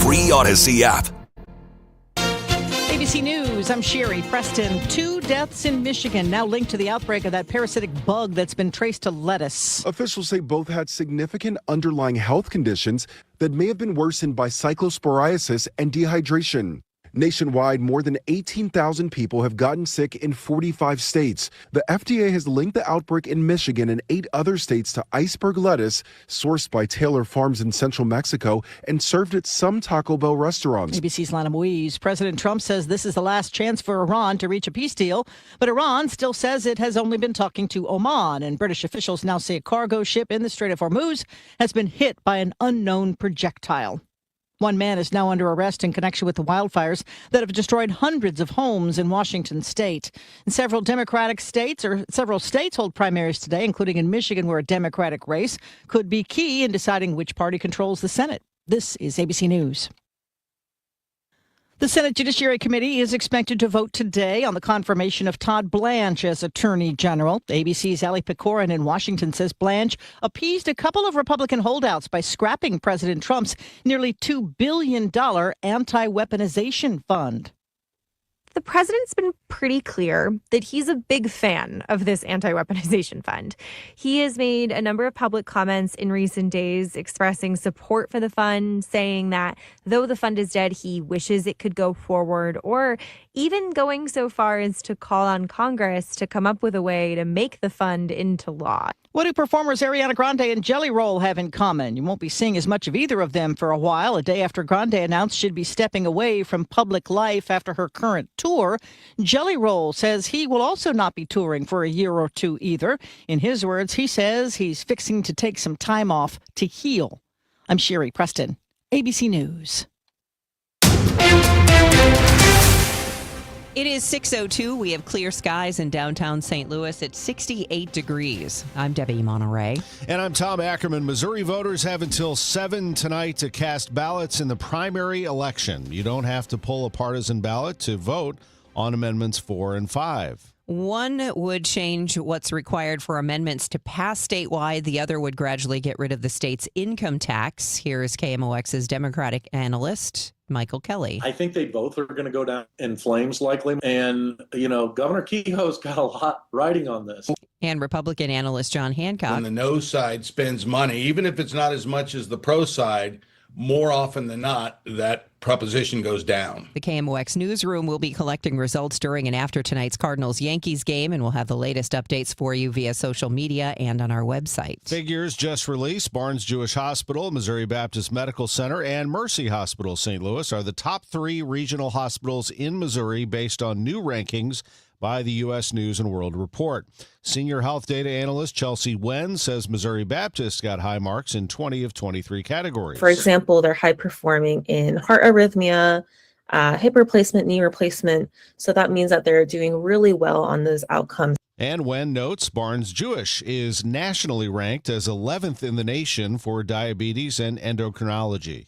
free Odyssey app. ABC News, I'm Sherry Preston. 2 deaths in Michigan now linked to the outbreak of that parasitic bug that's been traced to lettuce. Officials say both had significant underlying health conditions that may have been worsened by cyclosporiasis and dehydration. Nationwide, more than 18,000 people have gotten sick in 45 states. The FDA has linked the outbreak in Michigan and 8 other states to iceberg lettuce, sourced by Taylor Farms in central Mexico and served at some Taco Bell restaurants. ABC's Lana Moise. President Trump says this is the last chance for Iran to reach a peace deal, but Iran still says it has only been talking to Oman, and British officials now say a cargo ship in the Strait of Hormuz has been hit by an unknown projectile. 1 man is now under arrest in connection with the wildfires that have destroyed hundreds of homes in Washington state. And several states hold primaries today, including in Michigan, where a Democratic race could be key in deciding which party controls the Senate. This is ABC News. The Senate Judiciary Committee is expected to vote today on the confirmation of Todd Blanche as Attorney General. ABC's Ali Pecorin in Washington says Blanche appeased a couple of Republican holdouts by scrapping President Trump's nearly $2 billion anti-weaponization fund. The president's been pretty clear that he's a big fan of this anti-weaponization fund. He has made a number of public comments in recent days expressing support for the fund, saying that though the fund is dead, he wishes it could go forward, or even going so far as to call on Congress to come up with a way to make the fund into law. What do performers Ariana Grande and Jelly Roll have in common? You won't be seeing as much of either of them for a while. A day after Grande announced she'd be stepping away from public life after her current tour, Jelly Roll says he will also not be touring for a year or two either. In his words, he says he's fixing to take some time off to heal. I'm Sherry Preston, ABC News. It is 6:02. We have clear skies in downtown St. Louis at 68 degrees. I'm Debbie Monterey. And I'm Tom Ackerman. Missouri voters have until 7 tonight to cast ballots in the primary election. You don't have to pull a partisan ballot to vote on Amendments 4 and 5. One would change what's required for amendments to pass statewide. The other would gradually get rid of the state's income tax. Here's KMOX's Democratic analyst, Michael Kelly. I think they both are going to go down in flames likely. And, Governor Kehoe's got a lot riding on this. And Republican analyst John Hancock. When the no side spends money, even if it's not as much as the pro side, more often than not, that proposition goes down. The KMOX newsroom will be collecting results during and after tonight's Cardinals-Yankees game, and we'll have the latest updates for you via social media and on our website. Figures just released. Barnes Jewish Hospital, Missouri Baptist Medical Center, and Mercy Hospital St. Louis are the top 3 regional hospitals in Missouri based on new rankings by the U.S. News and World Report. Senior health data analyst Chelsea Wen says Missouri Baptist got high marks in 20 of 23 categories. For example, they're high performing in heart arrhythmia, hip replacement, knee replacement. So that means that they're doing really well on those outcomes. And Wen notes Barnes Jewish is nationally ranked as 11th in the nation for diabetes and endocrinology.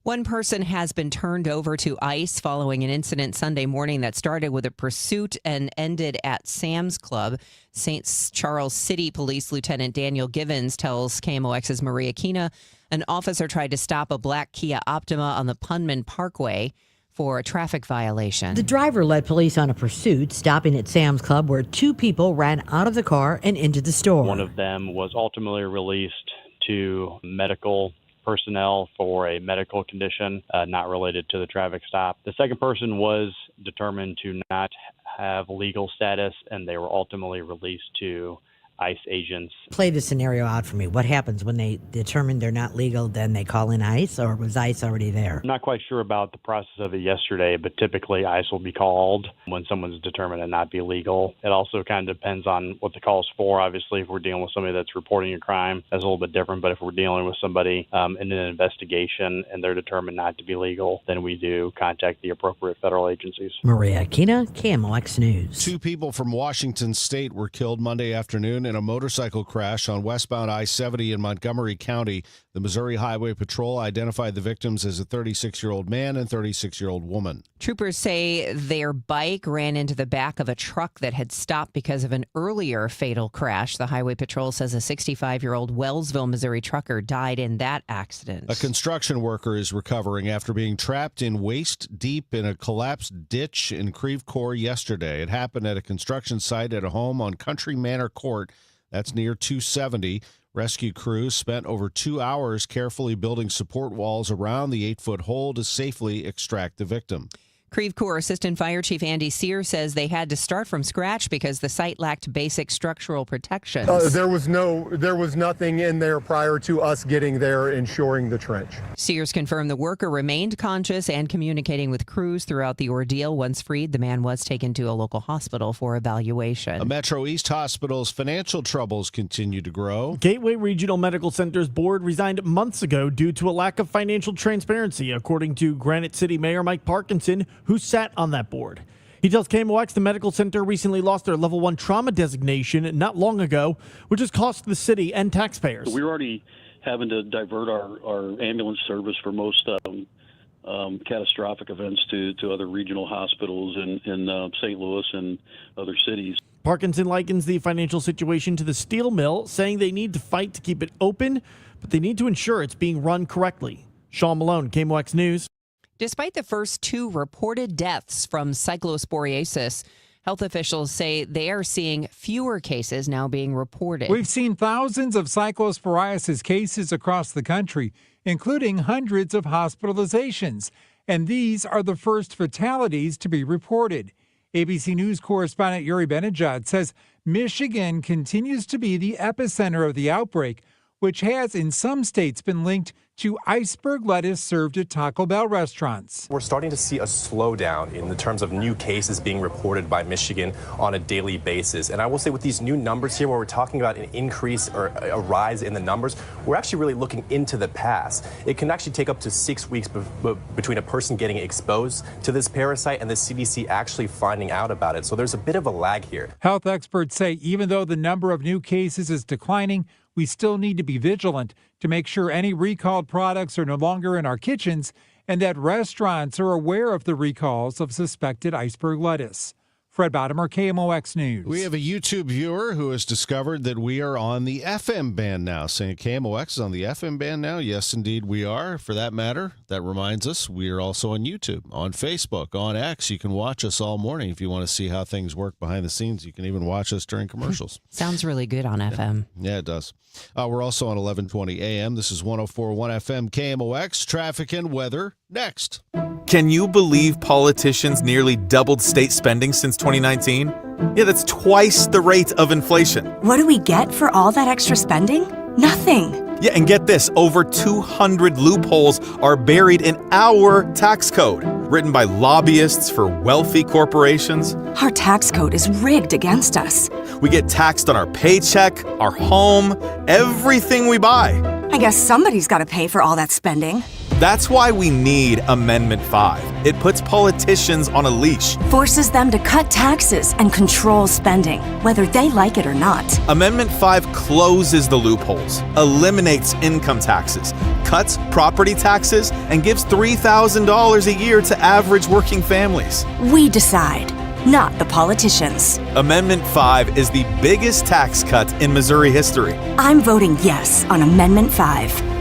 One person has been turned over to ICE following an incident Sunday morning that started with a pursuit and ended at Sam's Club. St. Charles City Police Lieutenant Daniel Givens tells KMOX's Maria Kina an officer tried to stop a black Kia Optima on the Punman Parkway for a traffic violation. The driver led police on a pursuit, stopping at Sam's Club, where 2 people ran out of the car and into the store. One of them was ultimately released to medical personnel for a medical condition not related to the traffic stop. The second person was determined to not have legal status, and they were ultimately released to ICE agents. Play the scenario out for me. What happens when they determine they're not legal, then they call in ICE, or was ICE already there? I'm not quite sure about the process of it yesterday, but typically ICE will be called when someone's determined to not be legal. It also kind of depends on what the call's for. Obviously, if we're dealing with somebody that's reporting a crime, that's a little bit different. But if we're dealing with somebody in an investigation and they're determined not to be legal, then we do contact the appropriate federal agencies. Maria Kina, KMOX News. 2 people from Washington State were killed Monday afternoon in a motorcycle crash on westbound I-70 in Montgomery County. The Missouri Highway Patrol identified the victims as a 36-year-old man and 36-year-old woman. Troopers say their bike ran into the back of a truck that had stopped because of an earlier fatal crash. The Highway Patrol says a 65-year-old Wellsville, Missouri trucker died in that accident. A construction worker is recovering after being trapped in waist deep in a collapsed ditch in Creve Coeur yesterday. It happened at a construction site at a home on Country Manor Court. That's near 270. Rescue crews spent over 2 hours carefully building support walls around the 8-foot hole to safely extract the victim. Creve Coeur Assistant Fire Chief Andy Sear says they had to start from scratch because the site lacked basic structural protections. There was nothing in there prior to us getting there and shoring the trench. Sears confirmed the worker remained conscious and communicating with crews throughout the ordeal. Once freed, the man was taken to a local hospital for evaluation. A Metro East hospital's financial troubles continue to grow. Gateway Regional Medical Center's board resigned months ago due to a lack of financial transparency, according to Granite City Mayor Mike Parkinson, who sat on that board. He tells KMOX the medical center recently lost their level 1 trauma designation not long ago, which has cost the city and taxpayers. We're already having to divert our ambulance service for most catastrophic events to other regional hospitals in St. Louis and other cities. Parkinson likens the financial situation to the steel mill, saying they need to fight to keep it open, but they need to ensure it's being run correctly. Sean Malone, KMOX News. Despite the first 2 reported deaths from cyclosporiasis, health officials say they are seeing fewer cases now being reported. We've seen thousands of cyclosporiasis cases across the country, including hundreds of hospitalizations. And these are the first fatalities to be reported. ABC News correspondent Yuri Benajad says Michigan continues to be the epicenter of the outbreak, which has in some states been linked to iceberg lettuce served at Taco Bell restaurants. We're starting to see a slowdown in the terms of new cases being reported by Michigan on a daily basis. And I will say with these new numbers here, where we're talking about an increase or a rise in the numbers, we're actually really looking into the past. It can actually take up to 6 weeks between a person getting exposed to this parasite and the CDC actually finding out about it. So there's a bit of a lag here. Health experts say even though the number of new cases is declining, we still need to be vigilant to make sure any recalled products are no longer in our kitchens and that restaurants are aware of the recalls of suspected iceberg lettuce. Fred Bottomer, KMOX News. We have a YouTube viewer who has discovered that we are on the FM band now, saying KMOX is on the FM band now. Yes, indeed, we are. For that matter, that reminds us, we are also on YouTube, on Facebook, on X. You can watch us all morning if you want to see how things work behind the scenes. You can even watch us during commercials. Sounds really good on FM. Yeah, it does. We're also on 1120 AM. This is 104.1 FM KMOX. Traffic and weather next. Can you believe politicians nearly doubled state spending since 2019? Yeah, that's twice the rate of inflation. What do we get for all that extra spending? Nothing. Yeah, and get this, over 200 loopholes are buried in our tax code, written by lobbyists for wealthy corporations. Our tax code is rigged against us. We get taxed on our paycheck, our home, everything we buy. I guess somebody's got to pay for all that spending. That's why we need Amendment 5. It puts politicians on a leash. Forces them to cut taxes and control spending, whether they like it or not. Amendment 5 closes the loopholes, eliminates income taxes, cuts property taxes, and gives $3,000 a year to average working families. We decide, not the politicians. Amendment 5 is the biggest tax cut in Missouri history. I'm voting yes on Amendment 5.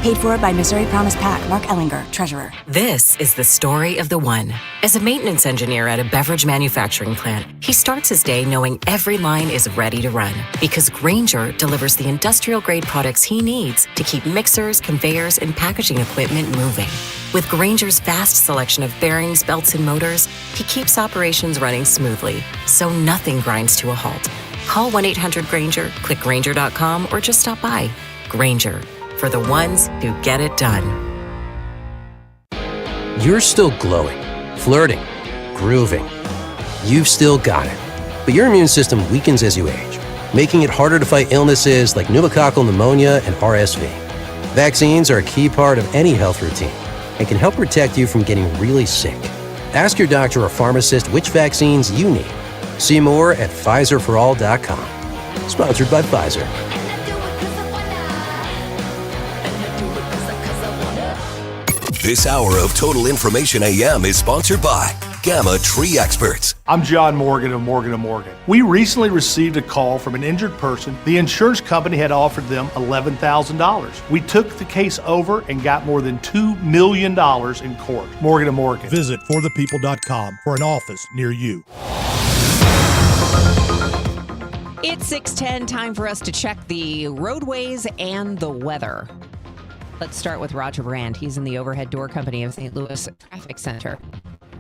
Paid for by Missouri Promise PAC, Mark Ellinger, Treasurer. This is the story of the one. As a maintenance engineer at a beverage manufacturing plant, he starts his day knowing every line is ready to run because Grainger delivers the industrial-grade products he needs to keep mixers, conveyors, and packaging equipment moving. With Grainger's vast selection of bearings, belts, and motors, he keeps operations running smoothly, so nothing grinds to a halt. Call 1-800-GRAINGER, click Grainger.com, or just stop by. Grainger, for the ones who get it done. You're still glowing, flirting, grooving. You've still got it. But your immune system weakens as you age, making it harder to fight illnesses like pneumococcal pneumonia and RSV. Vaccines are a key part of any health routine and can help protect you from getting really sick. Ask your doctor or pharmacist which vaccines you need. See more at PfizerForAll.com. Sponsored by Pfizer. This hour of Total Information AM is sponsored by Gamma Tree Experts. I'm John Morgan of Morgan & Morgan. We recently received a call from an injured person. The insurance company had offered them $11,000. We took the case over and got more than $2 million in court. Morgan & Morgan. Visit forthepeople.com for an office near you. It's 6:10, time for us to check the roadways and the weather. Let's start with Roger Brand. He's in the Overhead Door Company of St. Louis Traffic Center.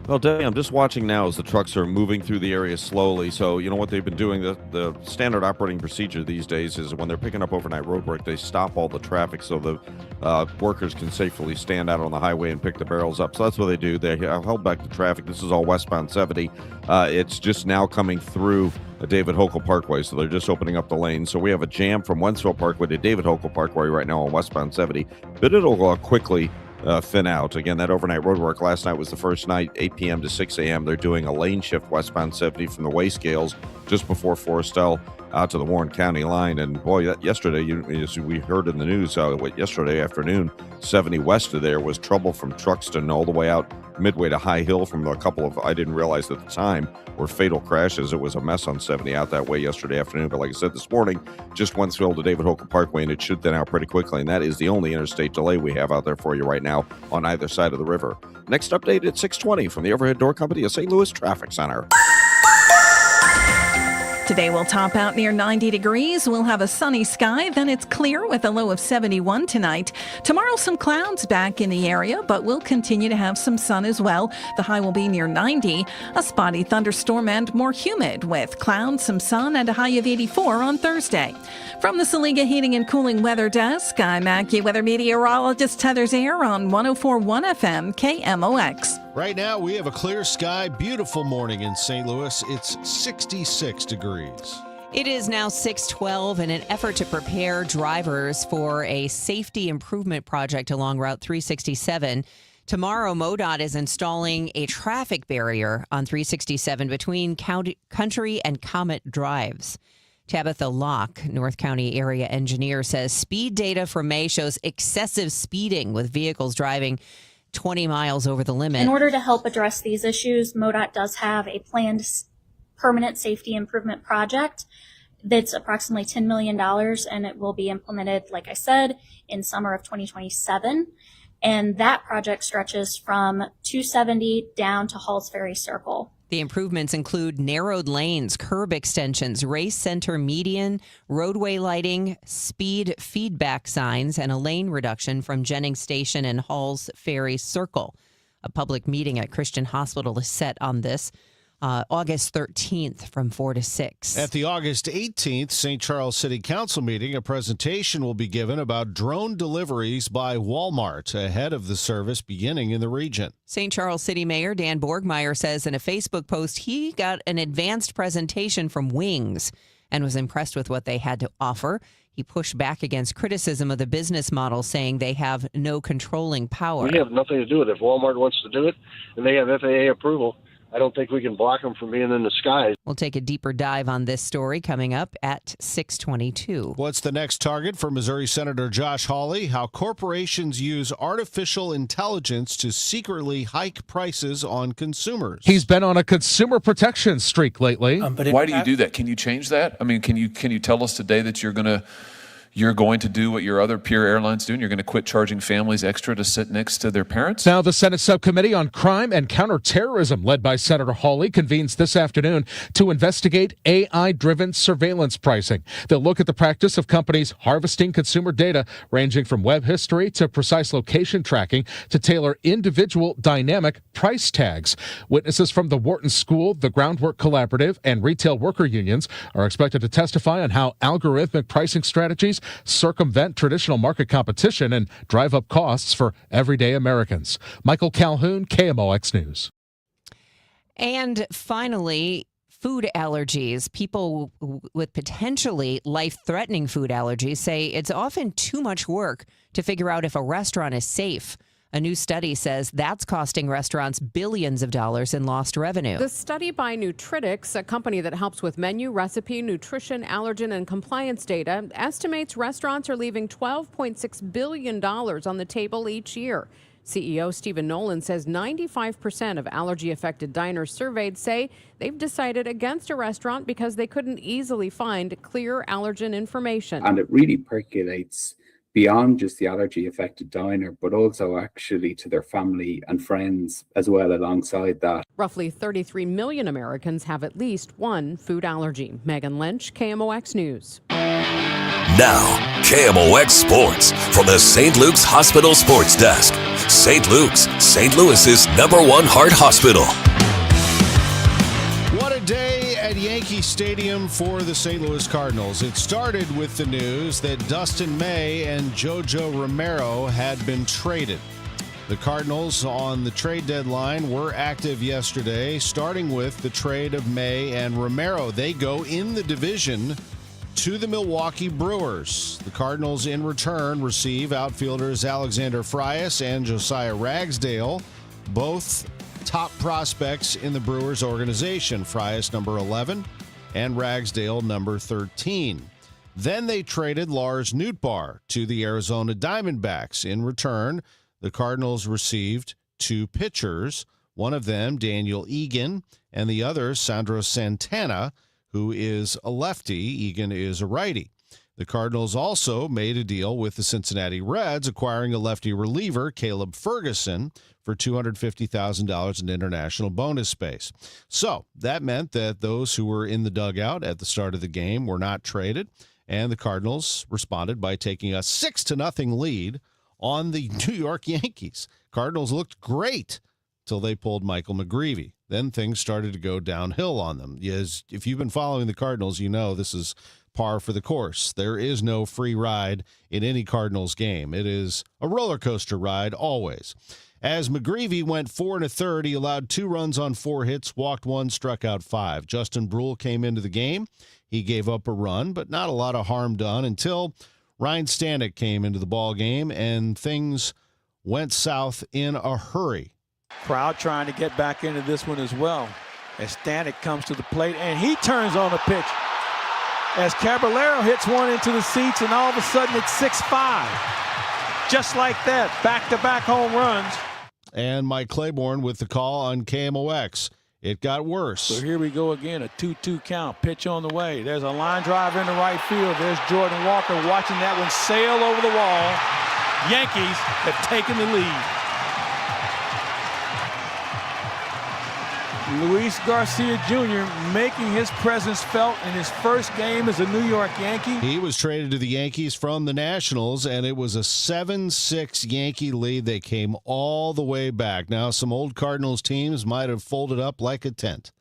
Well, Debbie, I'm just watching now as the trucks are moving through the area slowly. So, you know what they've been doing? The standard operating procedure these days is when they're picking up overnight road work, they stop all the traffic so the workers can safely stand out on the highway and pick the barrels up. So that's what they do. They held back the traffic. This is all westbound 70. It's just now coming through David Hochul Parkway, so they're just opening up the lane. So we have a jam from Wentzville Parkway to David Hochul Parkway right now on westbound 70, but it'll quickly thin out. Again, that overnight road work last night was the first night, 8 p.m. to 6 a.m. They're doing a lane shift westbound 70 from the way scales just before Forestell out to the Warren County line. And boy, yesterday, as we heard in the news, yesterday afternoon, 70 west of there was trouble from Truxton all the way out midway to High Hill from a couple of, I didn't realize at the time, were fatal crashes. It was a mess on 70 out that way yesterday afternoon. But like I said, this morning, just Wentzville to David Hochul Parkway, and it should thin out pretty quickly. And that is the only interstate delay we have out there for you right now on either side of the river. Next update at 6:20 from the Overhead Door Company of St. Louis Traffic Center. Today will top out near 90 degrees. We'll have a sunny sky, then it's clear with a low of 71 tonight. Tomorrow, some clouds back in the area, but we'll continue to have some sun as well. The high will be near 90. A spotty thunderstorm and more humid with clouds, some sun, and a high of 84 on Thursday. From the Saliga Heating and Cooling Weather Desk, I'm AccuWeather meteorologist Heather Zayer on 104.1 FM KMOX. Right now, we have a clear sky, beautiful morning in St. Louis. It's 66 degrees. It is now 6:12 in an effort to prepare drivers for a safety improvement project along Route 367. Tomorrow, MoDOT is installing a traffic barrier on 367 between Country and Comet Drives. Tabitha Locke, North County area engineer, says speed data from May shows excessive speeding with vehicles driving 20 miles over the limit. In order to help address these issues, MoDOT does have a planned permanent safety improvement project that's approximately $10 million, and it will be implemented, like I said, in summer of 2027. And that project stretches from 270 down to Halls Ferry Circle. The improvements include narrowed lanes, curb extensions, race center median, roadway lighting, speed feedback signs, and a lane reduction from Jennings Station and Halls Ferry Circle. A public meeting at Christian Hospital is set on this August 13th from 4 to 6. At the August 18th St. Charles City Council meeting, a presentation will be given about drone deliveries by Walmart ahead of the service beginning in the region. St. Charles City Mayor Dan Borgmeyer says in a Facebook post he got an advanced presentation from Wings and was impressed with what they had to offer. He pushed back against criticism of the business model, saying they have no controlling power. We have nothing to do with it. If Walmart wants to do it and they have FAA approval, I don't think we can block them from being in the skies. We'll take a deeper dive on this story coming up at 6:22. What's the next target for Missouri Senator Josh Hawley? How corporations use artificial intelligence to secretly hike prices on consumers. He's been on a consumer protection streak lately. Why do you do that? Can you change that? I mean, can you tell us today that you're going to do what your other peer airlines do, and you're going to quit charging families extra to sit next to their parents? Now, the Senate Subcommittee on Crime and Counterterrorism, led by Senator Hawley, convenes this afternoon to investigate AI-driven surveillance pricing. They'll look at the practice of companies harvesting consumer data, ranging from web history to precise location tracking, to tailor individual dynamic price tags. Witnesses from the Wharton School, the Groundwork Collaborative, and retail worker unions are expected to testify on how algorithmic pricing strategies circumvent traditional market competition and drive up costs for everyday Americans. Michael Calhoun, KMOX News. And finally, food allergies. People with potentially life-threatening food allergies say it's often too much work to figure out if a restaurant is safe. A new study says that's costing restaurants billions of dollars in lost revenue. The study by Nutritics, a company that helps with menu, recipe, nutrition, allergen, and compliance data, estimates restaurants are leaving $12.6 billion on the table each year. CEO Stephen Nolan says 95% of allergy-affected diners surveyed say they've decided against a restaurant because they couldn't easily find clear allergen information. And it really percolates beyond just the allergy-affected diner, but also actually to their family and friends as well alongside that. Roughly 33 million Americans have at least one food allergy. Megan Lynch, KMOX News. Now, KMOX Sports from the St. Luke's Hospital Sports Desk. St. Luke's, St. Louis's #1 heart hospital. What a day at Yankee Stadium for the St. Louis Cardinals. It started with the news that Dustin May and JoJo Romero had been traded. The Cardinals on the trade deadline were active yesterday, starting with the trade of May and Romero. They go in the division to the Milwaukee Brewers. The Cardinals, in return, receive outfielders Alexander Frias and Josiah Ragsdale, both top prospects in the Brewers organization. Frias, number 11, and Ragsdale, number 13. Then they traded Lars Nootbaar to the Arizona Diamondbacks. In return, the Cardinals received 2 pitchers, one of them Daniel Egan, and the other Sandro Santana, who is a lefty. Egan is a righty. The Cardinals also made a deal with the Cincinnati Reds, acquiring a lefty reliever, Caleb Ferguson, for $250,000 in international bonus space. So that meant that those who were in the dugout at the start of the game were not traded, and the Cardinals responded by taking a 6-0 lead on the New York Yankees. Cardinals looked great till they pulled Michael McGreevy. Then things started to go downhill on them. Yes, if you've been following the Cardinals, you know this is par for the course. There is no free ride in any Cardinals game. It is a roller coaster ride always. As McGreevy went 4 1/3, he allowed 2 runs on 4 hits, walked 1, struck out 5. Justin Brule came into the game. He gave up a run, but not a lot of harm done until Ryan Stanek came into the ball game, and things went south in a hurry. Crowd trying to get back into this one as well. As Stanek comes to the plate, and he turns on the pitch. As Caballero hits one into the seats, and all of a sudden it's 6-5. Just like that, back-to-back home runs. And Mike Claiborne with the call on KMOX. It got worse. So here we go again, a 2-2 count, pitch on the way. There's a line drive into right field. There's Jordan Walker watching that one sail over the wall. Yankees have taken the lead. Luis Garcia Jr. making his presence felt in his first game as a New York Yankee. He was traded to the Yankees from the Nationals, and it was a 7-6 Yankee lead. They came all the way back. Now, some old Cardinals teams might have folded up like a tent.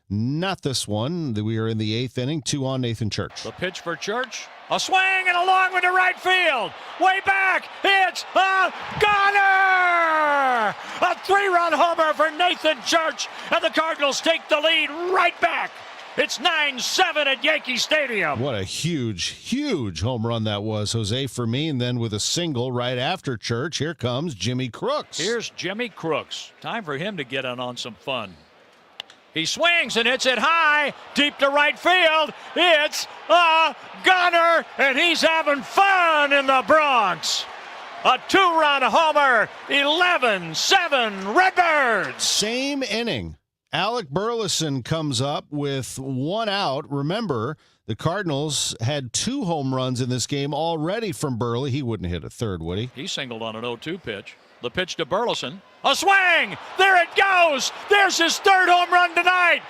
Not this one. We are in the 8th inning, 2 on Nathan Church. The pitch for Church. A swing and a long one to right field. Way back. It's a goner! A 3-run homer for Nathan Church. And the Cardinals take the lead right back. It's 9-7 at Yankee Stadium. What a huge, huge home run that was. Jose Fermin then with a single right after Church. Here comes Jimmy Crooks. Here's Jimmy Crooks. Time for him to get in on some fun. He swings and hits it high, deep to right field. It's a gunner, and he's having fun in the Bronx. A 2-run homer, 11-7 Redbirds. Same inning. Alec Burleson comes up with 1 out. Remember, the Cardinals had 2 home runs in this game already from Burley. He wouldn't hit a third, would he? He singled on an 0-2 pitch. The pitch to Burleson. A swing! There it goes! There's his 3rd home run tonight!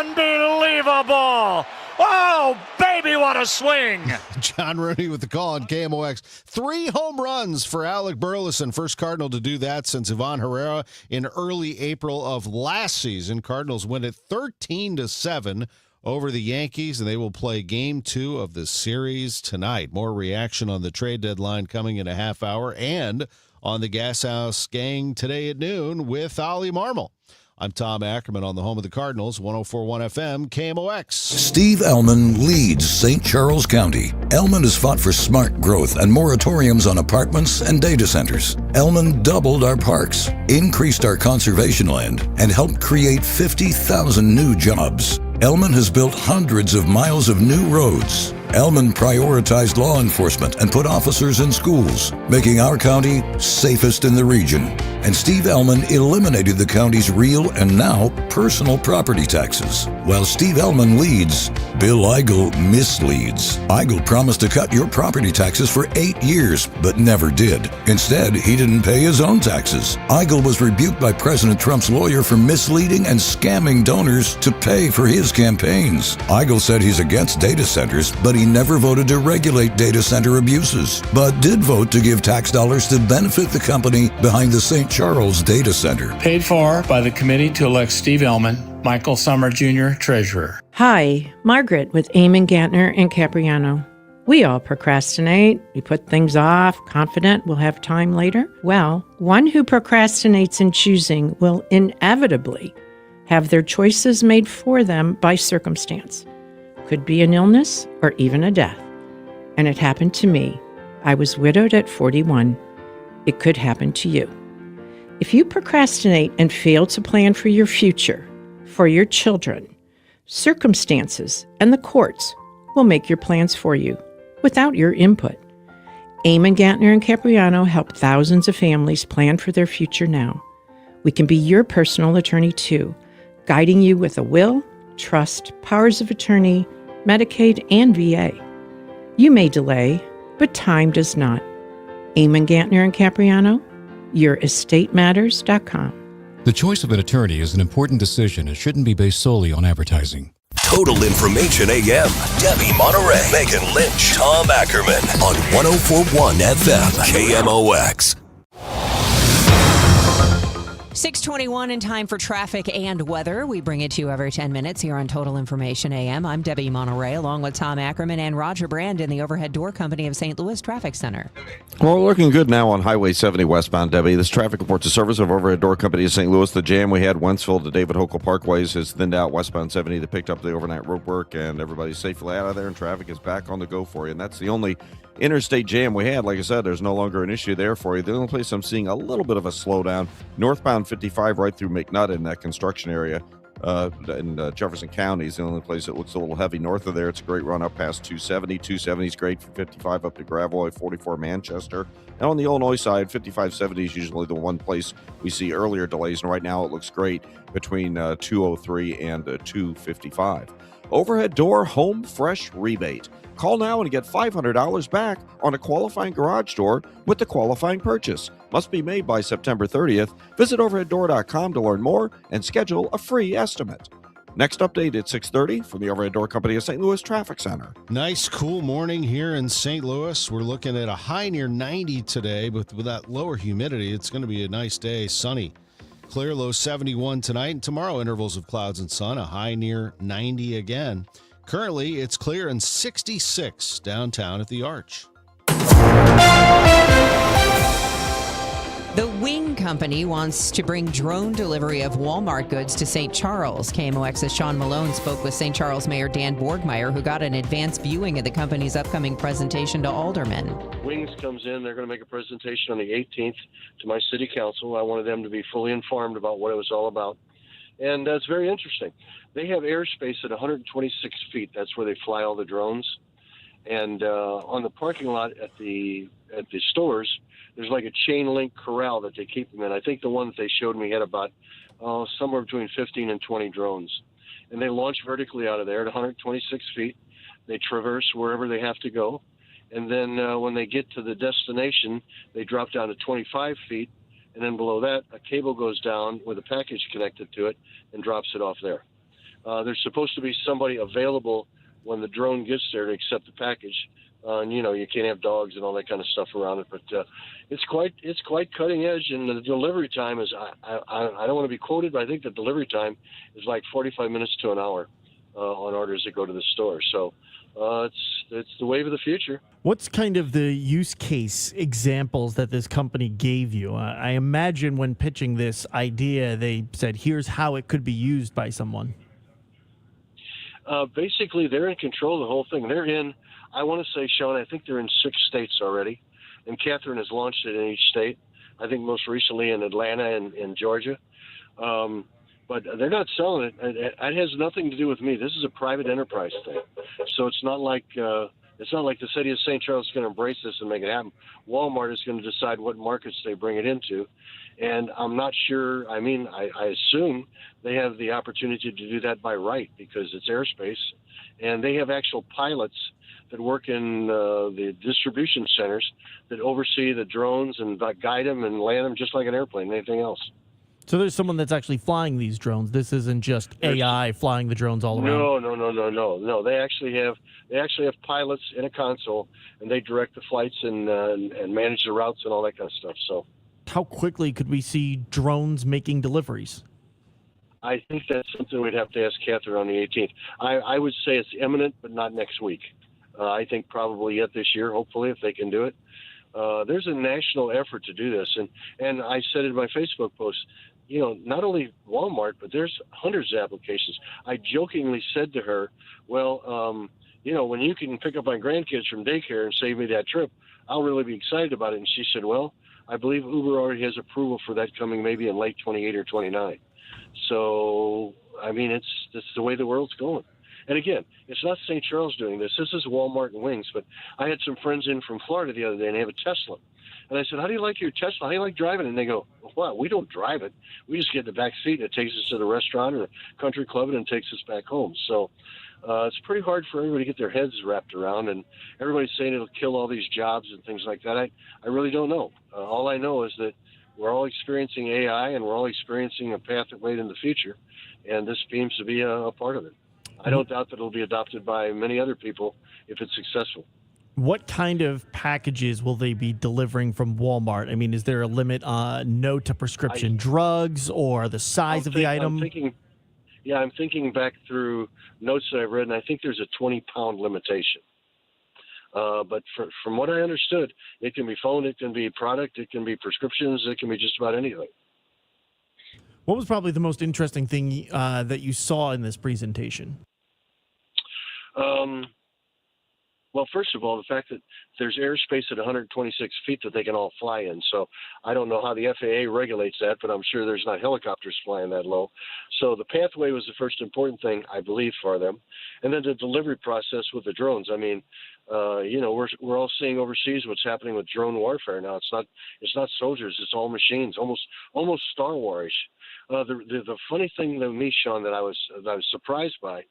Unbelievable! Oh, baby, what a swing! John Rooney with the call on KMOX. 3 home runs for Alec Burleson. First Cardinal to do that since Ivan Herrera in early April of last season. Cardinals win it 13-7 over the Yankees, and they will play Game 2 of the series tonight. More reaction on the trade deadline coming in a half hour, and on the Gas House Gang today at noon with Ollie Marmol. I'm Tom Ackerman on the home of the Cardinals, 104.1 FM, KMOX. Steve Ellman leads St. Charles County. Ellman has fought for smart growth and moratoriums on apartments and data centers. Ellman doubled our parks, increased our conservation land, and helped create 50,000 new jobs. Ellman has built hundreds of miles of new roads. Ellman prioritized law enforcement and put officers in schools, making our county safest in the region. And Steve Ellman eliminated the county's real and now personal property taxes. While Steve Ellman leads, Bill Eigel misleads. Eigel promised to cut your property taxes for 8 years, but never did. Instead, he didn't pay his own taxes. Eigel was rebuked by President Trump's lawyer for misleading and scamming donors to pay for his campaigns. Eigel said he's against data centers, but he never voted to regulate data center abuses, but did vote to give tax dollars to benefit the company behind the St. Charles Data Center. Paid for by the committee to elect Steve Ellman, Michael Summer Jr., Treasurer. Hi, Margaret with Eamon Gantner and Capriano. We all procrastinate. We put things off, confident we'll have time later. Well, one who procrastinates in choosing will inevitably have their choices made for them by circumstance. Could be an illness or even a death. And it happened to me. I was widowed at 41. It could happen to you. If you procrastinate and fail to plan for your future, for your children, circumstances and the courts will make your plans for you without your input. Eamon Gantner and Capriano help thousands of families plan for their future now. We can be your personal attorney too, guiding you with a will, trust, powers of attorney, Medicaid, and VA. You may delay, but time does not. Eamon Gantner and Capriano, YourEstateMatters.com. The choice of an attorney is an important decision and shouldn't be based solely on advertising. Total Information AM. Debbie Monterey, Megan Lynch, Tom Ackerman on 104.1 FM, KMOX. 6:21 in time for traffic and weather. We bring it to you every 10 minutes here on Total Information AM. I'm Debbie Monterey, along with Tom Ackerman and Roger Brand in the Overhead Door Company of St. Louis Traffic Center. Well, we're looking good now on Highway 70 westbound, Debbie. This traffic reports a service of Overhead Door Company of St. Louis. The jam we had Wentzville to David Hochul Parkways has thinned out westbound 70. They picked up the overnight road work, and everybody's safely out of there, and traffic is back on the go for you. And that's the only interstate jam we had. Like I said, there's no longer an issue there for you. The only place I'm seeing a little bit of a slowdown, northbound 55 right through McNutt in that construction area in Jefferson County is the only place that looks a little heavy north of there. It's a great run up past 270. 270 is great from 55 up to Gravois, 44 Manchester. And on the Illinois side, 5570 is usually the one place we see earlier delays, and right now it looks great between 203 and 255. Overhead Door Home Fresh Rebate. Call now and get $500 back on a qualifying garage door with the qualifying purchase. Must be made by September 30th. Visit overheaddoor.com to learn more and schedule a free estimate. Next update at 6:30 from the Overhead Door Company of St. Louis Traffic Center. Nice, cool morning here in St. Louis. We're looking at a high near 90 today, but with that lower humidity, it's going to be a nice day. Sunny. Clear, low 71 tonight, and tomorrow intervals of clouds and sun, a high near 90 again. Currently, it's clear and 66 downtown at the Arch. The Wing Company wants to bring drone delivery of Walmart goods to St. Charles. KMOX's Sean Malone spoke with St. Charles Mayor Dan Borgmeyer, who got an advance viewing of the company's upcoming presentation to aldermen. Wings comes in. They're going to make a presentation on the 18th to my city council. I wanted them to be fully informed about what it was all about. And it's very interesting. They have airspace at 126 feet. That's where they fly all the drones. And on the parking lot at the stores, there's like a chain link corral that they keep them in. I think the one that they showed me had about somewhere between 15 and 20 drones. And they launch vertically out of there at 126 feet. They traverse wherever they have to go. And then when they get to the destination, they drop down to 25 feet. And then below that, a cable goes down with a package connected to it and drops it off there. There's supposed to be somebody available when the drone gets there to accept the package. And you can't have dogs and all that kind of stuff around it, but it's quite cutting edge. And the delivery time is I don't want to be quoted, but I think the delivery time is like 45 minutes to an hour on orders that go to the store. So it's the wave of the future. What's kind of the use case examples that this company gave you? I imagine when pitching this idea, they said, here's how it could be used by someone. Basically, they're in control of the whole thing. They're in, I want to say, Sean, I think they're in 6 states already. And Catherine has launched it in each state. I think most recently in Atlanta and in Georgia. But they're not selling it. It has nothing to do with me. This is a private enterprise thing. So it's not like the city of St. Charles is going to embrace this and make it happen. Walmart is going to decide what markets they bring it into. And I'm not sure. I mean, I assume they have the opportunity to do that by right because it's airspace. And they have actual pilots that work in the distribution centers that oversee the drones and guide them and land them just like an airplane, anything else. So there's someone that's actually flying these drones. This isn't just AI flying the drones all around. No. They actually have pilots in a console, and they direct the flights and manage the routes and all that kind of stuff. So, how quickly could we see drones making deliveries? I think that's something we'd have to ask Catherine on the 18th. I would say it's imminent, but not next week. I think probably yet this year, hopefully, if they can do it. There's a national effort to do this, and I said in my Facebook post, you know, not only Walmart, but there's hundreds of applications. I jokingly said to her, well, you know, when you can pick up my grandkids from daycare and save me that trip, I'll really be excited about it. And she said, well, I believe Uber already has approval for that coming maybe in late 28 or 29. So, I mean, it's the way the world's going. And again, it's not St. Charles doing this. This is Walmart and Wings. But I had some friends in from Florida the other day, and they have a Tesla. And I said, how do you like your Tesla? How do you like driving it? And they go, well, we don't drive it. We just get in the back seat, and it takes us to the restaurant or the country club, and it takes us back home. So it's pretty hard for everybody to get their heads wrapped around. And everybody's saying it'll kill all these jobs and things like that. I really don't know. All I know is that we're all experiencing AI, and we're all experiencing a pathway in the future. And this seems to be a part of it. I don't doubt that it'll be adopted by many other people if it's successful. What kind of packages will they be delivering from Walmart? I mean, is there a limit on no to prescription drugs or the size of the item? I'm thinking back through notes that I've read, and I think there's a 20-pound limitation. But from what I understood, it can be phone, it can be product, it can be prescriptions, it can be just about anything. What was probably the most interesting thing that you saw in this presentation? Well, first of all, the fact that there's airspace at 126 feet that they can all fly in. So I don't know how the FAA regulates that, but I'm sure there's not helicopters flying that low. So the pathway was the first important thing, I believe, for them. And then the delivery process with the drones. I mean, you know, we're all seeing overseas what's happening with drone warfare now. It's not soldiers, it's all machines, almost Star Wars-ish. The funny thing to me, Sean, that I was surprised by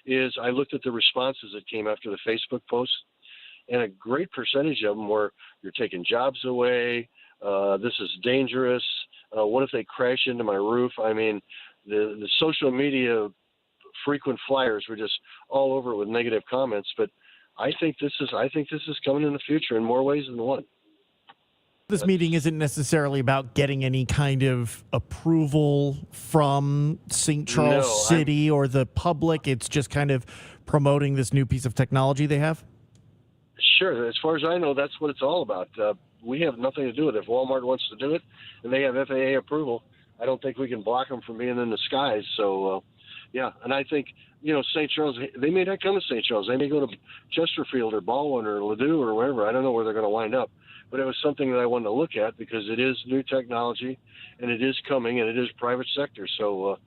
is I looked at the responses that came after the Facebook post, and a great percentage of them were, you're taking jobs away, this is dangerous, what if they crash into my roof? I mean, the social media frequent flyers were just all over it with negative comments, but I think this is coming in the future in more ways than one. This meeting isn't necessarily about getting any kind of approval from St. Charles City or the public. It's just kind of promoting this new piece of technology they have? Sure. As far as I know, that's what it's all about. We have nothing to do with it. If Walmart wants to do it and they have FAA approval, I don't think we can block them from being in the skies. So, yeah. And I think, you know, St. Charles, they may not come to St. Charles. They may go to Chesterfield or Baldwin or Ladue or wherever. I don't know where they're going to wind up. But it was something that I wanted to look at because it is new technology and it is coming and it is private sector. So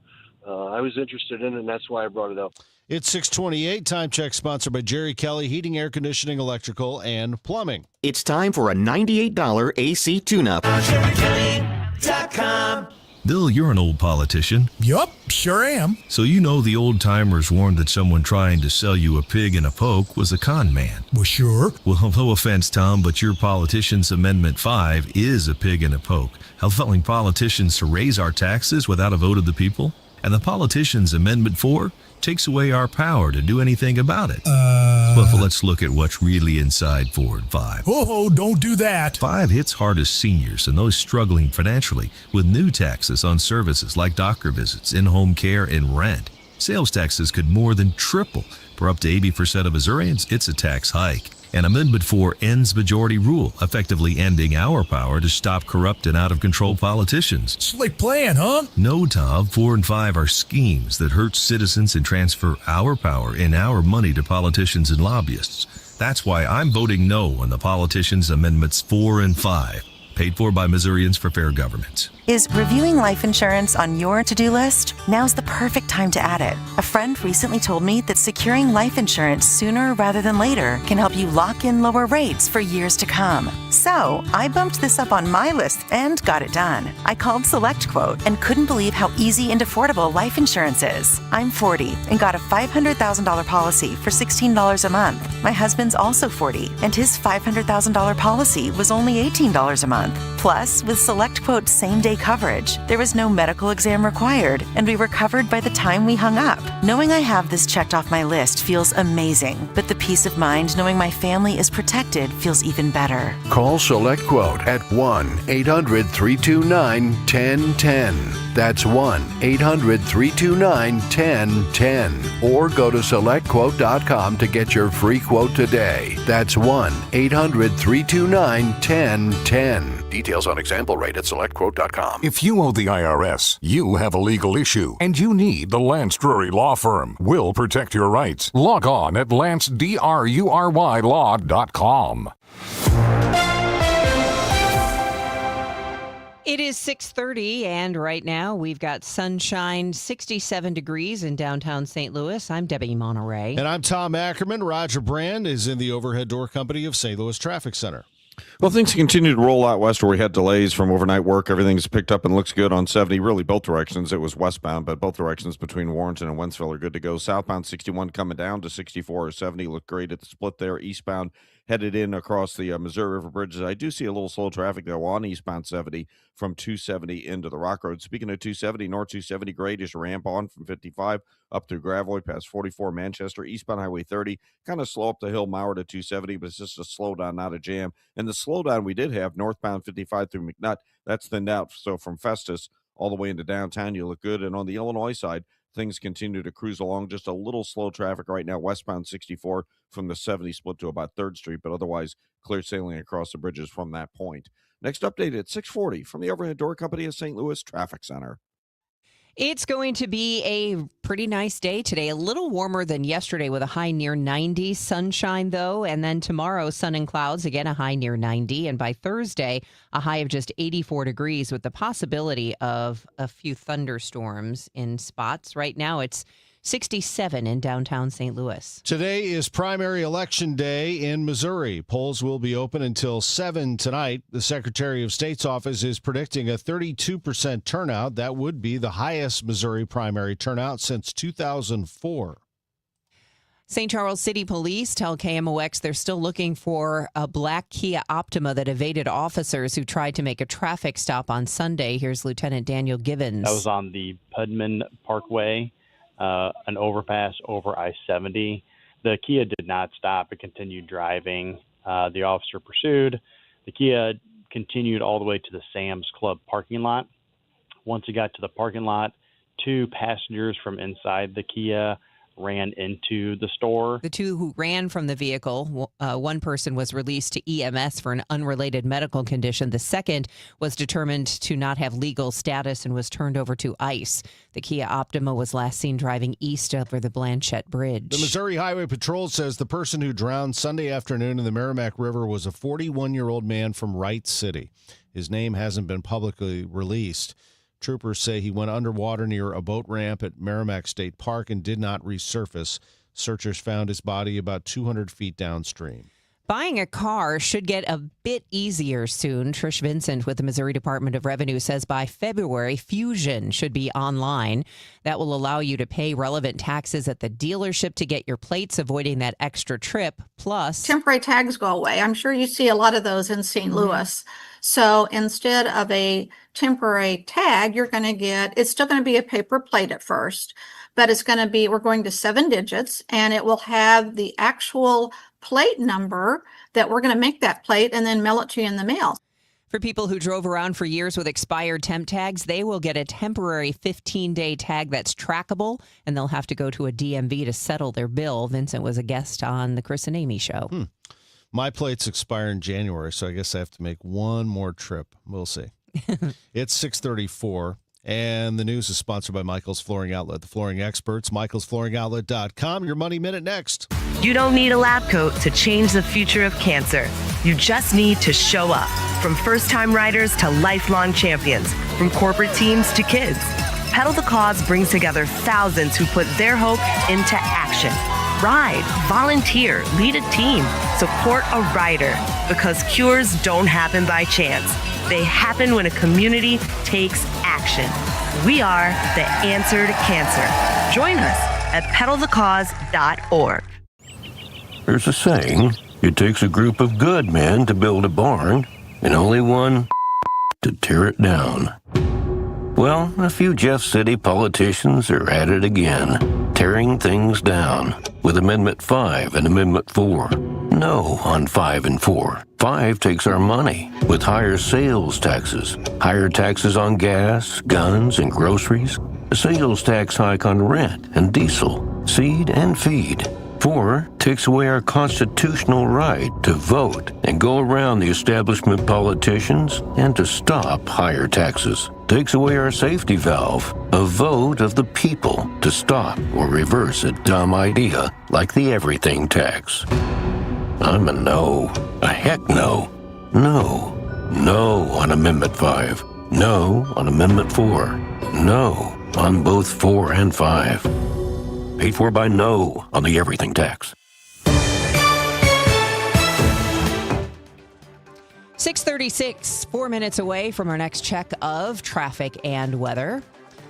I was interested in it, and that's why I brought it up. It's 6:28. Time check sponsored by Jerry Kelly Heating, Air Conditioning, Electrical, and Plumbing. It's time for a $98 AC tune-up. JerryKelly.com. Bill, you're an old politician. Yup, sure am. So you know the old-timers warned that someone trying to sell you a pig in a poke was a con man. Well, sure. Well, no offense, Tom, but your Politicians Amendment 5 is a pig in a poke, compelling politicians to raise our taxes without a vote of the people. And the Politicians Amendment 4 takes away our power to do anything about it. Well, let's look at what's really inside Forward 5. Oh, don't do that. 5 hits hardest seniors and those struggling financially with new taxes on services like doctor visits, in-home care, and rent. Sales taxes could more than triple. For up to 80% of Missourians, it's a tax hike. And Amendment 4 ends majority rule, effectively ending our power to stop corrupt and out-of-control politicians. Slick plan, huh? No, Tom. 4 and 5 are schemes that hurt citizens and transfer our power and our money to politicians and lobbyists. That's why I'm voting no on the politicians' Amendments 4 and 5. Paid for by Missourians for Fair Government. Is reviewing life insurance on your to-do list? Now's the perfect time to add it. A friend recently told me that securing life insurance sooner rather than later can help you lock in lower rates for years to come. So I bumped this up on my list and got it done. I called SelectQuote and couldn't believe how easy and affordable life insurance is. I'm 40 and got a $500,000 policy for $16 a month. My husband's also 40 and his $500,000 policy was only $18 a month. Plus, with SelectQuote's same-day coverage, there was no medical exam required, and we were covered by the time we hung up. Knowing I have this checked off my list feels amazing, but the peace of mind knowing my family is protected feels even better. Call SelectQuote at 1-800-329-1010. That's 1-800-329-1010. Or go to SelectQuote.com to get your free quote today. That's 1-800-329-1010. Details on example rate at SelectQuote.com. If you owe the IRS, you have a legal issue, and you need the Lance Drury Law Firm. We'll protect your rights. Log on at LanceDruryLaw.com. It is 6:30, and right now we've got sunshine, 67 degrees in downtown St. Louis. I'm Debbie Monterey. And I'm Tom Ackerman. Roger Brand is in the overhead door company of St. Louis Traffic Center. Well, things continue to roll out west where we had delays from overnight work. Everything's picked up and looks good on 70, really both directions. It was westbound, but both directions between Warrenton and Wentzville are good to go. Southbound 61 coming down to 64 or 70. Looked great at the split there. Eastbound headed in across the Missouri River bridges. I do see a little slow traffic, though, on eastbound 70 from 270 into the Rock Road. Speaking of 270, North 270 grade is ramp on from 55 up through Gravois past 44 Manchester. Eastbound Highway 30, kind of slow up the hill, Mauer to 270, but it's just a slowdown, not a jam. And the slowdown we did have northbound 55 through McNutt, that's thinned out. So from Festus all the way into downtown, you look good. And on the Illinois side, things continue to cruise along. Just a little slow traffic right now, westbound 64 from the 70 split to about 3rd Street, but otherwise clear sailing across the bridges from that point. Next update at 6:40 from the Overhead Door Company of St. Louis Traffic Center. It's going to be a pretty nice day today, a little warmer than yesterday with a high near 90. Sunshine, though, and then tomorrow, sun and clouds, again, a high near 90. And by Thursday, a high of just 84 degrees with the possibility of a few thunderstorms in spots. Right now, it's 67 in downtown St. Louis. Today is primary election day in Missouri. Polls will be open until 7 tonight. The Secretary of State's office is predicting a 32% turnout. That would be the highest Missouri primary turnout since 2004. St. Charles City Police tell KMOX they're still looking for a black Kia Optima that evaded officers who tried to make a traffic stop on Sunday. Here's Lieutenant Daniel Givens. That was on the Pudman Parkway. An overpass over I-70. The Kia did not stop. It continued driving. The officer pursued. The Kia continued all the way to the Sam's Club parking lot. Once it got to the parking lot, 2 passengers from inside the Kia ran into the store. The 2 who ran from the vehicle, one person was released to EMS for an unrelated medical condition. The second was determined to not have legal status and was turned over to ICE. The Kia Optima was last seen driving east over the Blanchette Bridge. The Missouri Highway Patrol says the person who drowned Sunday afternoon in the Merrimack River was a 41-year-old man from Wright City. His name hasn't been publicly released. Troopers say he went underwater near a boat ramp at Merrimack State Park and did not resurface. Searchers found his body about 200 feet downstream. Buying a car should get a bit easier soon. Trish Vincent with the Missouri Department of Revenue says by February, Fusion should be online. That will allow you to pay relevant taxes at the dealership to get your plates, avoiding that extra trip. Plus, temporary tags go away. I'm sure you see a lot of those in St. Louis. So instead of a temporary tag, you're going to get, it's still going to be a paper plate at first, but it's going to be, we're going to 7 digits, and it will have the actual plate number that we're going to make that plate and then mail it to you in the mail. For people who drove around for years with expired temp tags, they will get a temporary 15-day tag that's trackable, and they'll have to go to a DMV to settle their bill. Vincent was a guest on the Chris and Amy show. My plates expire in January, so I guess I have to make one more trip. We'll see. It's 6:34, and the news is sponsored by Michael's Flooring Outlet, the flooring experts, michaelsflooringoutlet.com. Your Money Minute next. You don't need a lab coat to change the future of cancer. You just need to show up. From first-time riders to lifelong champions, from corporate teams to kids, Pedal the Cause brings together thousands who put their hope into action. Ride, volunteer, lead a team, support a rider, because cures don't happen by chance. They happen when a community takes action. We are the answer to cancer. Join us at pedalthecause.org. There's a saying, it takes a group of good men to build a barn, and only one to tear it down. Well, a few Jeff City politicians are at it again, tearing things down with Amendment 5 and Amendment 4. No on 5 and 4. 5 takes our money with higher sales taxes, higher taxes on gas, guns, and groceries, a sales tax hike on rent and diesel, seed and feed. 4 takes away our constitutional right to vote and go around the establishment politicians and to stop higher taxes. Takes away our safety valve, a vote of the people to stop or reverse a dumb idea like the everything tax. I'm a no. A heck no. No. No on Amendment 5. No on Amendment 4. No on both 4 and 5. Paid for by no on the everything tax. 6:36, 4 minutes away from our next check of traffic and weather.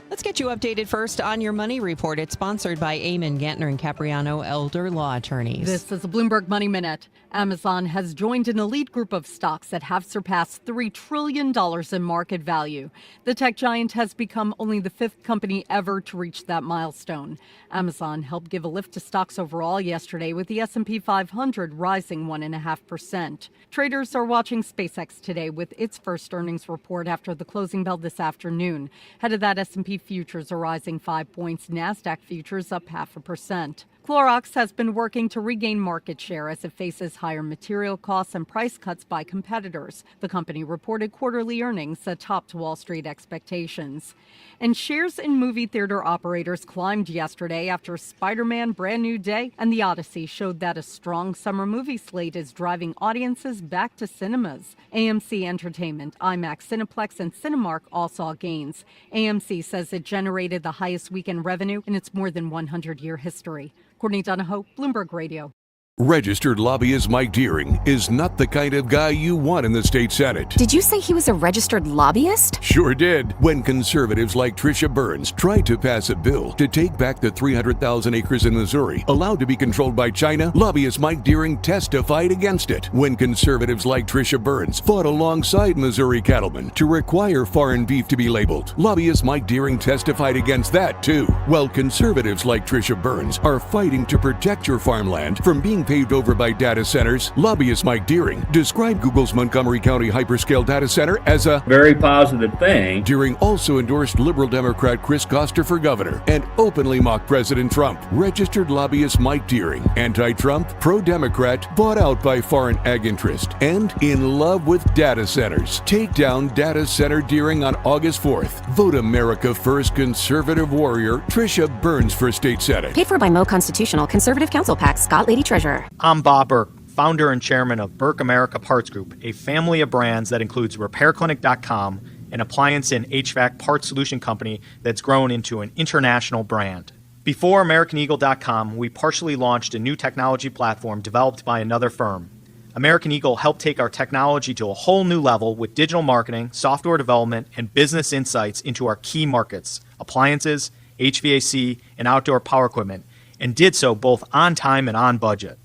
Let's get you updated first on your money report. It's sponsored by Eamon Gantner and Capriano Elder Law Attorneys. This is a Bloomberg Money Minute. Amazon has joined an elite group of stocks that have surpassed $3 trillion in market value. The tech giant has become only the 5th company ever to reach that milestone. Amazon helped give a lift to stocks overall yesterday, with the S&P 500 rising 1.5%. Traders are watching SpaceX today with its first earnings report after the closing bell this afternoon. Ahead of that, S&P futures are rising 5 points, NASDAQ futures up 0.5%. Clorox has been working to regain market share as it faces higher material costs and price cuts by competitors. The company reported quarterly earnings that topped Wall Street expectations. And shares in movie theater operators climbed yesterday after Spider-Man: Brand New Day and The Odyssey showed that a strong summer movie slate is driving audiences back to cinemas. AMC Entertainment, IMAX, Cineplex, and Cinemark all saw gains. AMC says it generated the highest weekend revenue in its more than 100-year history. Courtney Donahoe, Bloomberg Radio. Registered lobbyist Mike Deering is not the kind of guy you want in the state Senate. Did you say he was a registered lobbyist? Sure did. When conservatives like Tricia Burns tried to pass a bill to take back the 300,000 acres in Missouri allowed to be controlled by China, lobbyist Mike Deering testified against it. When conservatives like Tricia Burns fought alongside Missouri cattlemen to require foreign beef to be labeled, lobbyist Mike Deering testified against that too. While conservatives like Tricia Burns are fighting to protect your farmland from being paved over by data centers, lobbyist Mike Deering described Google's Montgomery County hyperscale data center as a very positive thing. Deering also endorsed liberal Democrat Chris Koster for governor and openly mocked President Trump. Registered lobbyist Mike Deering, anti-Trump, pro-Democrat, bought out by foreign ag interest, and in love with data centers. Take down data center Deering on August 4th. Vote America First conservative warrior Tricia Burns for state senate. Paid for by Mo Constitutional Conservative Council PAC, Scott Lady Treasurer. I'm Bob Burke, founder and chairman of Burke America Parts Group, a family of brands that includes RepairClinic.com, an appliance and HVAC parts solution company that's grown into an international brand. Before AmericanEagle.com, we partially launched a new technology platform developed by another firm. American Eagle helped take our technology to a whole new level with digital marketing, software development, and business insights into our key markets, appliances, HVAC, and outdoor power equipment, and did so both on time and on budget.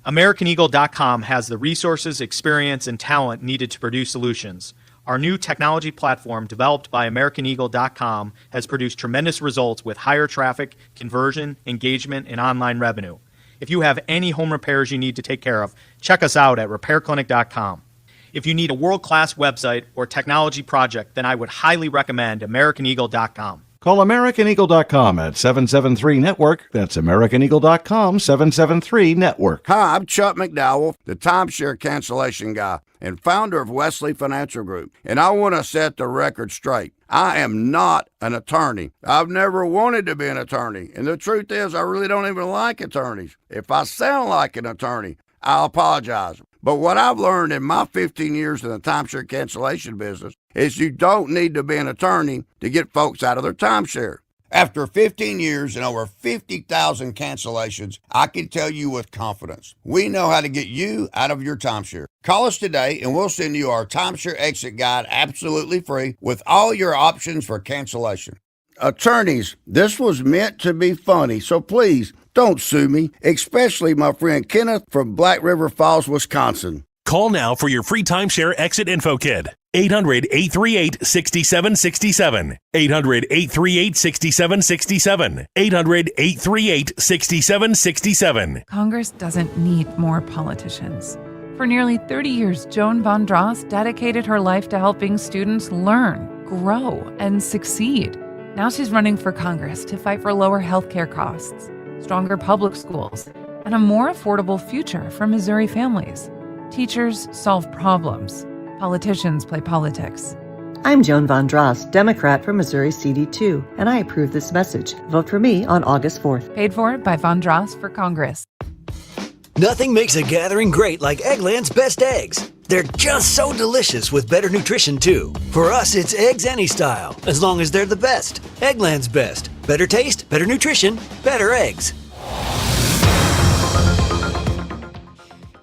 AmericanEagle.com has the resources, experience, and talent needed to produce solutions. Our new technology platform, developed by AmericanEagle.com, has produced tremendous results with higher traffic, conversion, engagement, and online revenue. If you have any home repairs you need to take care of, check us out at RepairClinic.com. If you need a world-class website or technology project, then I would highly recommend AmericanEagle.com. Call AmericanEagle.com at 773-NETWORK. That's AmericanEagle.com, 773-NETWORK. Hi, I'm Chuck McDowell, the timeshare cancellation guy and founder of Wesley Financial Group. And I want to set the record straight. I am not an attorney. I've never wanted to be an attorney. And the truth is, I really don't even like attorneys. If I sound like an attorney, I'll apologize. But what I've learned in my 15 years in the timeshare cancellation business is you don't need to be an attorney to get folks out of their timeshare. After 15 years and over 50,000 cancellations, I can tell you with confidence, we know how to get you out of your timeshare. Call us today and we'll send you our timeshare exit guide absolutely free with all your options for cancellation. Attorneys, this was meant to be funny, so please don't sue me, especially my friend Kenneth from Black River Falls, Wisconsin. Call now for your free timeshare exit info kit. 800-838-6767. 800-838-6767. 800-838-6767. Congress doesn't need more politicians. For nearly 30 years, Joan Von Dross dedicated her life to helping students learn, grow, and succeed. Now she's running for Congress to fight for lower healthcare costs, stronger public schools, and a more affordable future for Missouri families. Teachers solve problems. Politicians play politics. I'm Joan Von Dross, Democrat from Missouri CD2, and I approve this message. Vote for me on August 4th. Paid for by Von Dross for Congress. Nothing makes a gathering great like Eggland's Best Eggs. They're just so delicious with better nutrition, too. For us, it's eggs any style, as long as they're the best. Eggland's Best. Better taste, better nutrition, better eggs.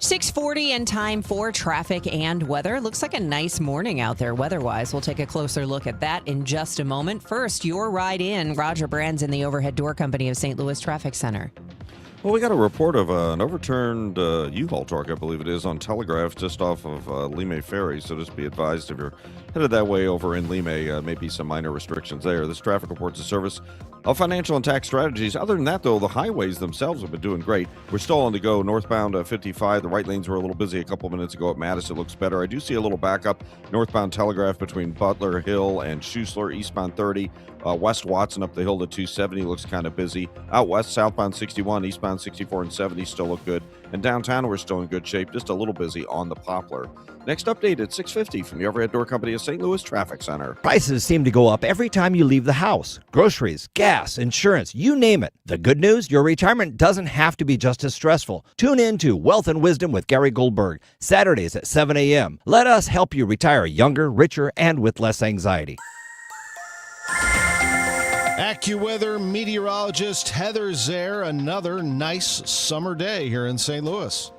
6:40 and time for traffic and weather. Looks like a nice morning out there weather-wise. We'll take a closer look at that in just a moment. First, your ride in. Roger Brands in the Overhead Door Company of St. Louis Traffic Center. Well, we got a report of an overturned U-Haul truck, I believe it is, on Telegraph just off of Limay Ferry. So just be advised if you're headed that way over in Limay, maybe some minor restrictions there. This traffic report's a service of Financial and Tax Strategies. Other than that, though, the highways themselves have been doing great. We're still on the go. Northbound 55, the right lanes were a little busy a couple minutes ago at Madison. It looks better. I do see a little backup northbound Telegraph between Butler Hill and Schuessler, eastbound 30. West Watson up the hill to 270 looks kind of busy. Out west, southbound 61, eastbound 64 and 70 still look good. And downtown, we're still in good shape, just a little busy on the Poplar. Next update at 6:50 from the Overhead Door Company of St. Louis Traffic Center. Prices seem to go up every time you leave the house. Groceries, gas, insurance, you name it. The good news, your retirement doesn't have to be just as stressful. Tune in to Wealth and Wisdom with Gary Goldberg, Saturdays at 7 a.m. Let us help you retire younger, richer, and with less anxiety. AccuWeather meteorologist Heather Zare, another nice summer day here in St. Louis.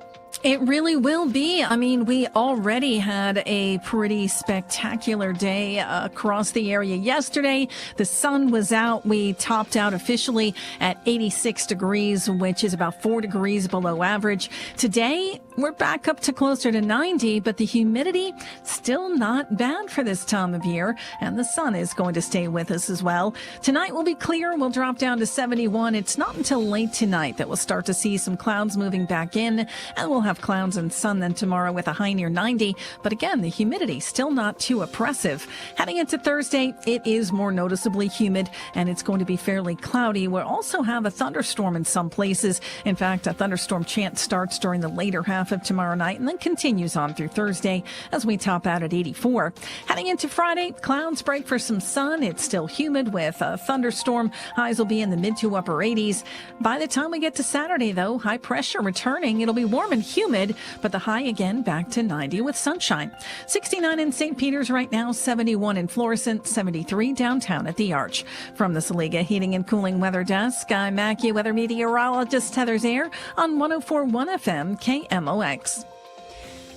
It really will be. I mean, we already had a pretty spectacular day across the area yesterday. The sun was out. We topped out officially at 86 degrees, which is about 4 degrees below average. Today, we're back up to closer to 90, but the humidity still not bad for this time of year, and the sun is going to stay with us as well. Tonight will be clear. We'll drop down to 71. It's not until late tonight that we'll start to see some clouds moving back in, and we'll have clouds and sun then tomorrow with a high near 90. But again, the humidity still not too oppressive. Heading into Thursday, it is more noticeably humid, and it's going to be fairly cloudy. We'll also have a thunderstorm in some places. In fact, a thunderstorm chance starts during the later half of tomorrow night and then continues on through Thursday as we top out at 84. Heading into Friday, clouds break for some sun. It's still humid with a thunderstorm. Highs will be in the mid to upper 80s. By the time we get to Saturday, though, high pressure returning. It'll be warm and humid, but the high again back to 90 with sunshine. 69 in St. Peters right now, 71 in Florissant, 73 downtown at the Arch. From the Saliga Heating and Cooling Weather Desk, I'm AccuWeather meteorologist Heather Zare on 104.1 FM KMOX.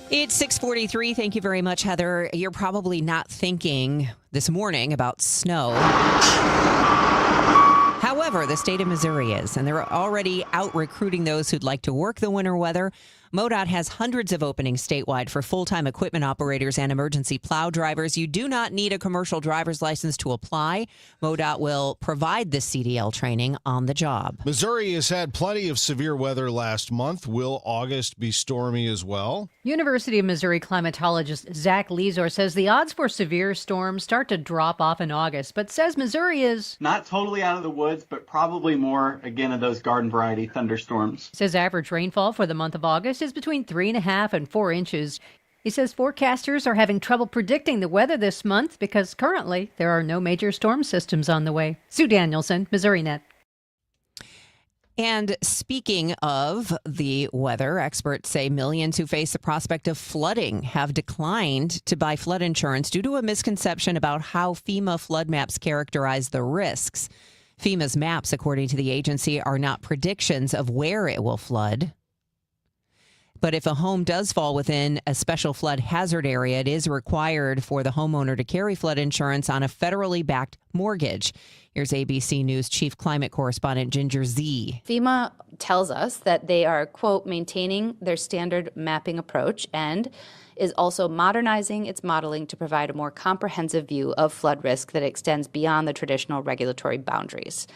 It's 6:43. Thank you very much, Heather. You're probably not thinking this morning about snow. However, the state of Missouri is, and they're already out recruiting those who'd like to work the winter weather. MoDOT has hundreds of openings statewide for full-time equipment operators and emergency plow drivers. You do not need a commercial driver's license to apply. MoDOT will provide the CDL training on the job. Missouri has had plenty of severe weather last month. Will August be stormy as well? University of Missouri climatologist Zach Lezor says the odds for severe storms start to drop off in August, but says Missouri is not totally out of the woods, but probably more, again, of those garden variety thunderstorms. Says average rainfall for the month of August is between 3.5 and 4 inches. He says forecasters are having trouble predicting the weather this month because currently there are no major storm systems on the way. Sue Danielson, Missouri Net. And speaking of the weather, experts say millions who face the prospect of flooding have declined to buy flood insurance due to a misconception about how FEMA flood maps characterize the risks. FEMA's maps, according to the agency, are not predictions of where it will flood. But if a home does fall within a special flood hazard area, it is required for the homeowner to carry flood insurance on a federally backed mortgage. Here's ABC News Chief Climate Correspondent Ginger Z. FEMA tells us that they are, quote, maintaining their standard mapping approach and is also modernizing its modeling to provide a more comprehensive view of flood risk that extends beyond the traditional regulatory boundaries.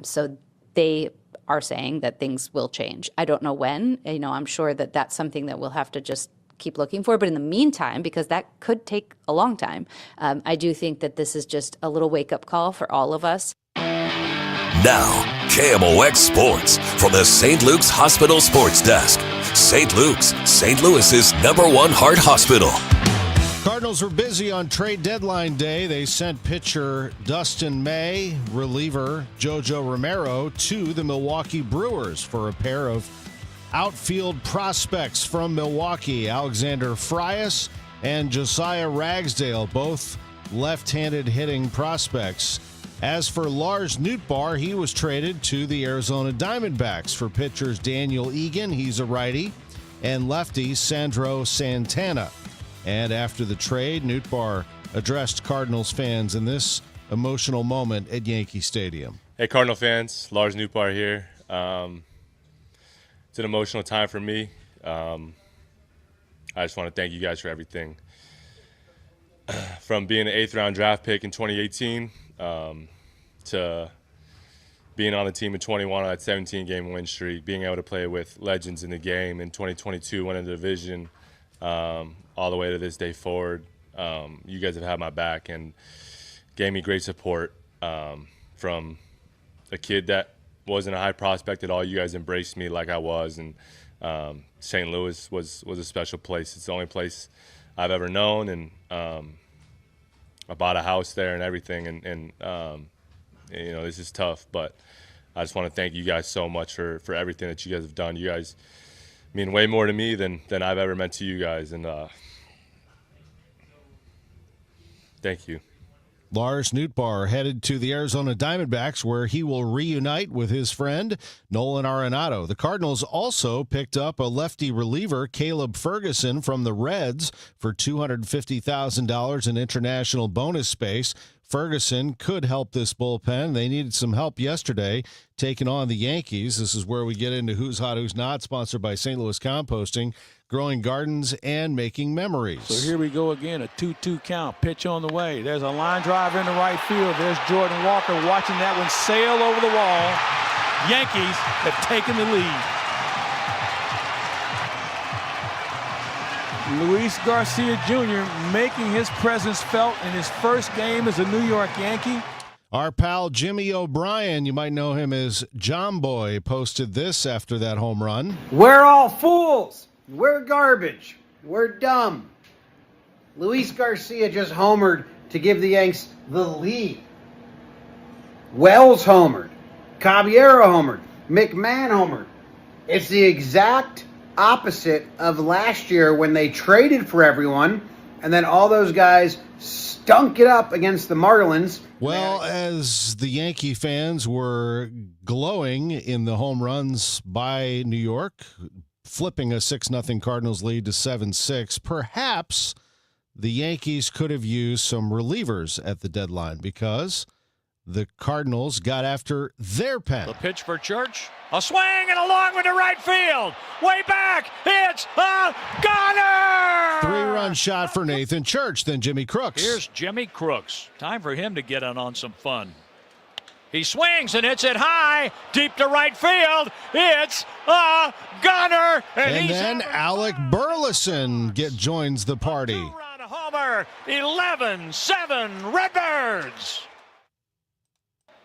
So they are saying that things will change. I don't know when. I'm sure that that's something that we'll have to just keep looking for. But in the meantime, because that could take a long time, I do think that this is just a little wake-up call for all of us. Now, KMOX Sports from the St. Luke's Hospital Sports Desk. St. Luke's, St. Louis's #1 heart hospital. Cardinals were busy on trade deadline day. They sent pitcher Dustin May, reliever Jojo Romero to the Milwaukee Brewers for a pair of outfield prospects from Milwaukee, Alexander Frias and Josiah Ragsdale, both left-handed hitting prospects. As for Lars Nootbaar, he was traded to the Arizona Diamondbacks for pitchers Daniel Egan, he's a righty, and lefty Sandro Santana. And after the trade, Nootbaar addressed Cardinals fans in this emotional moment at Yankee Stadium. Hey, Cardinal fans, Lars Nootbaar here. It's an emotional time for me. I just want to thank you guys for everything. From being an 8th-round draft pick in 2018 to being on the team in 21 on that 17-game win streak, being able to play with legends in the game in 2022, winning the division, all the way to this day forward. You guys have had my back and gave me great support from a kid that wasn't a high prospect at all. You guys embraced me like I was, and St. Louis was a special place. It's the only place I've ever known, and I bought a house there and everything, and this is tough, but I just want to thank you guys so much for everything that you guys have done. You guys mean way more to me than I've ever meant to you guys, and thank you. Lars Nootbaar headed to the Arizona Diamondbacks, where he will reunite with his friend Nolan Arenado. The Cardinals also picked up a lefty reliever, Caleb Ferguson, from the Reds for $250,000 in international bonus space. Ferguson could help this bullpen. They needed some help yesterday taking on the Yankees. This is where we get into Who's Hot, Who's Not, sponsored by St. Louis Composting, growing gardens and making memories. So here we go again, a 2-2 count, pitch on the way. There's a line drive into right field. There's Jordan Walker watching that one sail over the wall. Yankees have taken the lead. Luis Garcia Jr. making his presence felt in his first game as a New York Yankee. Our pal Jimmy O'Brien, you might know him as John Boy, posted this after that home run. We're all fools. We're garbage. We're dumb. Luis Garcia just homered to give the Yanks the lead. Wells homered. Caballero homered. McMahon homered. It's the exact opposite of last year when they traded for everyone and then all those guys stunk it up against the Marlins. Well, as the Yankee fans were glowing in the home runs by New York, flipping a 6-0 Cardinals lead to 7-6, perhaps the Yankees could have used some relievers at the deadline, because the Cardinals got after their pen. The pitch for Church. A swing and a long one to right field. Way back. It's a goner. 3-run shot for Nathan Church, then Jimmy Crooks. Here's Jimmy Crooks. Time for him to get in on some fun. He swings and hits it high, deep to right field. It's a goner. And then Alec Burleson joins the party. Two-run homer. 11-7 Redbirds.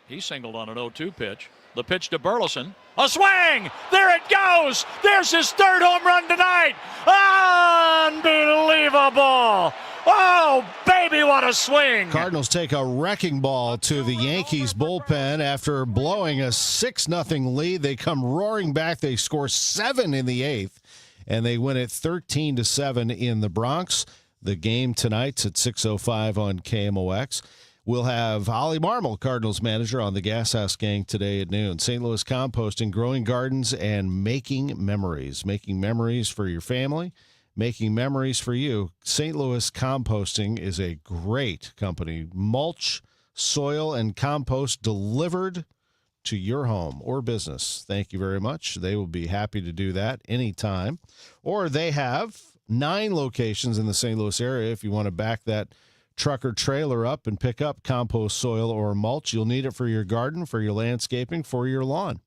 He singled on an 0-2 pitch. The pitch to Burleson. A swing! There it goes! There's his third home run tonight! Unbelievable! Oh, baby, what a swing! Cardinals take a wrecking ball to the Yankees bullpen after blowing a 6-0 lead. They come roaring back. They score 7 in the 8th, and they win it 13-7 in the Bronx. The game tonight's at 6:05 on KMOX. We'll have Ollie Marmol, Cardinals manager, on the Gas House Gang today at noon. St. Louis Composting, growing gardens and making memories. Making memories for your family, making memories for you. St. Louis Composting is a great company. Mulch, soil, and compost delivered to your home or business. Thank you very much. They will be happy to do that anytime. Or they have 9 locations in the St. Louis area if you want to back that truck or trailer up and pick up compost, soil, or mulch. You'll need it for your garden, for your landscaping, for your lawn.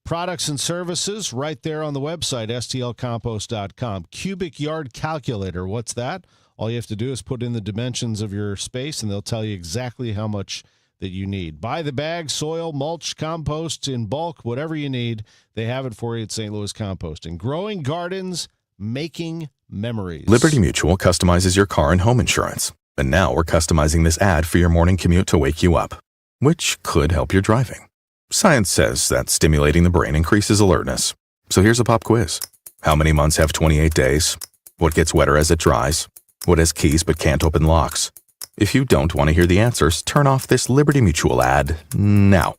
Products and services right there on the website, stlcompost.com. Cubic yard calculator. What's that? All you have to do is put in the dimensions of your space, and they'll tell you exactly how much that you need. Buy the bag, soil, mulch, compost in bulk, whatever you need. They have it for you at St. Louis Composting. Growing gardens, making memories. Liberty Mutual customizes your car and home insurance. And now we're customizing this ad for your morning commute to wake you up, which could help your driving. Science says that stimulating the brain increases alertness. So here's a pop quiz. How many months have 28 days? What gets wetter as it dries? What has keys but can't open locks? If you don't want to hear the answers, turn off this Liberty Mutual ad now.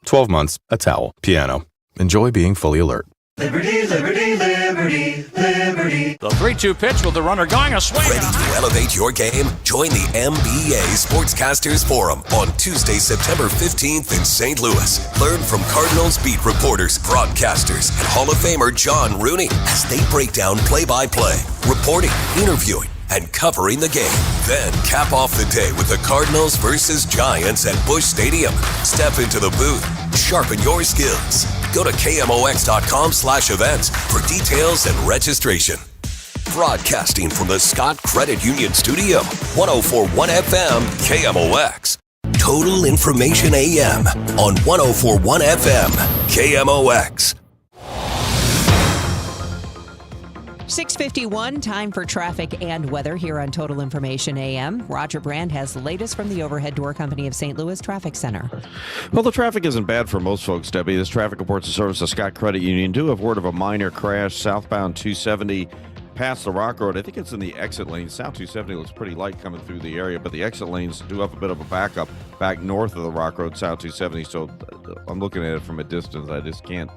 12 months, a towel, piano. Enjoy being fully alert. Liberty, liberty, liberty, liberty. The 3-2 pitch with the runner going a swing. Ready to elevate your game? Join the MBA Sportscasters Forum on Tuesday, September 15th in St. Louis. Learn from Cardinals beat reporters, broadcasters, and Hall of Famer John Rooney as they break down play-by-play, reporting, interviewing, and covering the game. Then cap off the day with the Cardinals versus Giants at Busch Stadium. Step into the booth. Sharpen your skills. Go to KMOX.com/events for details and registration. Broadcasting from the Scott Credit Union Studio, 104.1 FM KMOX. Total Information AM on 104.1 FM KMOX. 6:51, time for traffic and weather here on Total Information AM. Roger Brand has the latest from the Overhead Door Company of St. Louis Traffic Center. Well, the traffic isn't bad for most folks, Debbie. This traffic reports the service of Scott Credit Union. Do have word of a minor crash southbound 270 past the Rock Road. I think it's in the exit lane. South 270 looks pretty light coming through the area, but the exit lanes do have a bit of a backup back north of the Rock Road, South 270. So I'm looking at it from a distance. I just can't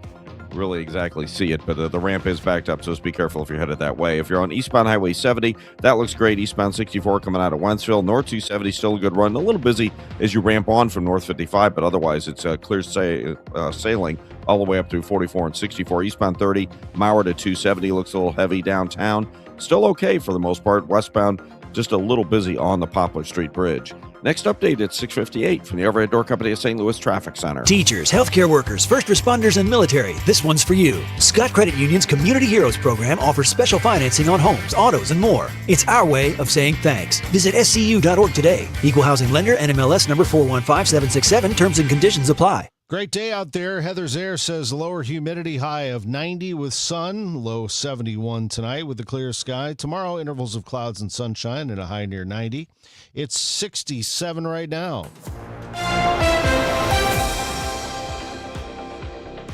really exactly see it, but the ramp is backed up, so just be careful if you're headed that way. If you're on eastbound Highway 70, that looks great. Eastbound 64 coming out of Wentzville. North 270 still a good run. A little busy as you ramp on from North 55, but otherwise it's clear sailing all the way up through 44 and 64. Eastbound 30, Mauer to 270 looks a little heavy downtown. Still okay for the most part. Westbound just a little busy on the Poplar Street Bridge. Next update at 6:58 from the Overhead Door Company of St. Louis Traffic Center. Teachers, healthcare workers, first responders, and military. This one's for you. Scott Credit Union's Community Heroes program offers special financing on homes, autos, and more. It's our way of saying thanks. Visit scu.org today. Equal housing lender, NMLS number 415767. Terms and conditions apply. Great day out there. Heather's Air says lower humidity, high of 90 with sun, low 71 tonight with the clear sky. Tomorrow, intervals of clouds and sunshine and a high near 90. It's 67 right now.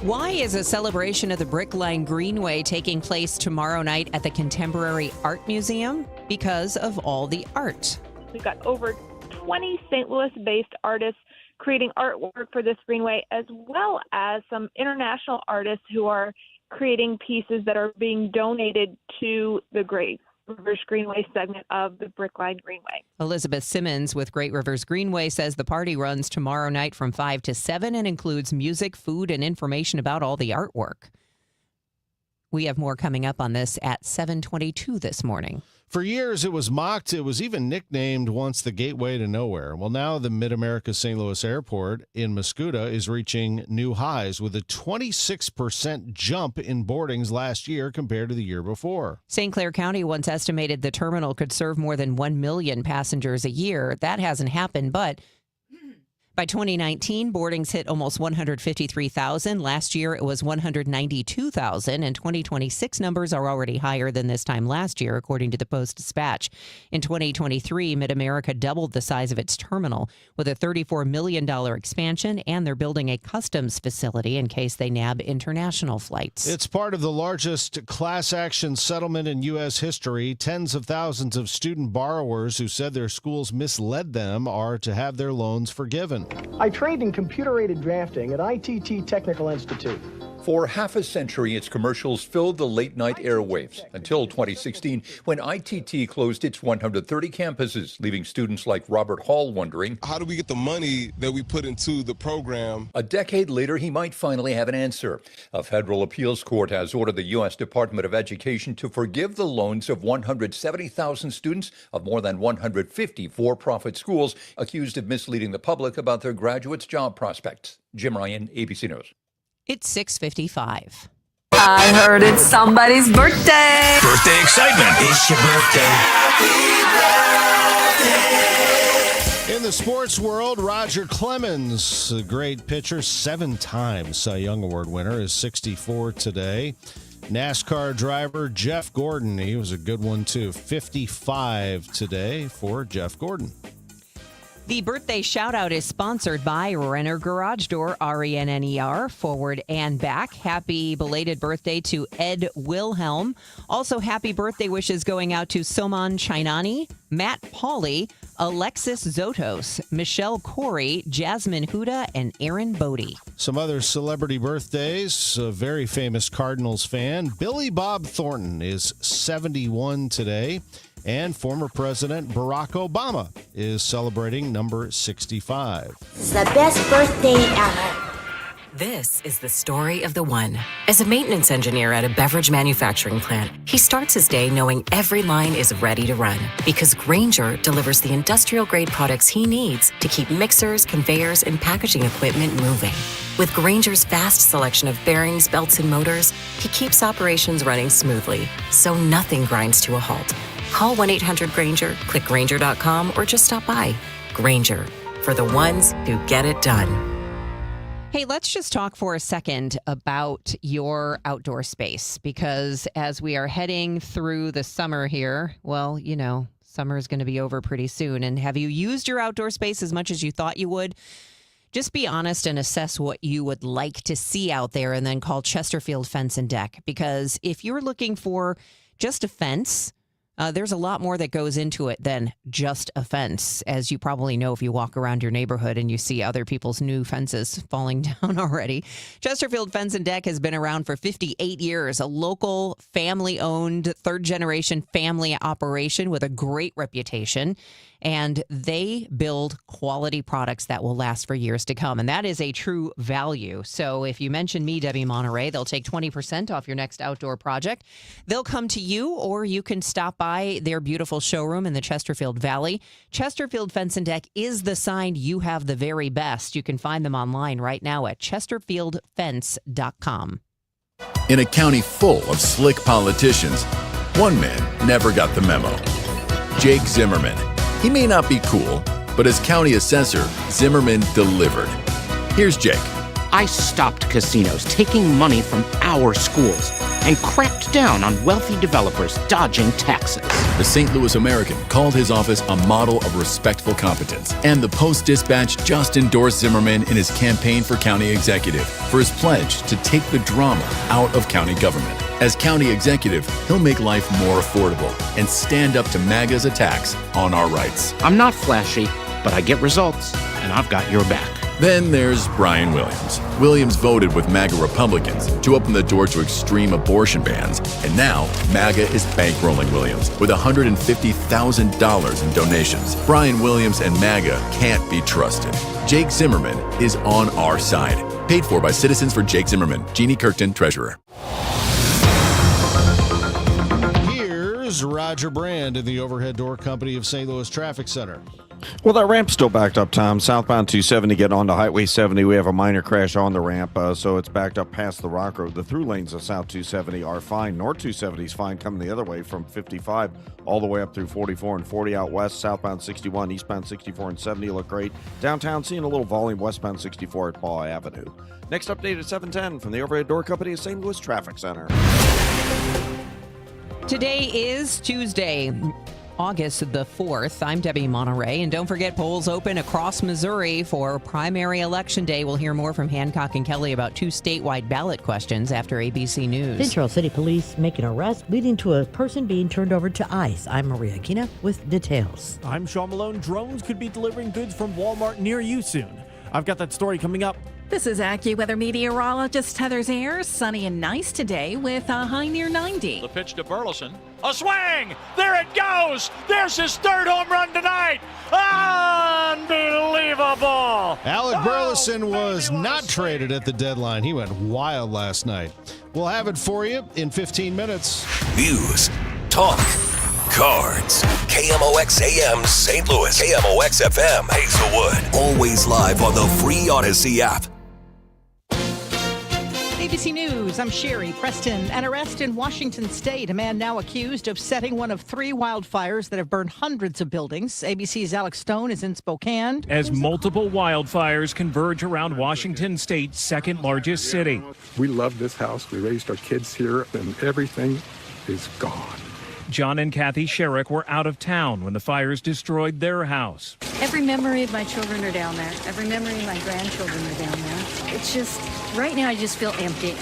Why is a celebration of the Brickline Greenway taking place tomorrow night at the Contemporary Art Museum? Because of all the art. We've got over 20 St. Louis-based artists creating artwork for this greenway, as well as some international artists who are creating pieces that are being donated to the graves. Rivers Greenway segment of the Brickline Greenway. Elizabeth Simmons with Great Rivers Greenway says the party runs tomorrow night from 5 to 7 and includes music, food, and information about all the artwork. We have more coming up on this at 7:22 this morning. For years, it was mocked. It was even nicknamed once the Gateway to Nowhere. Well, now the Mid-America St. Louis Airport in Mascoutah is reaching new highs with a 26% jump in boardings last year compared to the year before. St. Clair County once estimated the terminal could serve more than 1 million passengers a year. That hasn't happened, but by 2019, boardings hit almost 153,000. Last year, it was 192,000, and 2026 numbers are already higher than this time last year, according to the Post-Dispatch. In 2023, Mid-America doubled the size of its terminal with a $34 million expansion, and they're building a customs facility in case they nab international flights. It's part of the largest class action settlement in U.S. history. Tens of thousands of student borrowers who said their schools misled them are to have their loans forgiven. I trained in computer-aided drafting at ITT Technical Institute. For half a century, its commercials filled the late-night airwaves until 2016, when ITT closed its 130 campuses, leaving students like Robert Hall wondering, how do we get the money that we put into the program? A decade later, he might finally have an answer. A federal appeals court has ordered the U.S. Department of Education to forgive the loans of 170,000 students of more than 150 for-profit schools accused of misleading the public about their graduates' job prospects. Jim Ryan, ABC News. It's 6:55. I heard it's somebody's birthday. Birthday excitement. It's your birthday. In the sports world, Roger Clemens, a great pitcher, 7-time Cy Young Award winner, is 64 today. NASCAR driver Jeff Gordon, he was a good one too, 55 today for Jeff Gordon. The birthday shout-out is sponsored by Renner Garage Door, RENNER, forward and back. Happy belated birthday to Ed Wilhelm. Also, happy birthday wishes going out to Soman Chainani, Matt Pauley, Alexis Zotos, Michelle Corey, Jasmine Huda, and Aaron Bodie. Some other celebrity birthdays. A very famous Cardinals fan, Billy Bob Thornton, is 71 today. And former President Barack Obama is celebrating number 65. It's the best birthday ever. This is the story of the one. As a maintenance engineer at a beverage manufacturing plant, he starts his day knowing every line is ready to run because Grainger delivers the industrial-grade products he needs to keep mixers, conveyors, and packaging equipment moving. With Grainger's vast selection of bearings, belts, and motors, he keeps operations running smoothly, so nothing grinds to a halt. Call 1-800-GRAINGER, click Grainger.com, or just stop by. Grainger, for the ones who get it done. Hey, let's just talk for a second about your outdoor space, because as we are heading through the summer here, well, you know, summer is going to be over pretty soon. And have you used your outdoor space as much as you thought you would? Just be honest and assess what you would like to see out there, and then call Chesterfield Fence and Deck. Because if you're looking for just a fence, there's a lot more that goes into it than just a fence, as you probably know if you walk around your neighborhood and you see other people's new fences falling down already. Chesterfield Fence and Deck has been around for 58 years, a local family-owned, third-generation family operation with a great reputation. And they build quality products that will last for years to come. And that is a true value. So if you mention me, Debbie Monterey, they'll take 20% off your next outdoor project. They'll come to you, or you can stop by their beautiful showroom in the Chesterfield Valley. Chesterfield Fence and Deck is the sign you have the very best. You can find them online right now at chesterfieldfence.com. In a county full of slick politicians, one man never got the memo. Jake Zimmerman. He may not be cool, but as county assessor, Zimmerman delivered. Here's Jake. I stopped casinos taking money from our schools and cracked down on wealthy developers dodging taxes. The St. Louis American called his office a model of respectful competence, and the Post-Dispatch just endorsed Zimmerman in his campaign for county executive for his pledge to take the drama out of county government. As county executive, he'll make life more affordable and stand up to MAGA's attacks on our rights. I'm not flashy, but I get results, and I've got your back. Then there's Brian Williams. Williams voted with MAGA Republicans to open the door to extreme abortion bans, and now MAGA is bankrolling Williams with $150,000 in donations. Brian Williams and MAGA can't be trusted. Jake Zimmerman is on our side. Paid for by Citizens for Jake Zimmerman. Jeannie Kirkton, Treasurer. Here's Roger Brand in the Overhead Door Company of St. Louis Traffic Center. Well, that ramp's still backed up, Tom. Southbound 270 getting onto Highway 70. We have a minor crash on the ramp, so it's backed up past the Rock Road. The through lanes of South 270 are fine. North 270 is fine coming the other way from 55 all the way up through 44 and 40 out west. Southbound 61, eastbound 64 and 70 look great. Downtown seeing a little volume westbound 64 at Paul Avenue. Next update at 7:10 from the Overhead Door Company of St. Louis Traffic Center. Today is Tuesday, August the 4th. I'm Debbie Monterey, and don't forget polls open across Missouri for primary election day. We'll hear more from Hancock and Kelly about 2 statewide ballot questions after ABC News. St. Charles City Police make an arrest leading to a person being turned over to ICE. I'm Maria Kina with details. I'm Sean Malone. Drones could be delivering goods from Walmart near you soon. I've got that story coming up. This is AccuWeather meteorologist Heather Zayers. Sunny and nice today with a high near 90. The pitch to Burleson. A swing! There it goes! There's his 3rd home run tonight! Unbelievable! Alec Burleson was not traded at the deadline. He went wild last night. We'll have it for you in 15 minutes. News, talk, cards. KMOX AM St. Louis. KMOX FM Hazelwood. Always live on the free Odyssey app. ABC News, I'm Sherry Preston. An arrest in Washington State. A man now accused of setting one of 3 wildfires that have burned hundreds of buildings. ABC's Alex Stone is in Spokane. As multiple wildfires converge around Washington State's second largest city. We love this house. We raised our kids here, and everything is gone. John and Kathy Sherrick were out of town when the fires destroyed their house. Every memory of my children are down there. Every memory of my grandchildren are down there. It's just, right now I just feel empty.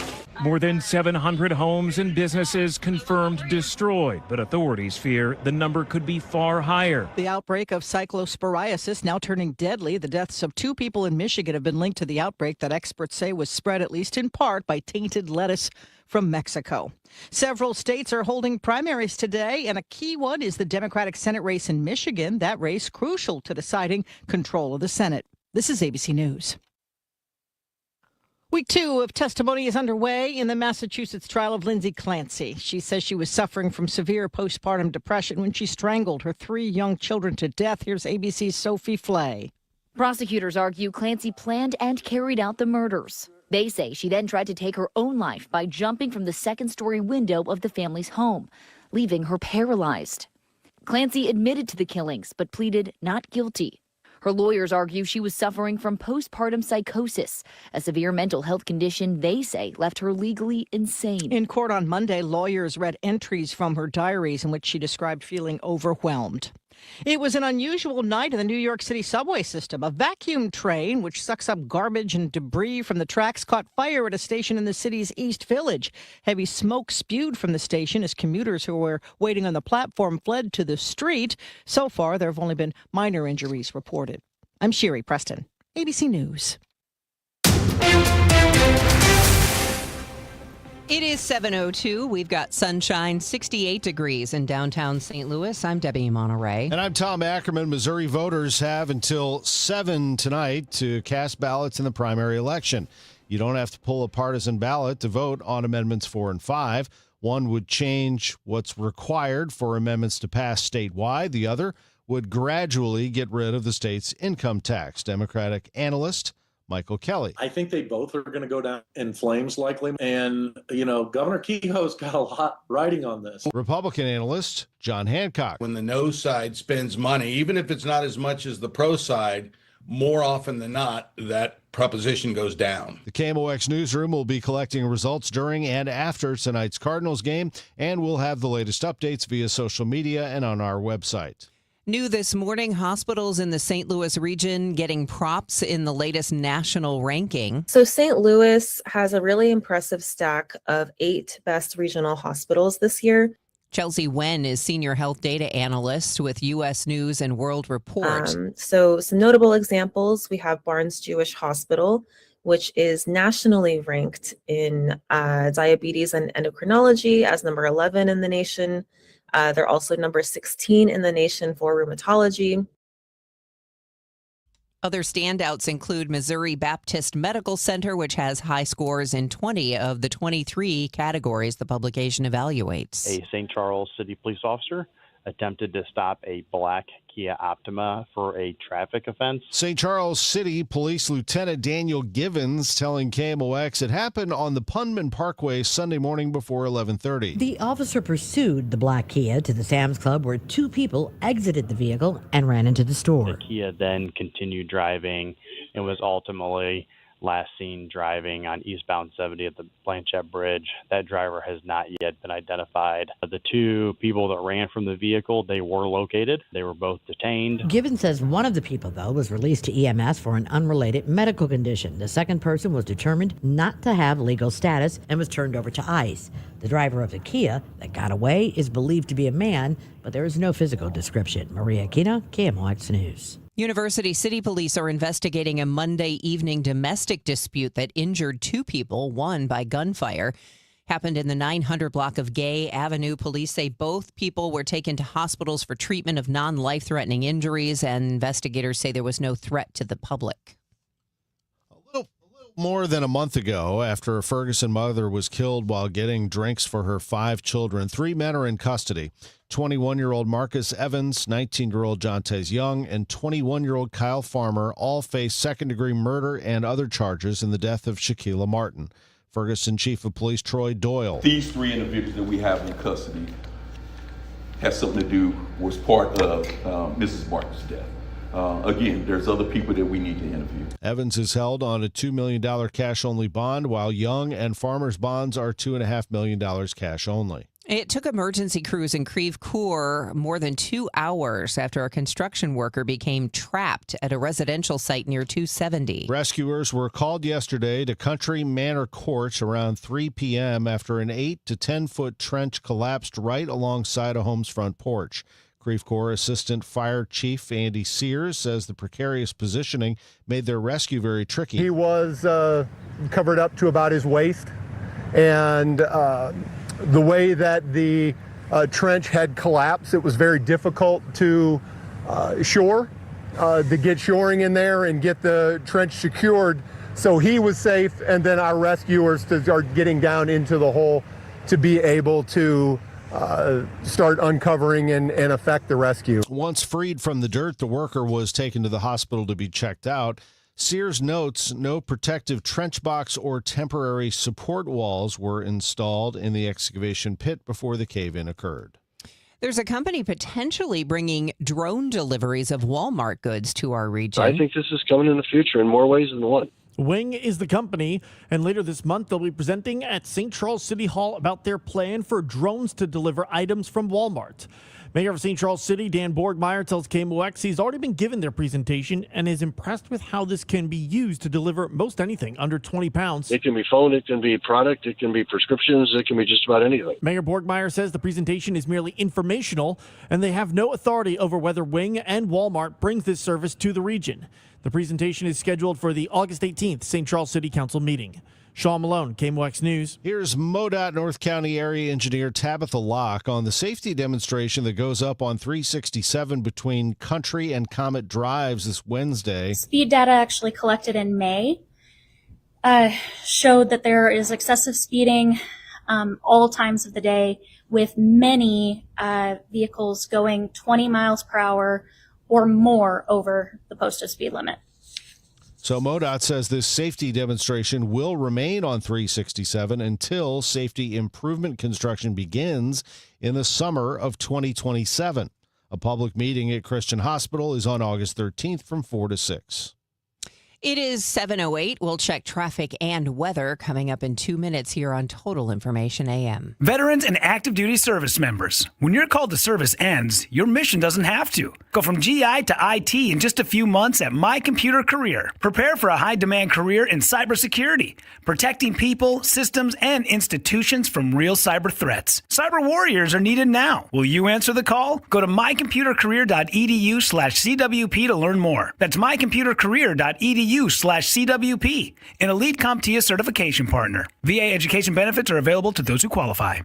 More than 700 homes and businesses confirmed destroyed, but authorities fear the number could be far higher. The outbreak of cyclosporiasis now turning deadly. The deaths of 2 people in Michigan have been linked to the outbreak that experts say was spread at least in part by tainted lettuce from Mexico. Several states are holding primaries today, and a key one is the Democratic Senate race in Michigan. That race crucial to deciding control of the Senate. This is ABC News. Week 2 of testimony is underway in the Massachusetts trial of Lindsay Clancy. She says she was suffering from severe postpartum depression when she strangled her 3 young children to death. Here's ABC's Sophie Flay. Prosecutors argue Clancy planned and carried out the murders. They say she then tried to take her own life by jumping from the 2nd-story window of the family's home, leaving her paralyzed. Clancy admitted to the killings, but pleaded not guilty. Her lawyers argue she was suffering from postpartum psychosis, a severe mental health condition they say left her legally insane. In court on Monday, lawyers read entries from her diaries in which she described feeling overwhelmed. It was an unusual night in the New York City subway system. A vacuum train, which sucks up garbage and debris from the tracks, caught fire at a station in the city's East Village. Heavy smoke spewed from the station as commuters who were waiting on the platform fled to the street. So far, there have only been minor injuries reported. I'm Sherry Preston, ABC News. It is 7:02. We've got sunshine, 68 degrees in downtown St. Louis. I'm Debbie Monterey. And I'm Tom Ackerman. Missouri voters have until 7 tonight to cast ballots in the primary election. You don't have to pull a partisan ballot to vote on Amendments 4 and 5. One would change what's required for amendments to pass statewide. The other would gradually get rid of the state's income tax. Democratic analyst Michael Kelly. I think they both are going to go down in flames likely. And, Governor Kehoe's got a lot riding on this. Republican analyst John Hancock. When the no side spends money, even if it's not as much as the pro side, more often than not, that proposition goes down. The KMOX newsroom will be collecting results during and after tonight's Cardinals game, and we'll have the latest updates via social media and on our website. New this morning, hospitals in the St. Louis region getting props in the latest national ranking. So St. Louis has a really impressive stack of 8 best regional hospitals this year. Chelsea Wen is Senior Health Data Analyst with U.S. News and World Report. So some notable examples, we have Barnes Jewish Hospital, which is nationally ranked in diabetes and endocrinology as number 11 in the nation. They're also number 16 in the nation for rheumatology. Other standouts include Missouri Baptist Medical Center, which has high scores in 20 of the 23 categories the publication evaluates. A St. Charles City police officer attempted to stop a black Kia Optima for a traffic offense. St. Charles City Police Lieutenant Daniel Givens telling KMOX it happened on the Punman Parkway Sunday morning before 11:30. The officer pursued the black Kia to the Sam's Club where two people exited the vehicle and ran into the store. The Kia then continued driving and was ultimately last seen driving on eastbound 70 at the Blanchette Bridge. That driver has not yet been identified. The two people that ran from the vehicle, they were located. They were both detained. Gibbons says one of the people, though, was released to EMS for an unrelated medical condition. The second person was determined not to have legal status and was turned over to ICE. The driver of the Kia that got away is believed to be a man, but there is no physical description. Maria Aquina, KMOX News. University City Police are investigating a Monday evening domestic dispute that injured two people, one by gunfire. Happened in the 900 block of Gay Avenue. Police say both people were taken to hospitals for treatment of non-life-threatening injuries, and investigators say there was no threat to the public. More than a month ago, after a Ferguson mother was killed while getting drinks for her 5 children, 3 men are in custody. 21-year-old Marcus Evans, 19-year-old Jontez Young, and 21-year-old Kyle Farmer all face second-degree murder and other charges in the death of Shaquila Martin. Ferguson Chief of Police Troy Doyle. These 3 individuals that we have in custody has something to do, was part of Mrs. Martin's death. Again, there's other people that we need to interview. Evans is held on a $2 million cash-only bond, while Young and Farmer's bonds are $2.5 million cash only. It took emergency crews in Creve Coeur more than 2 hours after a construction worker became trapped at a residential site near 270. Rescuers were called yesterday to Country Manor Court around 3 p.m. after an 8 to 10-foot trench collapsed right alongside a home's front porch. Creve Coeur Assistant Fire Chief Andy Sears says the precarious positioning made their rescue very tricky. He was covered up to about his waist, and the way that the trench had collapsed, it was very difficult to get shoring in there and get the trench secured. So he was safe, and then our rescuers to start getting down into the hole to be able to start uncovering and effect the rescue. Once freed from the dirt, the worker was taken to the hospital to be checked out. Sears notes no protective trench box or temporary support walls were installed in the excavation pit before the cave-in occurred. There's a company potentially bringing drone deliveries of Walmart goods to our region. I think this is coming in the future in more ways than one. Wing is the company, and later this month they'll be presenting at St. Charles City Hall about their plan for drones to deliver items from Walmart. Mayor of St. Charles City, Dan Borgmeyer, tells KMOX he's already been given their presentation and is impressed with how this can be used to deliver most anything under 20 pounds. It can be phone, it can be product, it can be prescriptions, it can be just about anything. Mayor Borgmeyer says the presentation is merely informational and they have no authority over whether Wing and Walmart brings this service to the region. The presentation is scheduled for the August 18th St. Charles City Council meeting. Sean Malone, KMOX News. Here's MoDOT North County Area Engineer Tabitha Locke on the safety demonstration that goes up on 367 between Country and Comet Drives this Wednesday. Speed data actually collected in May showed that there is excessive speeding all times of the day, with many vehicles going 20 miles per hour or more over the posted speed limit. So MoDOT says this safety demonstration will remain on 367 until safety improvement construction begins in the summer of 2027. A public meeting at Christian Hospital is on August 13th from 4 to 6. It is 7:08. We'll check traffic and weather coming up in 2 minutes here on Total Information AM. Veterans and active duty service members. When your call to service ends, your mission doesn't have to. Go from GI to IT in just a few months at My Computer Career. Prepare for a high-demand career in cybersecurity, protecting people, systems, and institutions from real cyber threats. Cyber warriors are needed now. Will you answer the call? Go to mycomputercareer.edu/CWP to learn more. That's mycomputercareer.edu/CWP, an elite CompTIA certification partner. VA education benefits are available to those who qualify.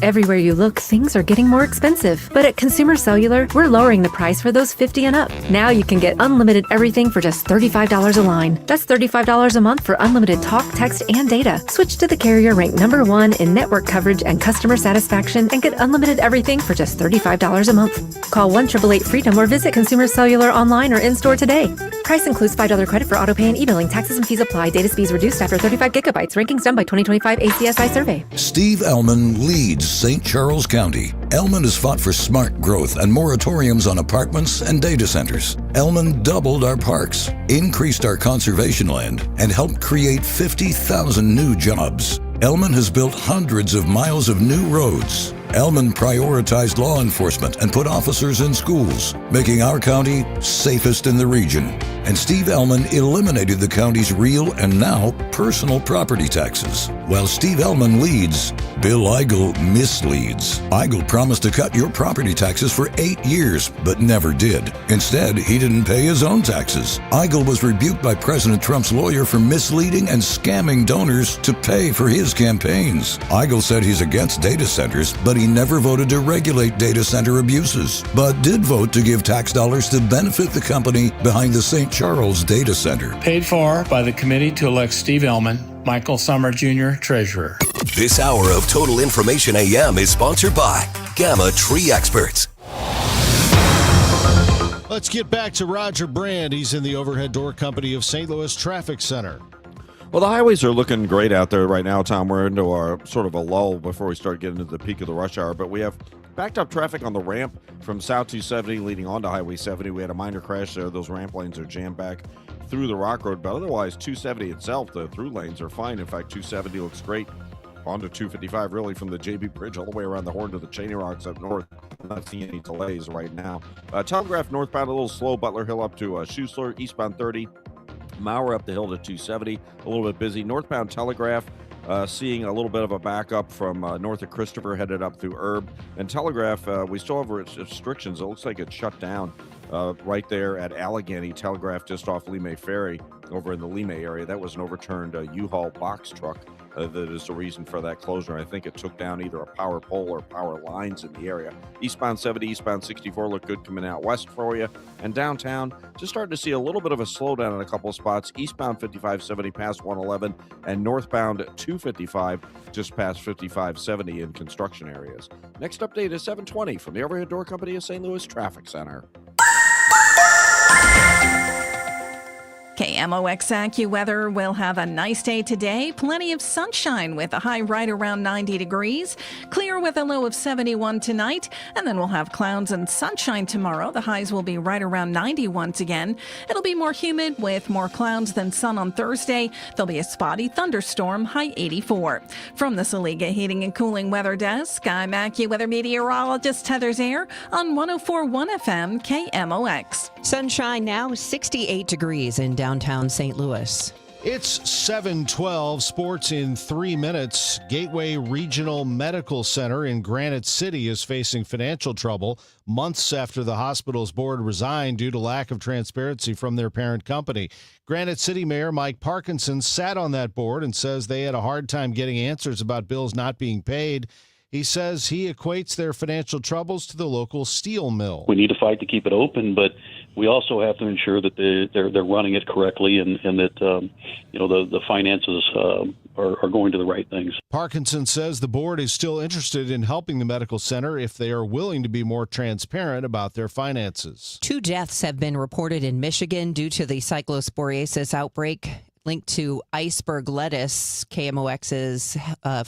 Everywhere you look, things are getting more expensive. But at Consumer Cellular, we're lowering the price for those 50 and up. Now you can get unlimited everything for just $35 a line. That's $35 a month for unlimited talk, text, and data. Switch to the carrier ranked #1 in network coverage and customer satisfaction and get unlimited everything for just $35 a month. Call 1-888-FREEDOM or visit Consumer Cellular online or in-store today. Price includes $5 credit for autopay and e-billing. Taxes and fees apply. Data speeds reduced after 35 gigabytes. Rankings done by 2025 ACSI survey. Steve Ellman leads St. Charles County. Ellman has fought for smart growth and moratoriums on apartments and data centers. Ellman doubled our parks, increased our conservation land, and helped create 50,000 new jobs. Ellman has built hundreds of miles of new roads. Ellman prioritized law enforcement and put officers in schools, making our county safest in the region. And Steve Ellman eliminated the county's real and now personal property taxes. While Steve Ellman leads, Bill Eigel misleads. Eigel promised to cut your property taxes for 8 years, but never did. Instead, he didn't pay his own taxes. Eigel was rebuked by President Trump's lawyer for misleading and scamming donors to pay for his campaigns. Eigel said he's against data centers, but he never voted to regulate data center abuses, but did vote to give tax dollars to benefit the company behind the St. Charles Data Center. Paid for by the committee to elect Steve Ellman, Michael Summer Jr., Treasurer. This hour of Total Information AM is sponsored by Gamma Tree Experts. Let's get back to Roger Brand. He's in the Overhead Door Company of St. Louis Traffic Center. Well, the highways are looking great out there right now, Tom. We're into our sort of a lull before we start getting into the peak of the rush hour, but we have backed up traffic on the ramp from South 270 leading onto Highway 70. We had a minor crash there. Those ramp lanes are jammed back through the Rock Road, but otherwise 270 itself, the through lanes are fine. In fact, 270 looks great onto 255, really from the JB Bridge all the way around the Horn to the Cheney Rocks up north. I'm not seeing any delays right now. Telegraph northbound a little slow, Butler Hill up to Schuessler, eastbound 30. Mauer up the hill to 270, a little bit busy. Northbound Telegraph, seeing a little bit of a backup from north of Christopher, headed up through Herb. And Telegraph, we still have restrictions. It looks like it's shut down right there at Allegheny. Telegraph just off Lee May Ferry over in the Lee May area. That was an overturned U-Haul box truck. That is the reason for that closure. I think it took down either a power pole or power lines in the area. Eastbound 70, eastbound 64 look good coming out west for you. And downtown, just starting to see a little bit of a slowdown in a couple of spots. Eastbound 5570 past 111 and northbound 255 just past 5570 in construction areas. Next update is 720 from the Overhead Door Company of St. Louis Traffic Center. KMOX AccuWeather will have a nice day today. Plenty of sunshine with a high right around 90 degrees. Clear with a low of 71 tonight. And then we'll have clouds and sunshine tomorrow. The highs will be right around 90 once again. It'll be more humid with more clouds than sun on Thursday. There'll be a spotty thunderstorm, high 84. From the Saliga Heating and Cooling Weather Desk, I'm AccuWeather meteorologist Heather Zaire on 104.1 FM KMOX. Sunshine now, 68 degrees in downtown St. Louis. It's 7:12, sports in 3 minutes. Gateway Regional Medical Center in Granite City is facing financial trouble months after the hospital's board resigned due to lack of transparency from their parent company. Granite City Mayor Mike Parkinson sat on that board and says they had a hard time getting answers about bills not being paid. He says he equates their financial troubles to the local steel mill. We need to fight to keep it open, but we also have to ensure that they're running it correctly and that the finances are going to the right things. Parkinson says the board is still interested in helping the medical center if they are willing to be more transparent about their finances. 2 deaths have been reported in Michigan due to the cyclosporiasis outbreak. Linked to iceberg lettuce, KMOX's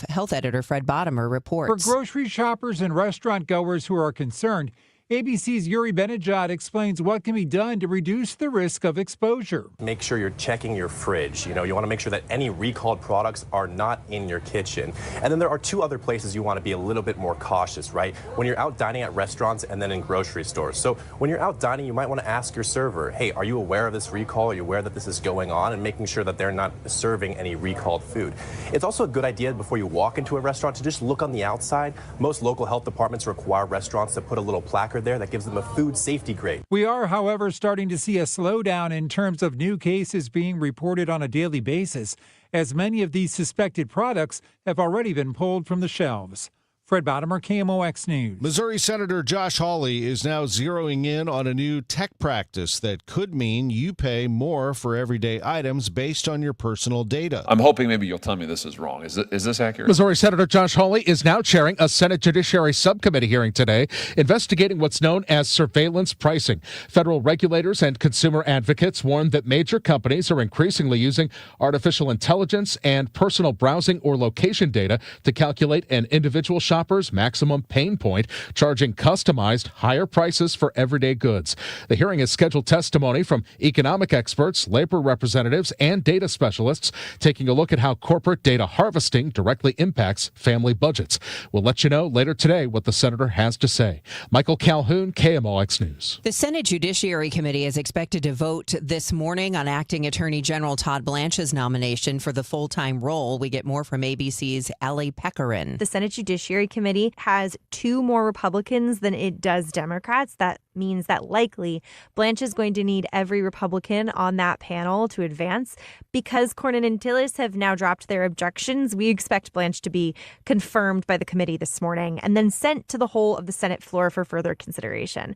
health editor Fred Bottomer reports. For grocery shoppers and restaurant goers who are concerned, ABC's Yuri Benajad explains what can be done to reduce the risk of exposure. Make sure you're checking your fridge. You want to make sure that any recalled products are not in your kitchen. And then there are two other places you want to be a little bit more cautious, right? When you're out dining at restaurants and then in grocery stores. So when you're out dining, you might want to ask your server, hey, are you aware of this recall? Are you aware that this is going on? And making sure that they're not serving any recalled food. It's also a good idea before you walk into a restaurant to just look on the outside. Most local health departments require restaurants to put a little placard there that gives them a food safety grade. We are, however, starting to see a slowdown in terms of new cases being reported on a daily basis, as many of these suspected products have already been pulled from the shelves. Fred Bottomer, KMOX News. Missouri Senator Josh Hawley is now zeroing in on a new tech practice that could mean you pay more for everyday items based on your personal data. I'm hoping maybe you'll tell me this is wrong. Is this accurate? Missouri Senator Josh Hawley is now chairing a Senate Judiciary Subcommittee hearing today, investigating what's known as surveillance pricing. Federal regulators and consumer advocates warn that major companies are increasingly using artificial intelligence and personal browsing or location data to calculate an individual shopper's maximum pain point, charging customized higher prices for everyday goods. The hearing is scheduled testimony from economic experts, labor representatives, and data specialists, taking a look at how corporate data harvesting directly impacts family budgets. We'll let you know later today what the senator has to say. Michael Calhoun, KMOX News. The Senate Judiciary Committee is expected to vote this morning on Acting Attorney General Todd Blanche's nomination for the full-time role. We get more from ABC's Allie Peckerin. The Senate Judiciary Committee has 2 more Republicans than it does Democrats. That means that likely Blanche is going to need every Republican on that panel to advance. Because Cornyn and Tillis have now dropped their objections, we expect Blanche to be confirmed by the committee this morning and then sent to the whole of the Senate floor for further consideration.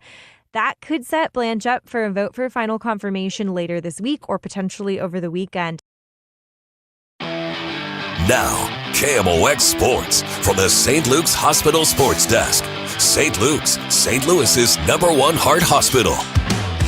That could set Blanche up for a vote for final confirmation later this week or potentially over the weekend. Now, KMOX Sports from the St. Luke's Hospital Sports Desk. St. Luke's, St. Louis's #1 heart hospital.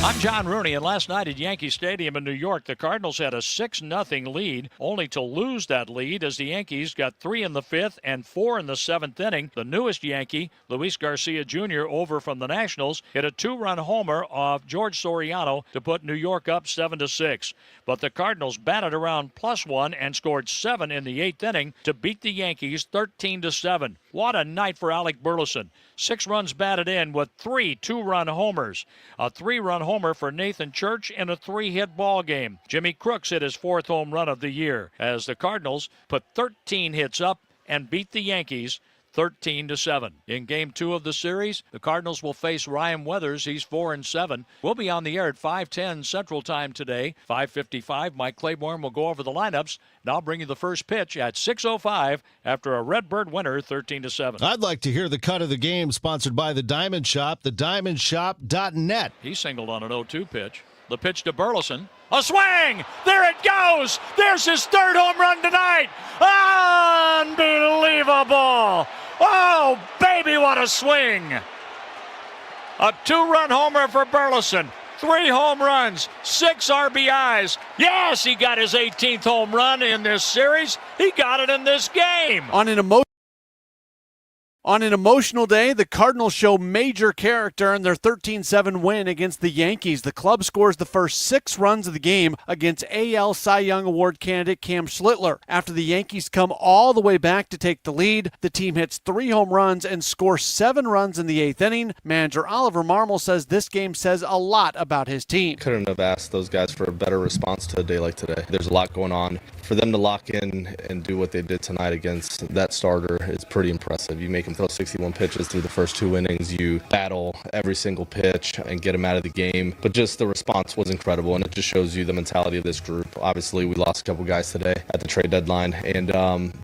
I'm John Rooney, and last night at Yankee Stadium in New York, the Cardinals had a 6-0 lead, only to lose that lead as the Yankees got 3 in the 5th and 4 in the 7th inning. The newest Yankee, Luis Garcia Jr., over from the Nationals, hit a 2-run homer off George Soriano to put New York up 7-6. But the Cardinals batted around +1 and scored 7 in the 8th inning to beat the Yankees 13-7. What a night for Alec Burleson. 6 runs batted in with 3 2-run homers. A 3-run homer for Nathan Church in a 3-hit ball game. Jimmy Crooks hit his 4th home run of the year as the Cardinals put 13 hits up and beat the Yankees 13-7. In Game 2 of the series, the Cardinals will face Ryan Weathers. He's 4-7. We'll be on the air at 5:10 Central Time today. 5:55, Mike Claiborne will go over the lineups. And I'll bring you the first pitch at 6:05 after a Redbird winner 13-7. I'd like to hear the cut of the game, sponsored by The Diamond Shop, thediamondshop.net. He singled on an 0-2 pitch. The pitch to Burleson. A swing! There it goes! There's his 3rd home run tonight! Unbelievable! Oh, baby, what a swing! A 2-run homer for Burleson. 3 home runs, 6 RBIs. Yes, he got his 18th home run in this series. He got it in this game. On an emotional day, the Cardinals show major character in their 13-7 win against the Yankees. The club scores the first 6 runs of the game against AL Cy Young Award candidate Cam Schlittler. After the Yankees come all the way back to take the lead, the team hits 3 home runs and scores 7 runs in the 8th inning. Manager Oliver Marmol says this game says a lot about his team. Couldn't have asked those guys for a better response to a day like today. There's a lot going on. For them to lock in and do what they did tonight against that starter is pretty impressive. You make them throw 61 pitches through the first 2 innings. You battle every single pitch and get them out of the game. But just the response was incredible, and it just shows you the mentality of this group. Obviously, we lost a couple guys today at the trade deadline, and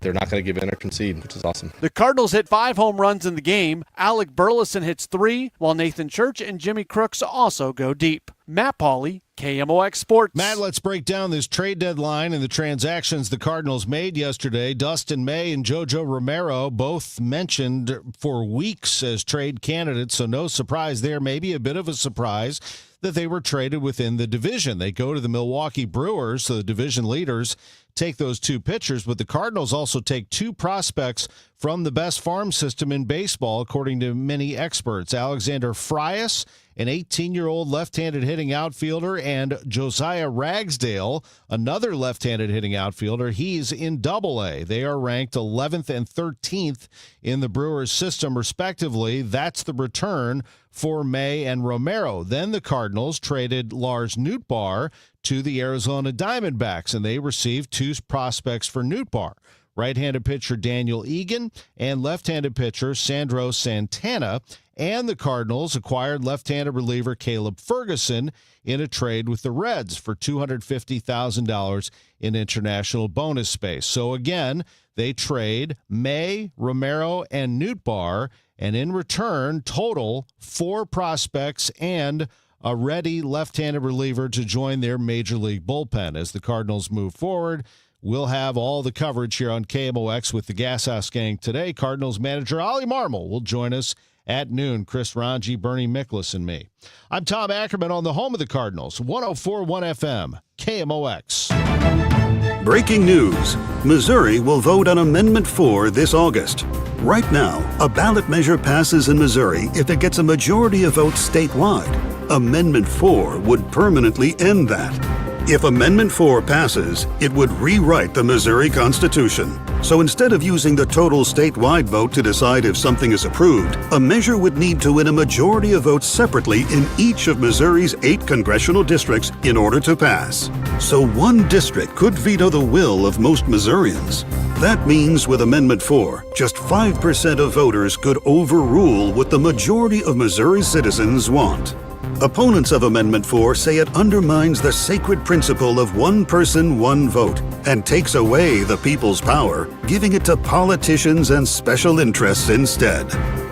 they're not going to give in or concede, which is awesome. The Cardinals hit 5 home runs in the game. Alec Burleson hits 3, while Nathan Church and Jimmy Crooks also go deep. Matt Pauley, KMOX Sports. Matt, let's break down this trade deadline and the transactions the Cardinals made yesterday. Dustin May and JoJo Romero both mentioned for weeks as trade candidates, so no surprise there. Maybe a bit of a surprise that they were traded within the division. They go to the Milwaukee Brewers, so the division leaders, take those two pitchers, but the Cardinals also take two prospects from the best farm system in baseball, according to many experts. Alexander Frias, an 18-year-old left-handed hitting outfielder, and Josiah Ragsdale, another left-handed hitting outfielder. He's in Double-A. They are ranked 11th and 13th in the Brewers system, respectively. That's the return for May and Romero. Then the Cardinals traded Lars Nootbaar to the Arizona Diamondbacks, and they received two prospects for Nootbaar. Right-handed pitcher Daniel Egan and left-handed pitcher Sandro Santana. And the Cardinals acquired left-handed reliever Caleb Ferguson in a trade with the Reds for $250,000 in international bonus space. So again, they trade May, Romero, and Nootbaar, and in return, total 4 prospects and a ready left-handed reliever to join their major league bullpen. As the Cardinals move forward, we'll have all the coverage here on KMOX with the Gas House Gang today. Cardinals manager Ollie Marmol will join us at noon. Chris Ranji, Bernie Miklasz, and me. I'm Tom Ackerman on the home of the Cardinals, 104.1 FM, KMOX. Breaking news. Missouri will vote on Amendment 4 this August. Right now, a ballot measure passes in Missouri if it gets a majority of votes statewide. Amendment 4 would permanently end that. If Amendment 4 passes, it would rewrite the Missouri Constitution. So instead of using the total statewide vote to decide if something is approved, a measure would need to win a majority of votes separately in each of Missouri's 8 congressional districts in order to pass. So one district could veto the will of most Missourians. That means with Amendment 4, just 5% of voters could overrule what the majority of Missouri citizens want. Opponents of Amendment 4 say it undermines the sacred principle of one person, one vote, and takes away the people's power, giving it to politicians and special interests instead.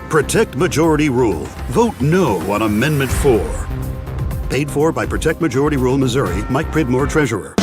Protect majority rule. Vote no on Amendment 4. Paid for by Protect Majority Rule Missouri. Mike Pridmore, Treasurer.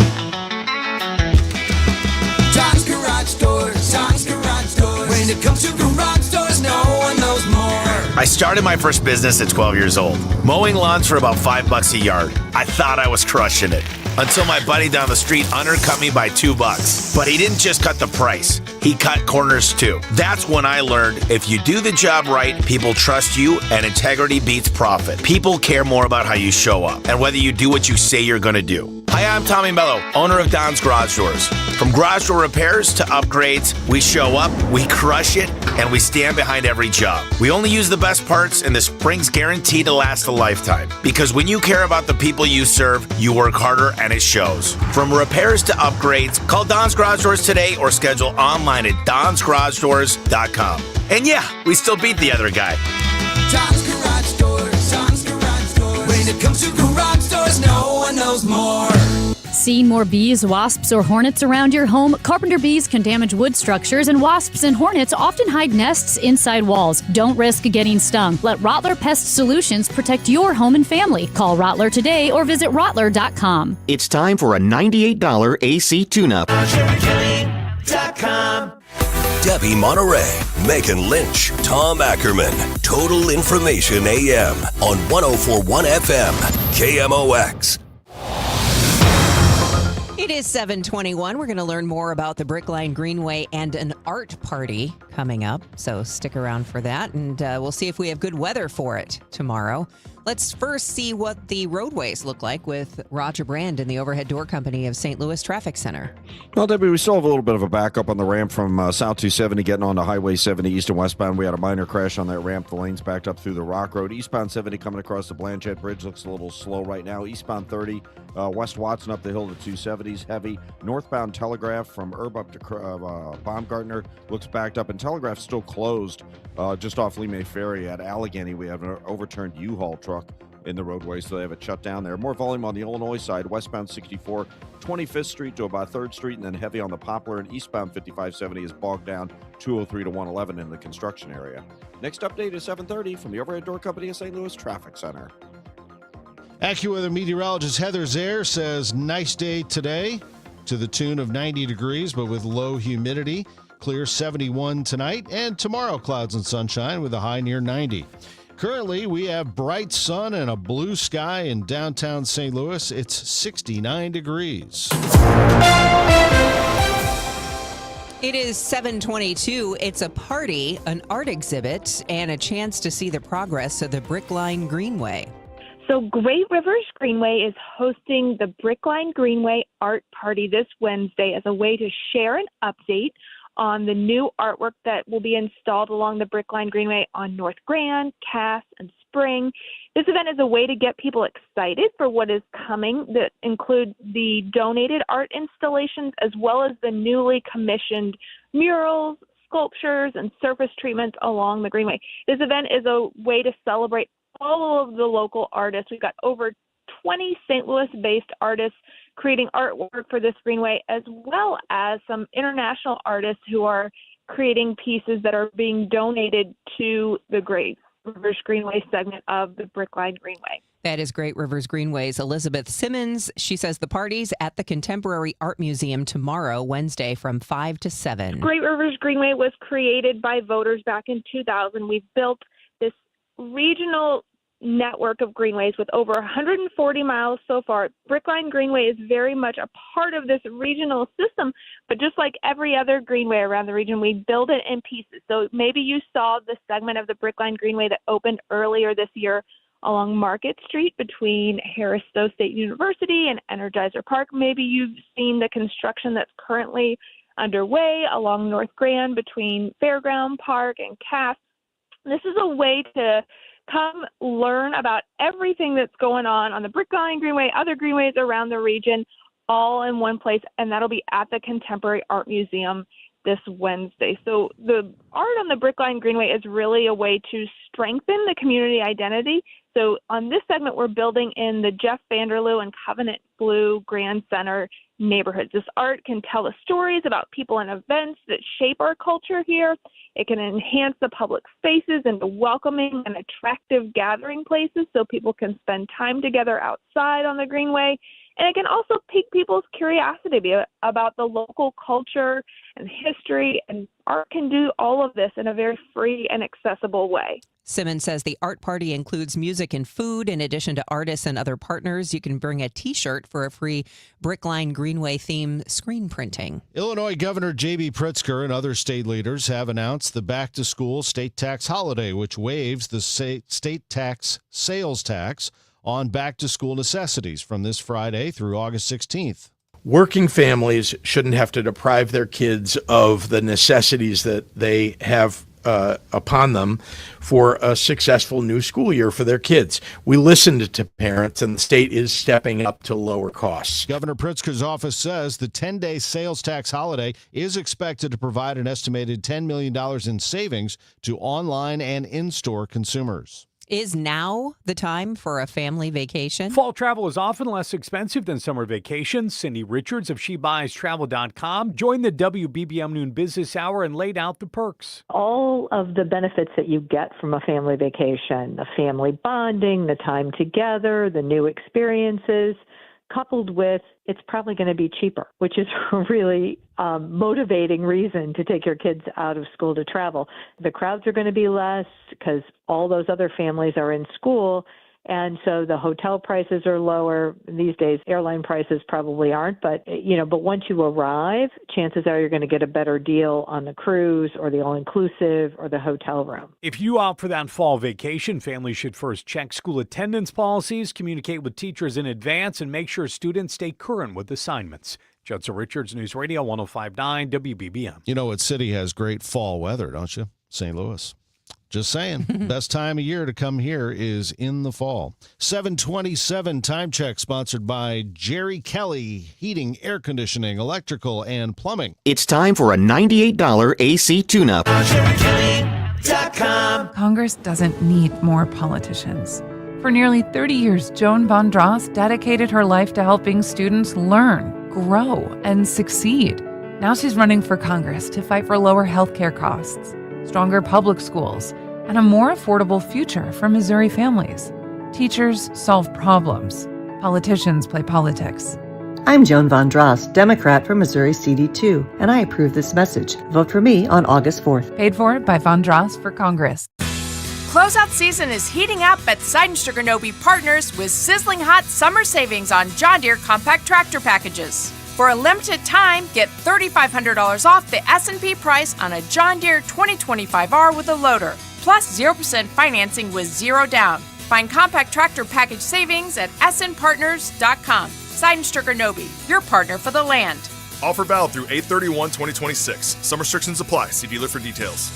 Tom's Garage Doors. Tom's Garage Doors. When it comes to garage doors, no one knows more. I started my first business at 12 years old, mowing lawns for about $5 a yard. I thought I was crushing it until my buddy down the street undercut me by $2. But he didn't just cut the price, he cut corners too. That's when I learned if you do the job right, people trust you, and integrity beats profit. People care more about how you show up and whether you do what you say you're going to do. Hi, I'm Tommy Mello, owner of Don's Garage Doors. From garage door repairs to upgrades, we show up, we crush it, and we stand behind every job. We only use the best parts, and the spring's guaranteed to last a lifetime. Because when you care about the people you serve, you work harder, and it shows. From repairs to upgrades, call Don's Garage Doors today or schedule online at donsgaragedoors.com. And yeah, we still beat the other guy. Tom's Garage Doors. Tom's Garage Doors. When it comes to garage doors, no one knows more. See more bees, wasps, or hornets around your home? Carpenter bees can damage wood structures, and wasps and hornets often hide nests inside walls. Don't risk getting stung. Let Rottler Pest Solutions protect your home and family. Call Rottler today or visit Rottler.com. It's time for a $98 AC tune-up. Debbie Monterey, Megan Lynch, Tom Ackerman. Total Information AM on 104.1 FM, KMOX. It is 7:21. We're going to learn more about the Brickline Greenway and an art party coming up. So stick around for that, and we'll see if we have good weather for it tomorrow. Let's first see what the roadways look like with Roger Brand in the Overhead Door Company of St. Louis Traffic Center. Well, Debbie, we still have a little bit of a backup on the ramp from South 270 getting onto Highway 70 east and westbound. We had a minor crash on that ramp. The lane's backed up through the Rock Road. Eastbound 70 coming across the Blanchette Bridge looks a little slow right now. Eastbound 30, West Watson up the hill to 270's heavy. Northbound Telegraph from Herb up to Baumgartner looks backed up, and Telegraph's still closed just off Lee May Ferry at Allegheny. We have an overturned U-Haul truck in the roadway, so they have it shut down there. More volume on the Illinois side, westbound 64, 25th Street to about 3rd Street, and then heavy on the Poplar, and eastbound 5570 is bogged down 203 to 111 in the construction area. Next update is 7:30 from the Overhead Door Company of St. Louis Traffic Center. AccuWeather meteorologist Heather Zaire says nice day today to the tune of 90 degrees, but with low humidity. Clear 71 tonight, and tomorrow clouds and sunshine with a high near 90. Currently, we have bright sun and a blue sky in downtown St. Louis. It's 69 degrees. It is 7:22. It's a party, an art exhibit, and a chance to see the progress of the Brickline Greenway. So Great Rivers Greenway is hosting the Brickline Greenway Art Party this Wednesday as a way to share an update on the new artwork that will be installed along the Brickline Greenway on North Grand, Cass, and Spring. This event is a way to get people excited for what is coming that include the donated art installations as well as the newly commissioned murals, sculptures, and surface treatments along the Greenway. This event is a way to celebrate all of the local artists. We've got over 20 St. Louis-based artists creating artwork for this Greenway, as well as some international artists who are creating pieces that are being donated to the Great Rivers Greenway segment of the Brickline Greenway. That is Great Rivers Greenway's Elizabeth Simmons. She says the party's at the Contemporary Art Museum tomorrow, Wednesday, from 5 to 7. Great Rivers Greenway was created by voters back in 2000. We've built this regional network of greenways with over 140 miles so far. Brickline Greenway is very much a part of this regional system, but just like every other greenway around the region, we build it in pieces. So maybe you saw the segment of the Brickline Greenway that opened earlier this year along Market Street between Harris Stowe State University and Energizer Park. Maybe you've seen the construction that's currently underway along North Grand between Fairground Park and Cass. This is a way to come learn about everything that's going on the Brickline Greenway, other greenways around the region, all in one place, and that'll be at the Contemporary Art Museum this Wednesday. So the art on the Brickline Greenway is really a way to strengthen the community identity. So on this segment, we're building in the Jeff Vanderloo and Covenant Blue Grand Center neighborhoods. This art can tell the stories about people and events that shape our culture here. It can enhance the public spaces into welcoming and attractive gathering places so people can spend time together outside on the Greenway. And it can also pique people's curiosity about the local culture and history, and art can do all of this in a very free and accessible way. Simmons says the art party includes music and food. In addition to artists and other partners, you can bring a T-shirt for a free Brickline Greenway theme screen printing. Illinois Governor J.B. Pritzker and other state leaders have announced the back-to-school state tax holiday, which waives the state tax sales tax on back-to-school necessities from this Friday through August 16th. Working families shouldn't have to deprive their kids of the necessities that they have upon them for a successful new school year for their kids. We listened to parents, and the state is stepping up to lower costs. Governor Pritzker's office says the 10-day sales tax holiday is expected to provide an estimated $10 million in savings to online and in-store consumers. Is now the time for a family vacation? Fall travel is often less expensive than summer vacations. Cindy Richards of SheBuysTravel.com joined the WBBM Noon Business Hour and laid out the perks. All of the benefits that you get from a family vacation, the family bonding, the time together, the new experiences, coupled with it's probably going to be cheaper, which is a really motivating reason to take your kids out of school to travel. The crowds are going to be less because all those other families are in school. And so the hotel prices are lower. These days, airline prices probably aren't. But, but once you arrive, chances are you're going to get a better deal on the cruise or the all-inclusive or the hotel room. If you opt for that fall vacation, families should first check school attendance policies, communicate with teachers in advance, and make sure students stay current with assignments. Judson Richards, News Radio 105.9 WBBM. You know what city has great fall weather, don't you? St. Louis. Just saying. Best time of year to come here is in the fall. 7:27 time check sponsored by Jerry Kelly Heating, Air Conditioning, Electrical, and Plumbing. It's time for a $98 AC tune-up. Congress doesn't need more politicians. For nearly 30 years, Joan Von Dross dedicated her life to helping students learn, grow, and succeed. Now she's running for Congress to fight for lower health care costs, stronger public schools, and a more affordable future for Missouri families. Teachers solve problems. Politicians play politics. I'm Joan Von Dross, Democrat from Missouri CD2, and I approve this message. Vote for me on August 4th. Paid for by Von Dross for Congress. Closeout season is heating up at Seidenstücker Nobe Partners with sizzling hot summer savings on John Deere compact tractor packages. For a limited time, get $3,500 off the S&P price on a John Deere 2025R with a loader, plus 0% financing with zero down. Find compact tractor package savings at snpartners.com. Seidenstricker Nobe, your partner for the land. Offer valid through 8/31/2026. Some restrictions apply. See dealer for details.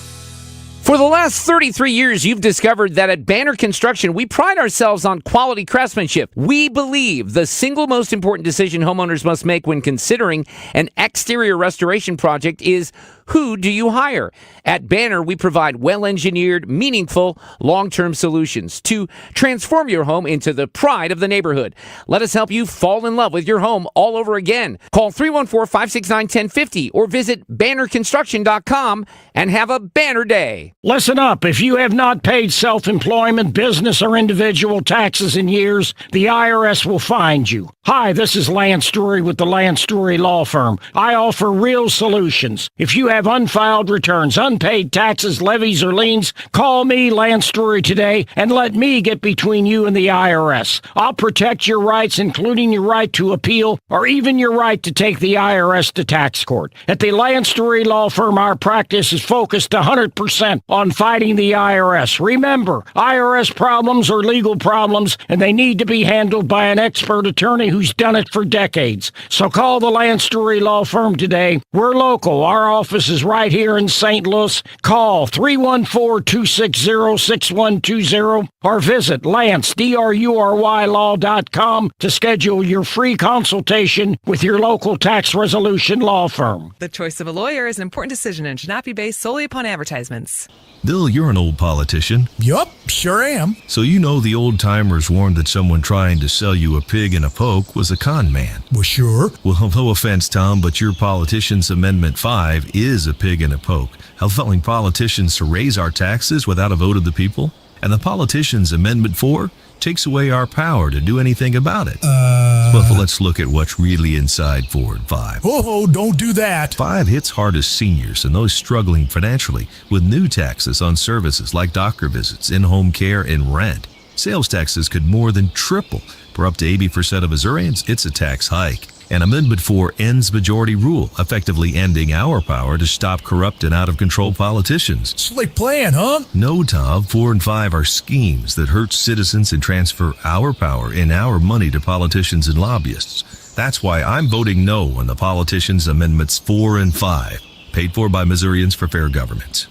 For the last 33 years, you've discovered that at Banner Construction, we pride ourselves on quality craftsmanship. We believe the single most important decision homeowners must make when considering an exterior restoration project is, who do you hire? At Banner, we provide well-engineered, meaningful, long-term solutions to transform your home into the pride of the neighborhood. Let us help you fall in love with your home all over again. Call 314-569-1050 or visit bannerconstruction.com and have a banner day. Listen up. If you have not paid self-employment, business, or individual taxes in years, the IRS will find you. Hi, this is Lance Drury with the Lance Drury Law Firm. I offer real solutions. If you have unfiled returns, unpaid taxes, levies, or liens, call me, Lance Drury, today and let me get between you and the IRS. I'll protect your rights, including your right to appeal or even your right to take the IRS to tax court. At the Lance Drury Law Firm, our practice is focused 100% on fighting the IRS. Remember, IRS problems are legal problems, and they need to be handled by an expert attorney who's done it for decades. So call the Lance Drury Law Firm today. We're local. Our office is right here in St. Louis. Call 314-260-6120 or visit LanceDruryLaw.com to schedule your free consultation with your local tax resolution law firm. The choice of a lawyer is an important decision and should not be based solely upon advertisements. Bill, you're an old politician. Yup, sure am. So you know the old-timers warned that someone trying to sell you a pig in a poke was a con man. Well, sure. Well, no offense, Tom, but your Politicians Amendment 5 is a pig in a poke, compelling politicians to raise our taxes without a vote of the people. And the Politicians Amendment 4 takes away our power to do anything about it. Well, let's look at what's really inside 4 and 5. Oh, don't do that. 5 hits hardest seniors and those struggling financially with new taxes on services like doctor visits, in-home care, and rent. Sales taxes could more than triple. For up to 80% of Missourians, it's a tax hike. And Amendment 4 ends majority rule, effectively ending our power to stop corrupt and out-of-control politicians. Slick plan, huh? No, Tom. 4 and 5 are schemes that hurt citizens and transfer our power and our money to politicians and lobbyists. That's why I'm voting no on the Politicians Amendments 4 and 5, paid for by Missourians for fair government.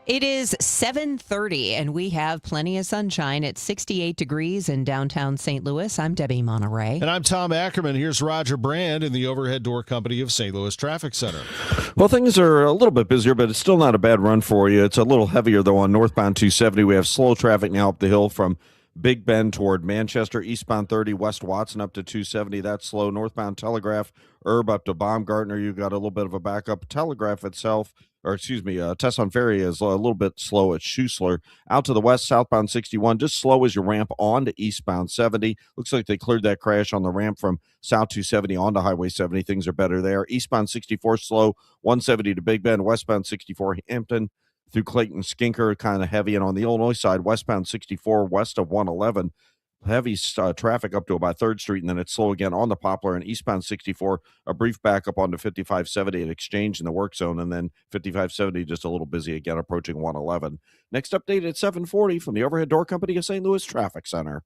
It is 7:30, and we have plenty of sunshine at 68 degrees in downtown St. Louis. I'm Debbie Monterey. And I'm Tom Ackerman. Here's Roger Brand in the Overhead Door Company of St. Louis Traffic Center. Well, things are a little bit busier, but it's still not a bad run for you. It's a little heavier, though, on northbound 270. We have slow traffic now up the hill from Big Bend toward Manchester, eastbound 30, West Watson up to 270. That's slow. Northbound Telegraph, Herb up to Baumgartner. You've got a little bit of a backup. Telegraph itself, Tesson Ferry is a little bit slow at Schussler. Out to the west, southbound 61, just slow as you ramp on to eastbound 70. Looks like they cleared that crash on the ramp from South 270 onto Highway 70. Things are better there. Eastbound 64 slow, 170 to Big Bend. Westbound 64 Hampton through Clayton Skinker, kind of heavy. And on the Illinois side, westbound 64 west of 111. Heavy traffic up to about 3rd Street, and then it's slow again on the Poplar. And eastbound 64, a brief backup onto 5570 at Exchange in the work zone, and then 5570 just a little busy again, approaching 111. Next update at 740 from the Overhead Door Company of St. Louis Traffic Center.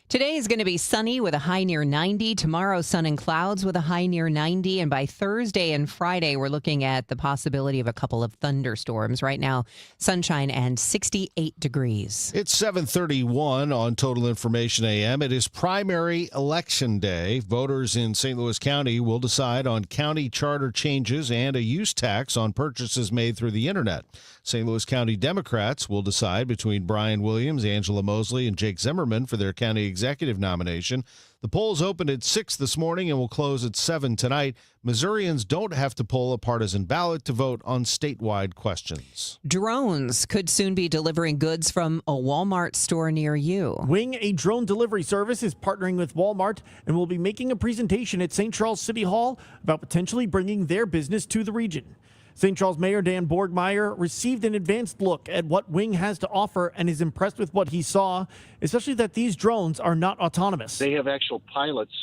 Today is going to be sunny with a high near 90. Tomorrow, sun and clouds with a high near 90. And by Thursday and Friday, we're looking at the possibility of a couple of thunderstorms. Right now, sunshine and 68 degrees. It's 7:31 on Total Information AM. It is primary election day. Voters in St. Louis County will decide on county charter changes and a use tax on purchases made through the internet. St. Louis County Democrats will decide between Brian Williams, Angela Mosley, and Jake Zimmerman for their county executive nomination. The polls opened at 6 this morning and will close at 7 tonight. Missourians don't have to pull a partisan ballot to vote on statewide questions. Drones could soon be delivering goods from a Walmart store near you. Wing, a drone delivery service, is partnering with Walmart and will be making a presentation at St. Charles City Hall about potentially bringing their business to the region. St. Charles Mayor Dan Borgmeyer received an advanced look at what Wing has to offer and is impressed with what he saw, especially that these drones are not autonomous. They have actual pilots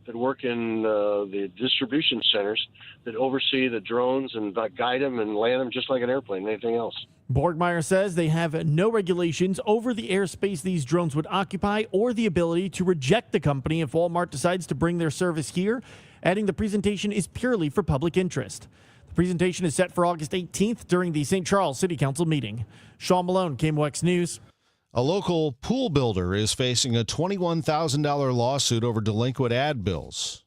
that work in the distribution centers that oversee the drones and guide them and land them just like an airplane and anything else. Borgmeyer says they have no regulations over the airspace these drones would occupy or the ability to reject the company if Walmart decides to bring their service here, adding the presentation is purely for public interest. The presentation is set for August 18th during the St. Charles City Council meeting. Sean Malone, KMOX News. A local pool builder is facing a $21,000 lawsuit over delinquent ad bills.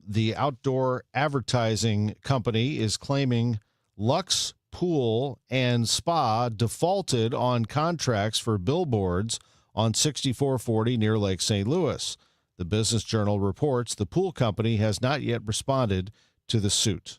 The outdoor advertising company is claiming Lux Pool and Spa defaulted on contracts for billboards on 6440 near Lake St. Louis. The Business Journal reports the pool company has not yet responded to the suit.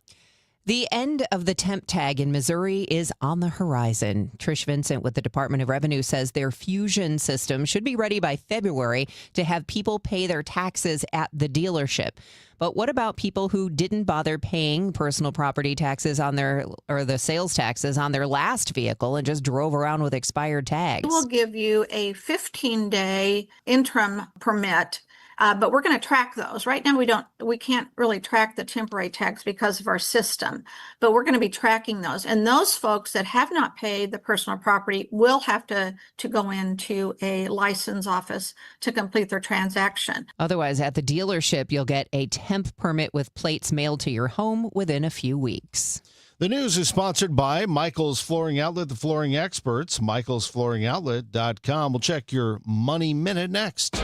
The end of the temp tag in Missouri is on the horizon. Trish Vincent with the Department of Revenue says their Fusion system should be ready by February to have people pay their taxes at the dealership. But what about people who didn't bother paying personal property taxes on the sales taxes on their last vehicle and just drove around with expired tags? We'll give you a 15-day interim permit. But we're going to track those. Right now, we can't really track the temporary tags because of our system, but we're going to be tracking those. And those folks that have not paid the personal property will have to go into a license office to complete their transaction. Otherwise, at the dealership, you'll get a temp permit with plates mailed to your home within a few weeks. The news is sponsored by Michael's Flooring Outlet, the flooring experts. michaelsflooringoutlet.com. We'll check your Money Minute next.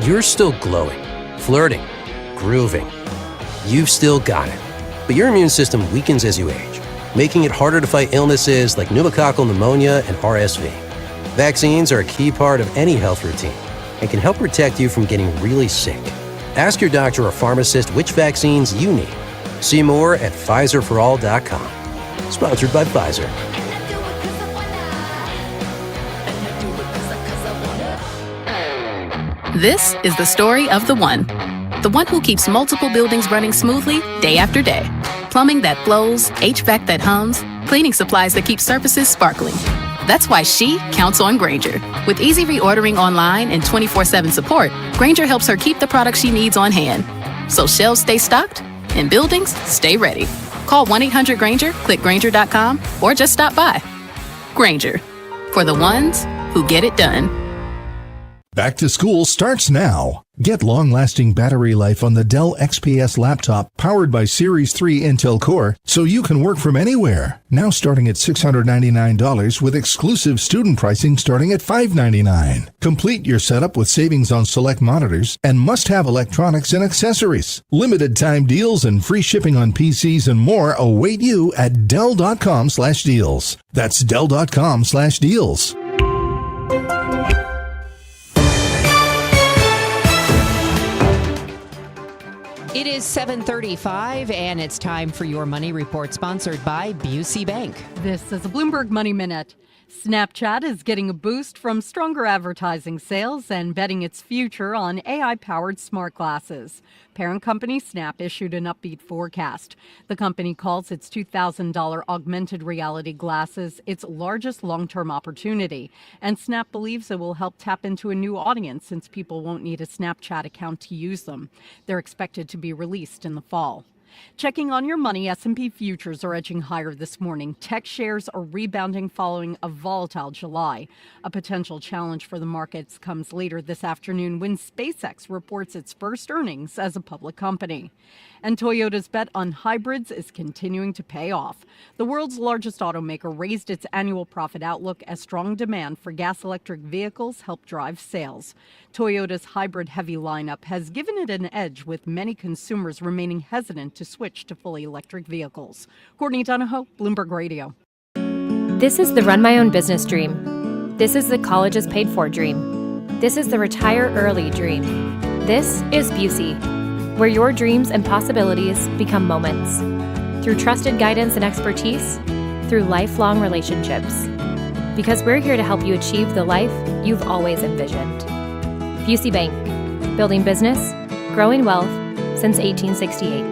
You're still glowing, flirting, grooving. You've still got it. But your immune system weakens as you age, making it harder to fight illnesses like pneumococcal pneumonia and RSV. Vaccines are a key part of any health routine and can help protect you from getting really sick. Ask your doctor or pharmacist which vaccines you need. See more at PfizerForAll.com. Sponsored by Pfizer. This is the story of the one who keeps multiple buildings running smoothly day after day. Plumbing that flows, HVAC that hums, cleaning supplies that keep surfaces sparkling. That's why she counts on Grainger. With easy reordering online and 24/7 support, Grainger helps her keep the products she needs on hand. So shelves stay stocked and buildings stay ready. Call 1-800-GRAINGER, click Grainger.com, or just stop by. Grainger, for the ones who get it done. Back to school starts now. Get long-lasting battery life on the Dell XPS laptop powered by Series 3 Intel Core so you can work from anywhere. Now starting at $699 with exclusive student pricing starting at $599. Complete your setup with savings on select monitors and must-have electronics and accessories. Limited time deals and free shipping on PCs and more await you at Dell.com/deals. That's Dell.com/deals. It is 7:35, and it's time for your Money Report, sponsored by Busey Bank. This is a Bloomberg Money Minute. Snapchat is getting a boost from stronger advertising sales and betting its future on AI-powered smart glasses. Parent company Snap issued an upbeat forecast. The company calls its $2,000 augmented reality glasses its largest long-term opportunity, and Snap believes it will help tap into a new audience since people won't need a Snapchat account to use them. They're expected to be released in the fall. Checking on your money, S&P futures are edging higher this morning. Tech shares are rebounding following a volatile July. A potential challenge for the markets comes later this afternoon when SpaceX reports its first earnings as a public company. And Toyota's bet on hybrids is continuing to pay off. The world's largest automaker raised its annual profit outlook as strong demand for gas-electric vehicles helped drive sales. Toyota's hybrid-heavy lineup has given it an edge, with many consumers remaining hesitant to switch to fully electric vehicles. Courtney Donahoe, Bloomberg Radio. This is the run my own business dream. This is the college is paid for dream. This is the retire early dream. This is Busey, where your dreams and possibilities become moments. Through trusted guidance and expertise, through lifelong relationships. Because we're here to help you achieve the life you've always envisioned. Busey Bank, building business, growing wealth since 1868.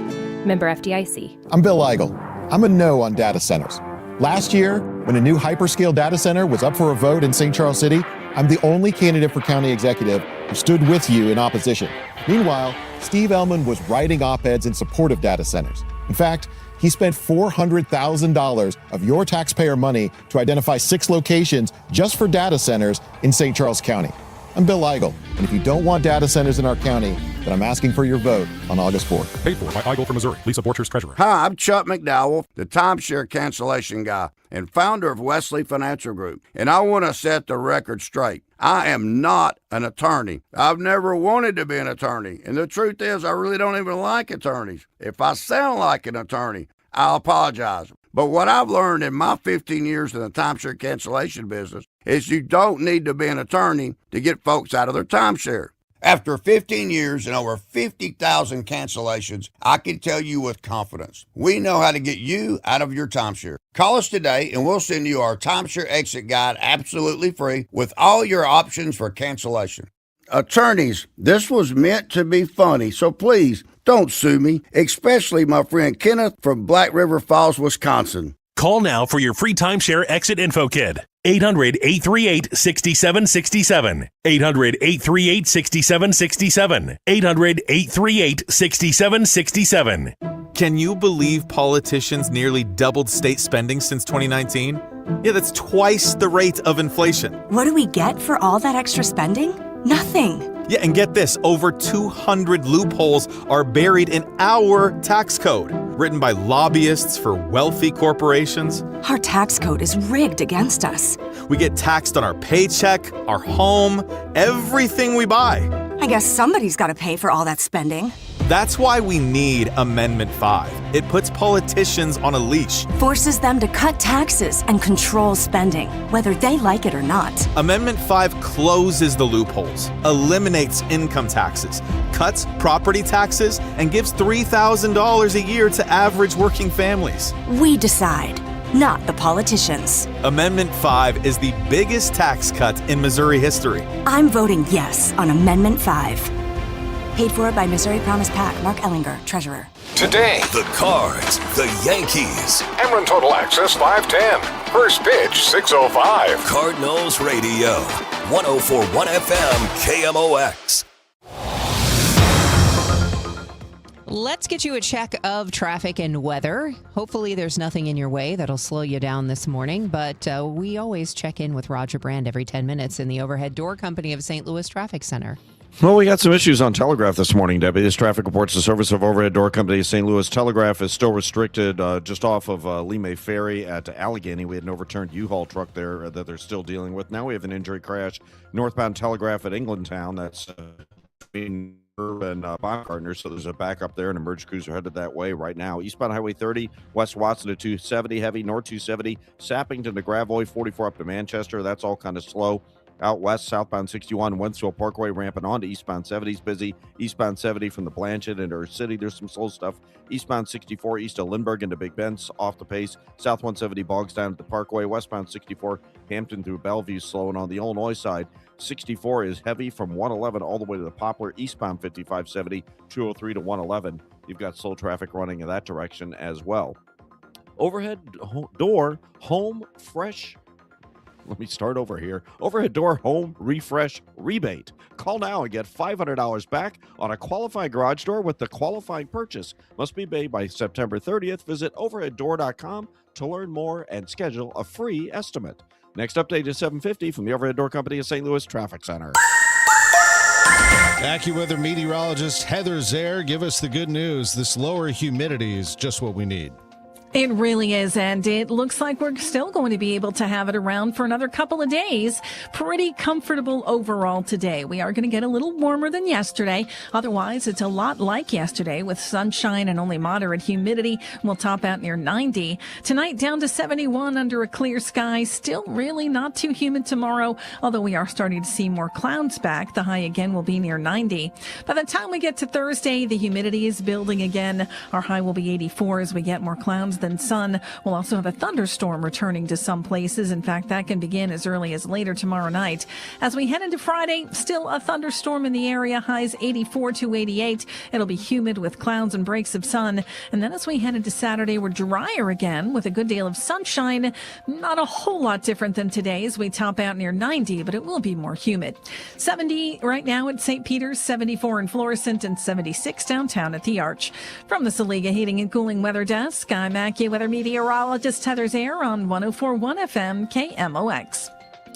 Member FDIC. I'm Bill Eigel. I'm a no on data centers. Last year, when a new hyperscale data center was up for a vote in St. Charles City, I'm the only candidate for county executive who stood with you in opposition. Meanwhile, Steve Ellman was writing op-eds in support of data centers. In fact, he spent $400,000 of your taxpayer money to identify 6 locations just for data centers in St. Charles County. I'm Bill Eigel, and if you don't want data centers in our county, then I'm asking for your vote on August 4th. Paid for by Eigel from Missouri. Lisa Borchers, Treasurer. Hi, I'm Chuck McDowell, the timeshare cancellation guy and founder of Wesley Financial Group. And I want to set the record straight. I am not an attorney. I've never wanted to be an attorney. And the truth is, I really don't even like attorneys. If I sound like an attorney, I'll apologize. But what I've learned in my 15 years in the timeshare cancellation business is you don't need to be an attorney to get folks out of their timeshare. After 15 years and over 50,000 cancellations, I can tell you with confidence, we know how to get you out of your timeshare. Call us today and we'll send you our timeshare exit guide absolutely free with all your options for cancellation. Attorneys, this was meant to be funny, so please don't sue me, especially my friend Kenneth from Black River Falls, Wisconsin. Call now for your free timeshare exit info kit. 800-838-6767. 800-838-6767. 800-838-6767. Can you believe politicians nearly doubled state spending since 2019? Yeah, that's twice the rate of inflation. What do we get for all that extra spending? Nothing. Yeah, and get this, over 200 loopholes are buried in our tax code, written by lobbyists for wealthy corporations. Our tax code is rigged against us. We get taxed on our paycheck, our home, everything we buy. I guess somebody's got to pay for all that spending. That's why we need Amendment 5. It puts politicians on a leash. Forces them to cut taxes and control spending, whether they like it or not. Amendment 5 closes the loopholes, eliminates income taxes, cuts property taxes, and gives $3,000 a year to average working families. We decide, not the politicians. Amendment 5 is the biggest tax cut in Missouri history. I'm voting yes on Amendment 5. Paid for by Missouri Promise PAC, Mark Ellinger, Treasurer. Today, the Cards, the Yankees. Emron Total Access 510. First pitch 6:05. Cardinals Radio. 104.1 FM KMOX. Let's get you a check of traffic and weather. Hopefully there's nothing in your way that'll slow you down this morning, but we always check in with Roger Brand every 10 minutes in the Overhead Door Company of St. Louis Traffic Center. Well, we got some issues on Telegraph this morning, Debbie. This traffic reports the service of Overhead Door Company of St. Louis. Telegraph is still restricted just off of Lee May Ferry at Allegheny. We had an overturned U-Haul truck there that they're still dealing with. Now we have an injury crash northbound Telegraph at Englandtown. That's between and Baumgartner, so there's a backup there, and a merge crews are headed that way right now. Eastbound Highway 30, West Watson to 270, heavy, North 270, Sappington to Gravois, 44 up to Manchester. That's all kind of slow. Out west, southbound 61, Wentzville Parkway, ramping on to eastbound 70 is busy. Eastbound 70 from the Blanchett into our city, there's some slow stuff. Eastbound 64, east of Lindbergh into Big Bend's off the pace. South 170 bogs down at the Parkway. Westbound 64, Hampton through Bellevue, slowing on the Illinois side. 64 is heavy from 111 all the way to the Poplar. Eastbound 5570, 203 to 111. You've got slow traffic running in that direction as well. Overhead Door Home Fresh. Let me start over here. Overhead Door Home Refresh Rebate. Call now and get $500 back on a qualifying garage door with the qualifying purchase. Must be made by September 30th. Visit overheaddoor.com to learn more and schedule a free estimate. Next update is 7:50 from the Overhead Door Company of St. Louis Traffic Center. AccuWeather meteorologist Heather Zare, give us the good news. This lower humidity is just what we need. It really is, and it looks like we're still going to be able to have it around for another couple of days. Pretty comfortable overall today. We are going to get a little warmer than yesterday. Otherwise, it's a lot like yesterday with sunshine and only moderate humidity. We'll top out near 90. Tonight, down to 71 under a clear sky. Still really not too humid tomorrow, although we are starting to see more clouds back. The high again will be near 90. By the time we get to Thursday, the humidity is building again. Our high will be 84 as we get more clouds clouds, then sun. We'll also have a thunderstorm returning to some places. In fact, that can begin as early as later tomorrow night. As we head into Friday, still a thunderstorm in the area, highs 84 to 88. It'll be humid with clouds and breaks of sun. And then as we head into Saturday, we're drier again with a good deal of sunshine. Not a whole lot different than today as we top out near 90, but it will be more humid. 70 right now at St. Peter's, 74 in Florissant, and 76 downtown at the Arch. From the Saliga Heating and Cooling Weather Desk, I'm AccuWeather meteorologist Heather Zaire on 104.1 FM KMOX.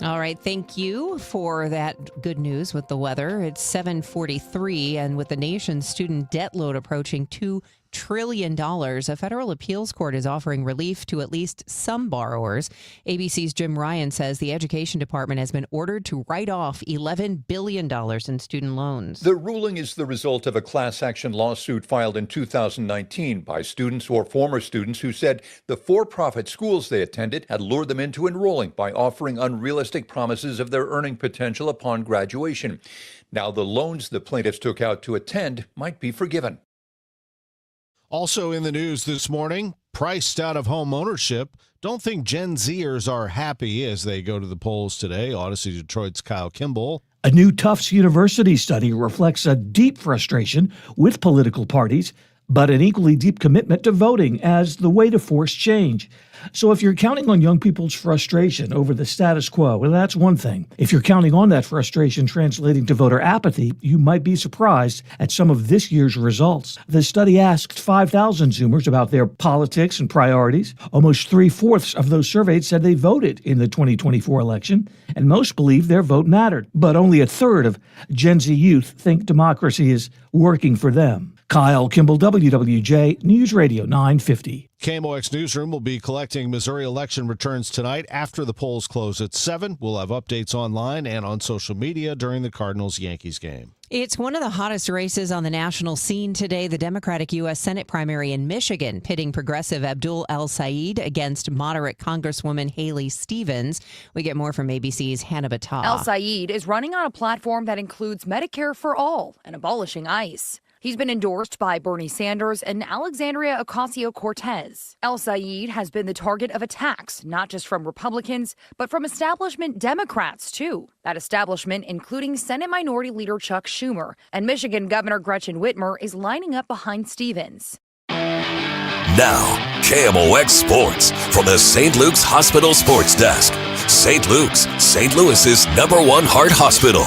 All right. Thank you for that good news with the weather. It's 7:43, and with the nation's student debt load approaching $2 trillion, a federal appeals court is offering relief to at least some borrowers. ABC's Jim Ryan says the Education Department has been ordered to write off $11 billion in student loans. The ruling is the result of a class action lawsuit filed in 2019 by students or former students who said the for-profit schools they attended had lured them into enrolling by offering unrealistic promises of their earning potential upon graduation. Now the loans the plaintiffs took out to attend might be forgiven. Also in the news this morning, priced out of home ownership. Don't think Gen Zers are happy as they go to the polls today. Odyssey Detroit's Kyle Kimball. A new Tufts University study reflects a deep frustration with political parties, but an equally deep commitment to voting as the way to force change. So if you're counting on young people's frustration over the status quo, well, that's one thing. If you're counting on that frustration translating to voter apathy, you might be surprised at some of this year's results. The study asked 5,000 Zoomers about their politics and priorities. Almost 3/4 of those surveyed said they voted in the 2024 election, and most believe their vote mattered. But only 1/3 of Gen Z youth think democracy is working for them. Kyle Kimball, WWJ, News Radio 950. KMOX Newsroom will be collecting Missouri election returns tonight after the polls close at 7. We'll have updates online and on social media during the Cardinals-Yankees game. It's one of the hottest races on the national scene today, the Democratic U.S. Senate primary in Michigan, pitting progressive Abdul El-Sayed against moderate Congresswoman Haley Stevens. We get more from ABC's Hannah Battah. El-Sayed is running on a platform that includes Medicare for all and abolishing ICE. He's been endorsed by Bernie Sanders and Alexandria Ocasio-Cortez. El-Sayed has been the target of attacks, not just from Republicans, but from establishment Democrats, too. That establishment, including Senate Minority Leader Chuck Schumer, and Michigan Governor Gretchen Whitmer, is lining up behind Stevens. Now, KMOX Sports from the St. Luke's Hospital Sports Desk. St. Luke's, St. Louis's #1 heart hospital.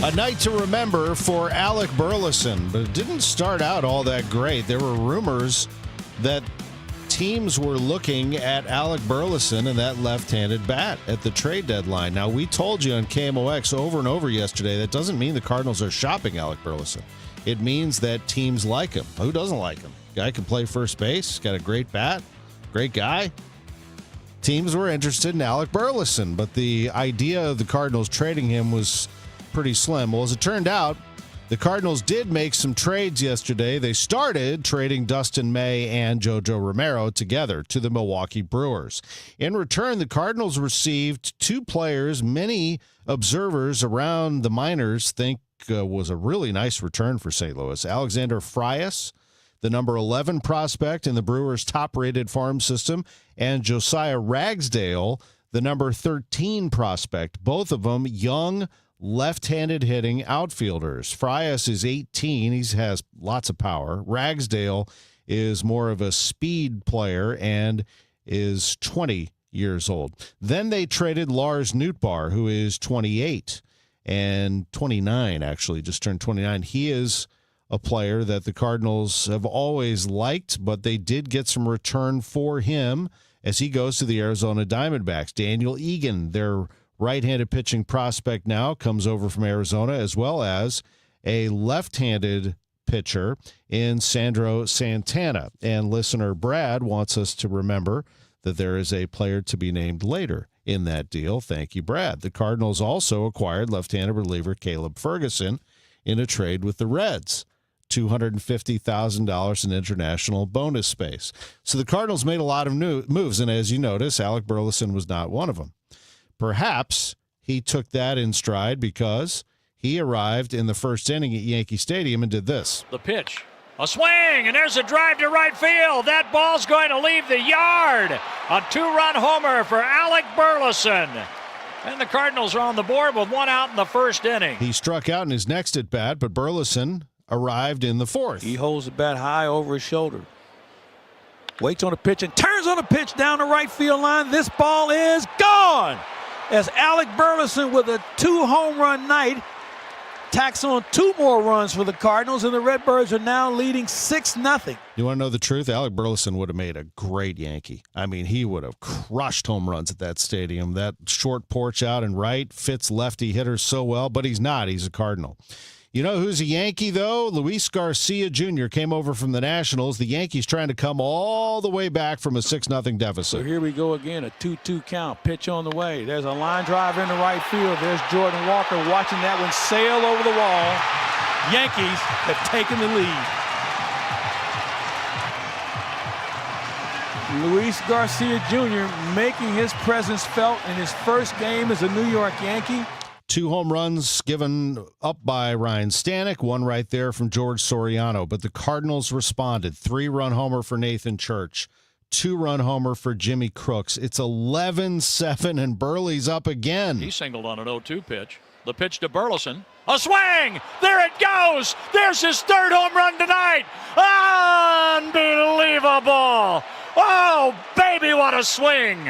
A night to remember for Alec Burleson, but it didn't start out all that great. There were rumors that teams were looking at Alec Burleson and that left-handed bat at the trade deadline. Now, we told you on KMOX over and over yesterday that doesn't mean the Cardinals are shopping Alec Burleson. It means that teams like him. Who doesn't like him? Guy can play first base, got a great bat, great guy. Teams were interested in Alec Burleson, but the idea of the Cardinals trading him was pretty slim. Well, as it turned out, the Cardinals did make some trades yesterday. They started trading Dustin May and JoJo Romero together to the Milwaukee Brewers. In return, the Cardinals received 2 players many observers around the minors think was a really nice return for St. Louis. Alexander Frias, the number 11 prospect in the Brewers' top-rated farm system, and Josiah Ragsdale, the number 13 prospect. Both of them young, left-handed hitting outfielders. Frias is 18. He has lots of power. Ragsdale is more of a speed player and is 20 years old. Then they traded Lars Nootbaar, who is 28 and 29, actually, just turned 29. He is a player that the Cardinals have always liked, but they did get some return for him as he goes to the Arizona Diamondbacks. Daniel Egan, their right-handed pitching prospect now, comes over from Arizona, as well as a left-handed pitcher in Sandro Santana. And listener Brad wants us to remember that there is a player to be named later in that deal. Thank you, Brad. The Cardinals also acquired left-handed reliever Caleb Ferguson in a trade with the Reds. $250,000 in international bonus space. So the Cardinals made a lot of moves, and as you notice, Alec Burleson was not one of them. Perhaps he took that in stride because he arrived in the first inning at Yankee Stadium and did this. The pitch. A swing, and there's a drive to right field. That ball's going to leave the yard. A 2-run homer for Alec Burleson. And the Cardinals are on the board with 1 out in the first inning. He struck out in his next at bat, but Burleson arrived in the 4th. He holds the bat high over his shoulder. Waits on the pitch and turns on the pitch down the right field line. This ball is gone. As Alec Burleson with a 2-home-run night tacks on 2 more runs for the Cardinals, and the Redbirds are now leading 6-0. You want to know the truth? Alec Burleson would have made a great Yankee. I mean, he would have crushed home runs at that stadium. That short porch out and right fits lefty hitters so well, but he's not. He's a Cardinal. You know who's a Yankee, though? Luis Garcia Jr. came over from the Nationals. The Yankees trying to come all the way back from a 6-0 deficit. So here we go again, a 2-2 count. Pitch on the way. There's a line drive into right field. There's Jordan Walker watching that one sail over the wall. Yankees have taken the lead. Luis Garcia Jr. making his presence felt in his first game as a New York Yankee. 2 home runs given up by Ryan Stanek, 1 right there from George Soriano. But the Cardinals responded. 3-run homer for Nathan Church, 2-run homer for Jimmy Crooks. It's 11-7, and Burley's up again. He singled on an 0-2 pitch. The pitch to Burleson. A swing! There it goes! There's his 3rd home run tonight! Unbelievable! Oh, baby, what a swing!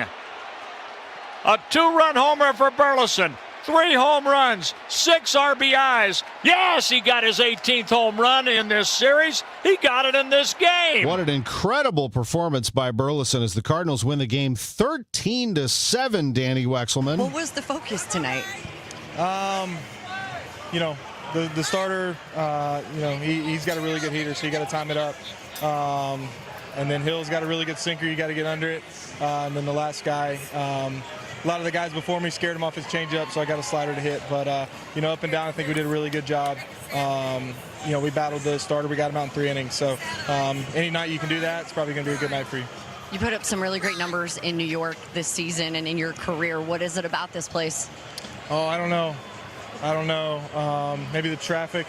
A 2-run homer for Burleson. 3 home runs, 6 RBIs. Yes, he got his 18th home run in this series. He got it in this game. What an incredible performance by Burleson as the Cardinals win the game 13-7, Danny Wexelman. What was the focus tonight? The starter, he's got a really good heater, so you got to time it up. And then Hill's got a really good sinker. You got to get under it. And then the last guy, a lot of the guys before me scared him off his changeup, so I got a slider to hit. But, up and down, I think we did a really good job. We battled the starter. We got him out in 3 innings. So any night you can do that, it's probably going to be a good night for you. You put up some really great numbers in New York this season and in your career. What is it about this place? Oh, I don't know. Maybe the traffic.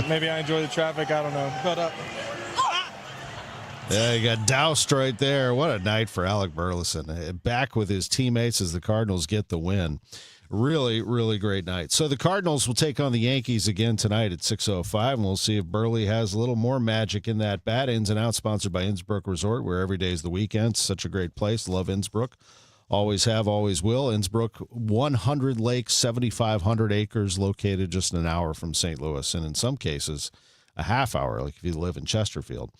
Maybe I enjoy the traffic. I don't know. But yeah, you got doused right there. What a night for Alec Burleson. Back with his teammates as the Cardinals get the win. Really, really great night. So the Cardinals will take on the Yankees again tonight at 6:05, and we'll see if Burley has a little more magic in that bat. Ins and Outs, sponsored by Innsbrook Resort, where every day is the weekend. Such a great place. Love Innsbrook. Always have, always will. Innsbrook, 100 lakes, 7,500 acres, located just an hour from St. Louis, and in some cases, a half hour, like if you live in Chesterfield.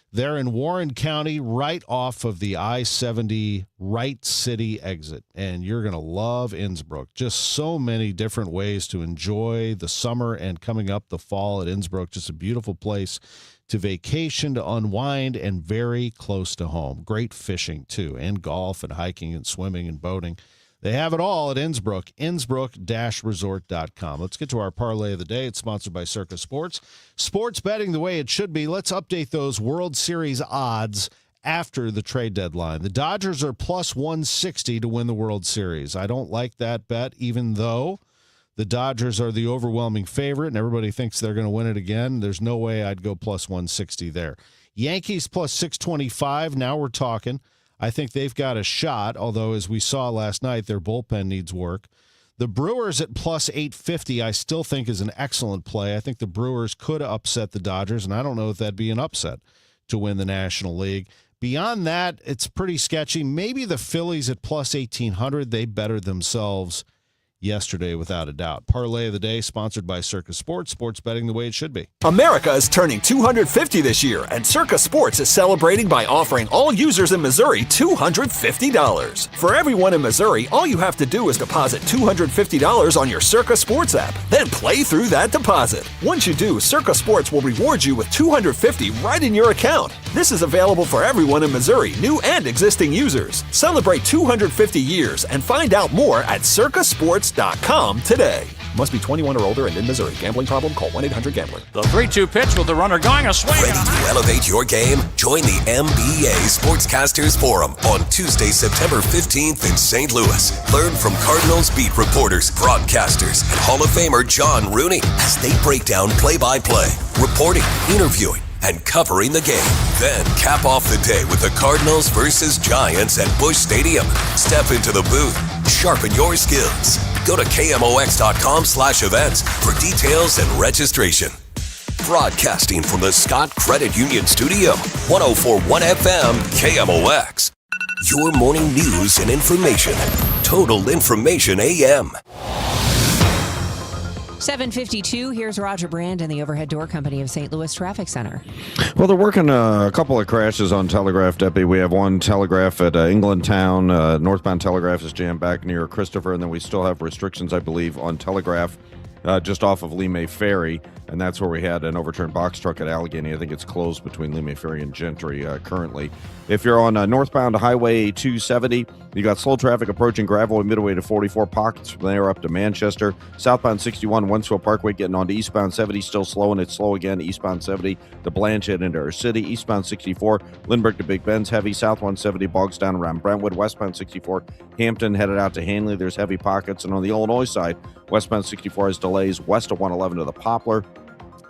They're in Warren County, right off of the I-70 Wright City exit, and you're going to love Innsbrook. Just so many different ways to enjoy the summer and coming up the fall at Innsbrook. Just a beautiful place to vacation, to unwind, and very close to home. Great fishing, too, and golf and hiking and swimming and boating. They have it all at Innsbrook, innsbrook-resort.com. Let's get to our parlay of the day. It's sponsored by Circa Sports. Sports betting the way it should be. Let's update those World Series odds after the trade deadline. The Dodgers are plus 160 to win the World Series. I don't like that bet, even though the Dodgers are the overwhelming favorite and everybody thinks they're going to win it again. There's no way I'd go plus 160 there. Yankees plus 625. Now we're talking. I think they've got a shot, although as we saw last night, their bullpen needs work. The Brewers at plus 850, I still think is an excellent play. I think the Brewers could upset the Dodgers, and I don't know if that'd be an upset to win the National League. Beyond that, it's pretty sketchy. Maybe the Phillies at plus 1,800, they bettered themselves yesterday without a doubt. Parlay of the day, sponsored by Circa Sports. Sports betting the way it should be. America is turning 250 this year, and Circa Sports is celebrating by offering all users in Missouri $250. For everyone in Missouri, all you have to do is deposit $250 on your Circa Sports app, then play through that deposit. Once you do, Circa Sports will reward you with $250 right in your account. This is available for everyone in Missouri, new and existing users. Celebrate 250 years and find out more at circasports.com today. Must be 21 or older and in Missouri. Gambling problem? Call 1-800-GAMBLER. The 3-2 pitch with the runner going a swing. Ready to elevate your game? Join the MBA Sportscasters Forum on Tuesday, September 15th in St. Louis. Learn from Cardinals beat reporters, broadcasters, and Hall of Famer John Rooney as they break down play-by-play, reporting, interviewing, and covering the game. Then cap off the day with the Cardinals versus Giants at Busch Stadium. Step into the booth, sharpen your skills. Go to KMOX.com/events for details and registration. Broadcasting from the Scott Credit Union Studio, 104.1 FM KMOX. Your morning news and information. Total Information AM. 7:52. Here's Roger Brand and the Overhead Door Company of St. Louis Traffic Center. Well, they're working a couple of crashes on Telegraph, Deputy. We have one Telegraph at England Town. Northbound Telegraph is jammed back near Christopher, and then we still have restrictions, I believe, on Telegraph just off of Lee May Ferry, and that's where we had an overturned box truck at Allegheny. I think it's closed between Lee May Ferry and Gentry currently. If you're on northbound Highway 270, you got slow traffic approaching Gravois Midway to 44, pockets from there up to Manchester. Southbound 61, Wensville Parkway getting onto eastbound 70, still slow, and it's slow again. Eastbound 70 to Blanchett into our city. Eastbound 64, Lindbergh to Big Bend's heavy. South 170 bogs down around Brentwood. Westbound 64, Hampton headed out to Hanley. There's heavy pockets. And on the Illinois side, westbound 64 has delays west of 111 to the Poplar.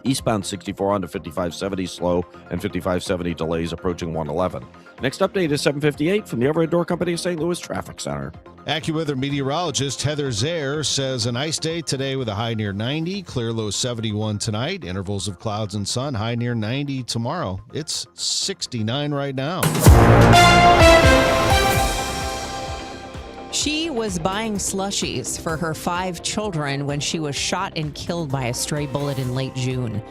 Eastbound 64 onto 5570 slow, and 5570 delays approaching 111. Next update is 7:58 from the Overhead Door Company of St. Louis Traffic Center. AccuWeather meteorologist Heather Zaire says a nice day today with a high near 90, clear low 71 tonight, intervals of clouds and sun, high near 90 tomorrow. It's 69 right now. She was buying slushies for her 5 children when she was shot and killed by a stray bullet in late June.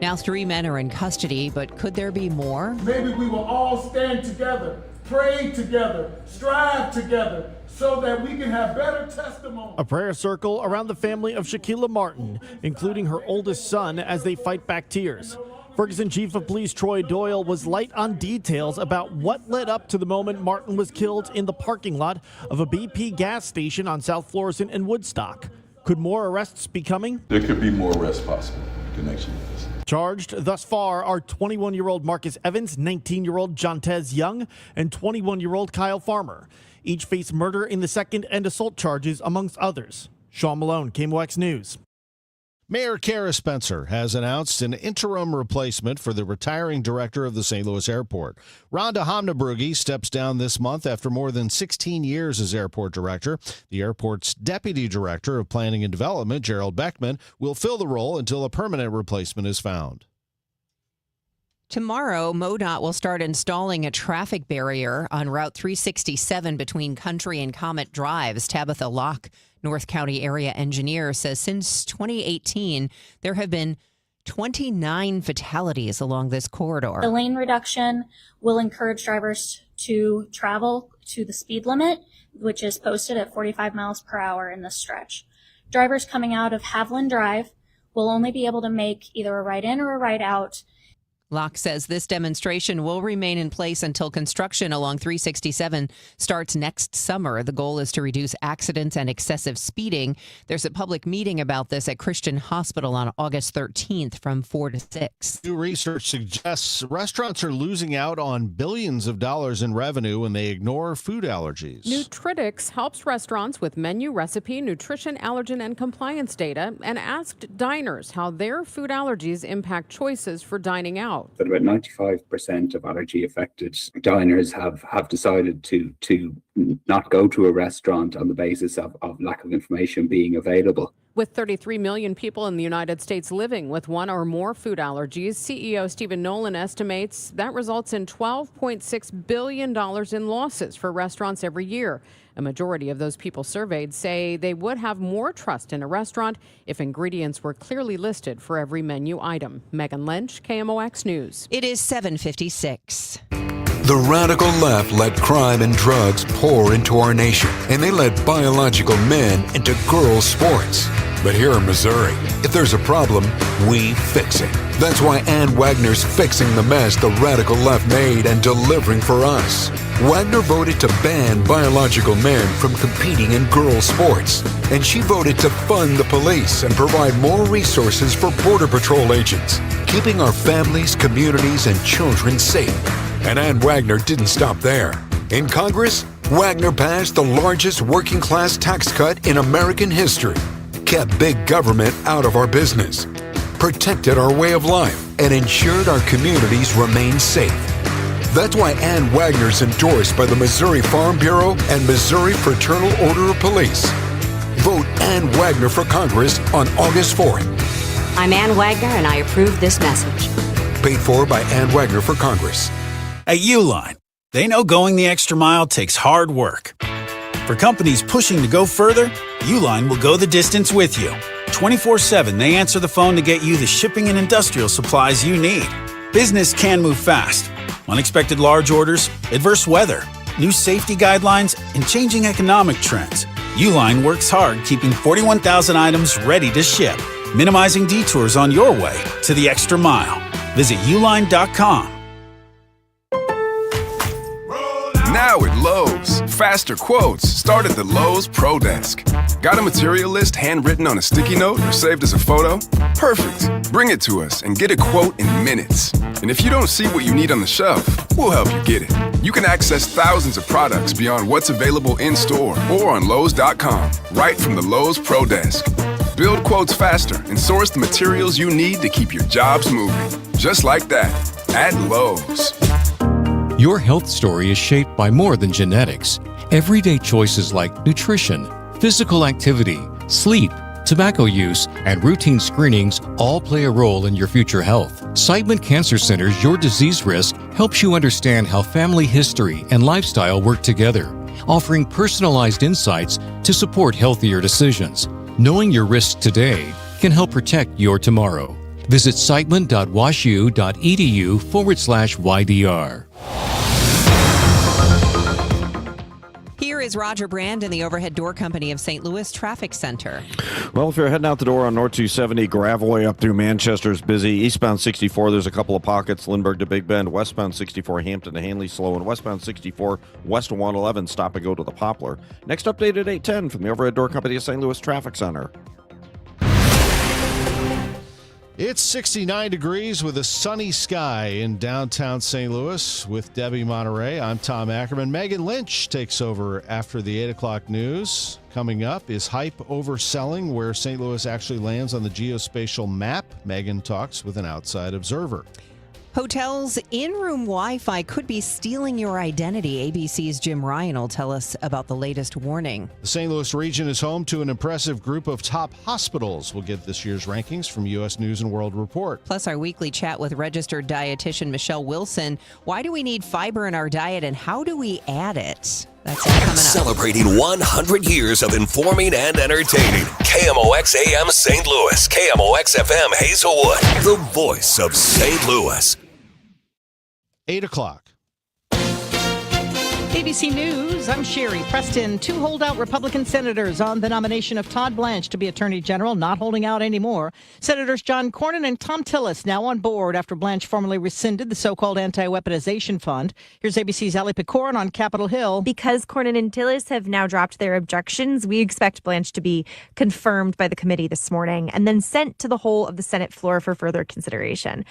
Now 3 men are in custody, but could there be more? Maybe we will all stand together, pray together, strive together, so that we can have better testimony. A prayer circle around the family of Shaquilla Martin, including her oldest son, as they fight back tears. Ferguson Chief of Police Troy Doyle was light on details about what led up to the moment Martin was killed in the parking lot of a BP gas station on South Florissant and Woodstock. Could more arrests be coming? There could be more arrests possible in connection with this. Charged thus far are 21-year-old Marcus Evans, 19-year-old Jontez Young, and 21-year-old Kyle Farmer. Each face murder in the second and assault charges, amongst others. Sean Malone, KMOX News. Mayor Kara Spencer has announced an interim replacement for the retiring director of the St. Louis Airport. Rhonda Hamnabrugge steps down this month after more than 16 years as airport director. The airport's deputy director of planning and development, Gerald Beckman, will fill the role until a permanent replacement is found. Tomorrow, MoDOT will start installing a traffic barrier on Route 367 between Country and Comet Drives. Tabitha Locke, North County area engineer, says since 2018, there have been 29 fatalities along this corridor. The lane reduction will encourage drivers to travel to the speed limit, which is posted at 45 miles per hour in this stretch. Drivers coming out of Haviland Drive will only be able to make either a right in or a right out. Locke says this demonstration will remain in place until construction along 367 starts next summer. The goal is to reduce accidents and excessive speeding. There's a public meeting about this at Christian Hospital on August 13th from 4 to 6. New research suggests restaurants are losing out on billions of dollars in revenue when they ignore food allergies. Nutritics helps restaurants with menu, recipe, nutrition, allergen, and compliance data and asked diners how their food allergies impact choices for dining out. That about 95% of allergy-affected diners have decided to not go to a restaurant on the basis of lack of information being available. With 33 million people in the United States living with one or more food allergies, CEO Stephen Nolan estimates that results in $12.6 billion in losses for restaurants every year. A majority of those people surveyed say they would have more trust in a restaurant if ingredients were clearly listed for every menu item. Megan Lynch, KMOX News. It is 7:56. The radical left let crime and drugs pour into our nation, and they let biological men into girls' sports. But here in Missouri, if there's a problem, we fix it. That's why Ann Wagner's fixing the mess the radical left made and delivering for us. Wagner voted to ban biological men from competing in girls' sports, and she voted to fund the police and provide more resources for Border Patrol agents, keeping our families, communities, and children safe. And Ann Wagner didn't stop there. In Congress, Wagner passed the largest working-class tax cut in American history, kept big government out of our business. protected our way of life, and ensured our communities remain safe. That's why Ann Wagner's endorsed by the Missouri Farm Bureau and Missouri Fraternal Order of Police. Vote Ann Wagner for Congress on August 4th. I'm Ann Wagner, and I approve this message. Paid for by Ann Wagner for Congress. At Uline, they know going the extra mile takes hard work. For companies pushing to go further, Uline will go the distance with you. 24/7, they answer the phone to get you the shipping and industrial supplies you need. Business can move fast. Unexpected large orders, adverse weather, new safety guidelines, and changing economic trends. Uline works hard keeping 41,000 items ready to ship, minimizing detours on your way to the extra mile. Visit uline.com. Now at Lowe's, faster quotes start at the Lowe's Pro Desk. Got a material list handwritten on a sticky note or saved as a photo? Perfect. Bring it to us and get a quote in minutes. And if you don't see what you need on the shelf, we'll help you get it. You can access thousands of products beyond what's available in store or on Lowe's.com, right from the Lowe's Pro Desk. Build quotes faster and source the materials you need to keep your jobs moving. Just like that, at Lowe's. Your health story is shaped by more than genetics. Everyday choices like nutrition, physical activity, sleep, tobacco use, and routine screenings all play a role in your future health. Siteman Cancer Center's Your Disease Risk helps you understand how family history and lifestyle work together, offering personalized insights to support healthier decisions. Knowing your risks today can help protect your tomorrow. Visit siteman.washu.edu/YDR. Here is Roger Brand in the Overhead Door Company of St. Louis Traffic Center. Well, if you're heading out the door on North 270, Graveway up through Manchester is busy. Eastbound 64, there's a couple of pockets. Lindbergh to Big Bend. Westbound 64, Hampton to Hanley slow. And westbound 64, west of 111, stop and go to the Poplar. Next update at 8:10 from the Overhead Door Company of St. Louis Traffic Center. It's 69 degrees with a sunny sky in downtown St. Louis with Debbie Monterey. I'm Tom Ackerman. Megan Lynch takes over after the 8 o'clock news. Coming up is hype overselling, where St. Louis actually lands on the geospatial map. Megan talks with an outside observer. Hotels' in-room Wi-Fi could be stealing your identity. ABC's Jim Ryan will tell us about the latest warning. The St. Louis region is home to an impressive group of top hospitals. We'll get this year's rankings from U.S. News & World Report. Plus, our weekly chat with registered dietitian Michelle Wilson. Why do we need fiber in our diet, and how do we add it? That's it coming up. Celebrating 100 years of informing and entertaining. KMOX AM St. Louis, KMOX FM Hazelwood, the voice of St. Louis. 8 o'clock. ABC News, I'm Sherry Preston. 2 holdout Republican senators on the nomination of Todd Blanche to be Attorney General, not holding out anymore. Senators John Cornyn and Tom Tillis now on board after Blanche formally rescinded the so-called anti-weaponization fund. Here's ABC's Ali Picorin on Capitol Hill. Because Cornyn and Tillis have now dropped their objections, we expect Blanche to be confirmed by the committee this morning and then sent to the whole of the Senate floor for further consideration.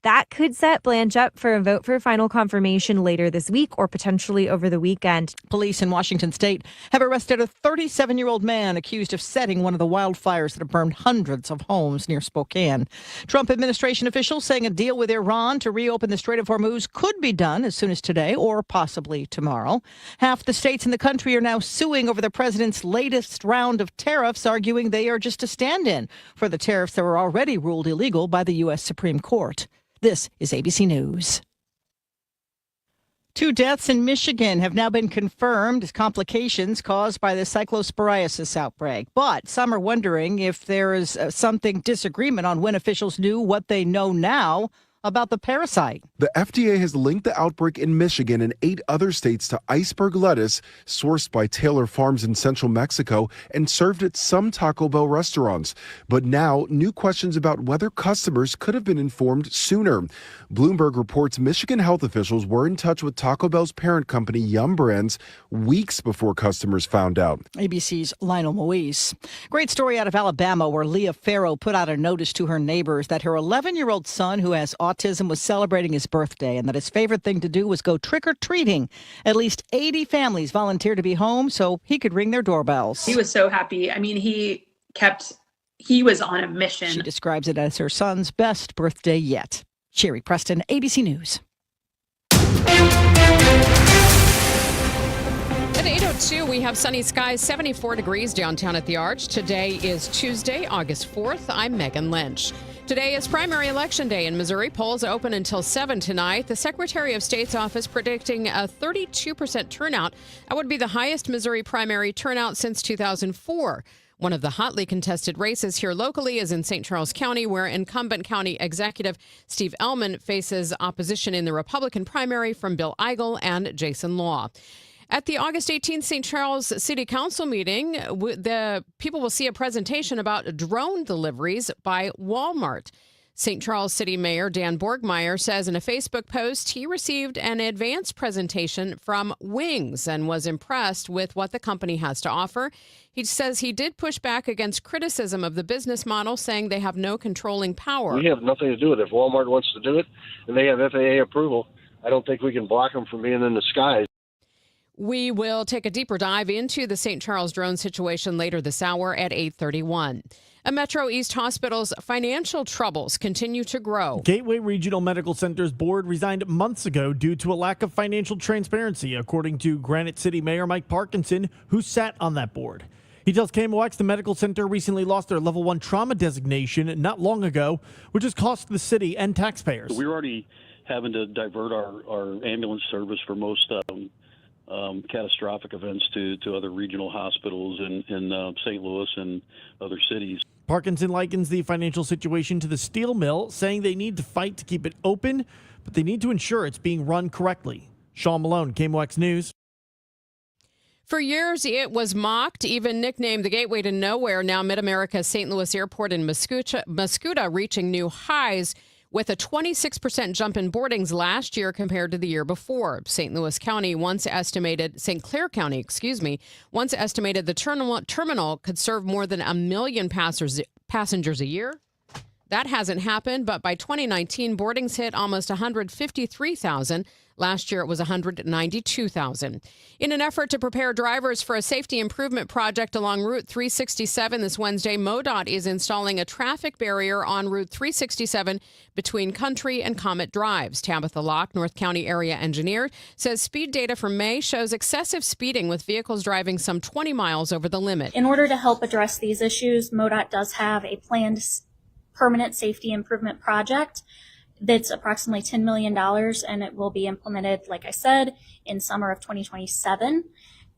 That could set Blanche up for a vote for final confirmation later this week or potentially over the weekend. Police in Washington state have arrested a 37-year-old man accused of setting one of the wildfires that have burned hundreds of homes near Spokane. Trump administration officials saying a deal with Iran to reopen the Strait of Hormuz could be done as soon as today or possibly tomorrow. Half the states in the country are now suing over the president's latest round of tariffs, arguing they are just a stand-in for the tariffs that were already ruled illegal by the U.S. Supreme Court. This is ABC News. 2 deaths in Michigan have now been confirmed as complications caused by the cyclosporiasis outbreak. But some are wondering if there is something disagreement on when officials knew what they know now about the parasite. The FDA has linked the outbreak in Michigan and 8 other states to iceberg lettuce sourced by Taylor Farms in central Mexico and served at some Taco Bell restaurants. But now, new questions about whether customers could have been informed sooner. Bloomberg reports Michigan health officials were in touch with Taco Bell's parent company, Yum Brands, weeks before customers found out. ABC's Lionel Moise. Great story out of Alabama where Leah Farrow put out a notice to her neighbors that her 11-year-old son, who has autism, was celebrating his birthday and that his favorite thing to do was go trick-or-treating. At least 80 families volunteered to be home so he could ring their doorbells. He was so happy. I mean, he kept he was on a mission. She describes it as her son's best birthday yet. Sherry Preston, ABC News. At 8:02, we have sunny skies, 74 degrees downtown at the Arch. Today is Tuesday, August 4th. I'm Megan Lynch. Today is primary election day in Missouri. Polls open until 7 tonight. The Secretary of State's office predicting a 32% turnout. That would be the highest Missouri primary turnout since 2004. One of the hotly contested races here locally is in St. Charles County, where incumbent county executive Steve Ellman faces opposition in the Republican primary from Bill Eigel and Jason Law. At the August 18th St. Charles City Council meeting, the people will see a presentation about drone deliveries by Walmart. St. Charles City Mayor Dan Borgmeyer says in a Facebook post he received an advance presentation from Wings and was impressed with what the company has to offer. He says he did push back against criticism of the business model, saying they have no controlling power. We have nothing to do with it. If Walmart wants to do it and they have FAA approval, I don't think we can block them from being in the skies. We will take a deeper dive into the St. Charles drone situation later this hour at 8:31. A Metro East hospital's financial troubles continue to grow. Gateway Regional Medical Center's board resigned months ago due to a lack of financial transparency, according to Granite City Mayor Mike Parkinson, who sat on that board. He tells KMOX the medical center recently lost their level 1 trauma designation not long ago, which has cost the city and taxpayers. We're already having to divert our ambulance service for most catastrophic events to other regional hospitals in St. Louis and other cities. Parkinson likens the financial situation to the steel mill, saying they need to fight to keep it open, but they need to ensure it's being run correctly. Sean Malone, KMOX News. For years, it was mocked, even nicknamed the Gateway to Nowhere. Now, Mid-America's St. Louis Airport in Mascoutah reaching new highs, with a 26% jump in boardings last year compared to the year before. St. Clair County once estimated the terminal could serve more than 1 million passengers a year. That hasn't happened, but by 2019, boardings hit almost 153,000. Last year, it was 192,000. In an effort to prepare drivers for a safety improvement project along Route 367 this Wednesday, MoDOT is installing a traffic barrier on Route 367 between Country and Comet Drives. Tabitha Locke, North County area engineer, says speed data from May shows excessive speeding with vehicles driving some 20 miles over the limit. In order to help address these issues, MoDOT does have a planned permanent safety improvement project that's approximately $10 million, and it will be implemented, like I said, in summer of 2027.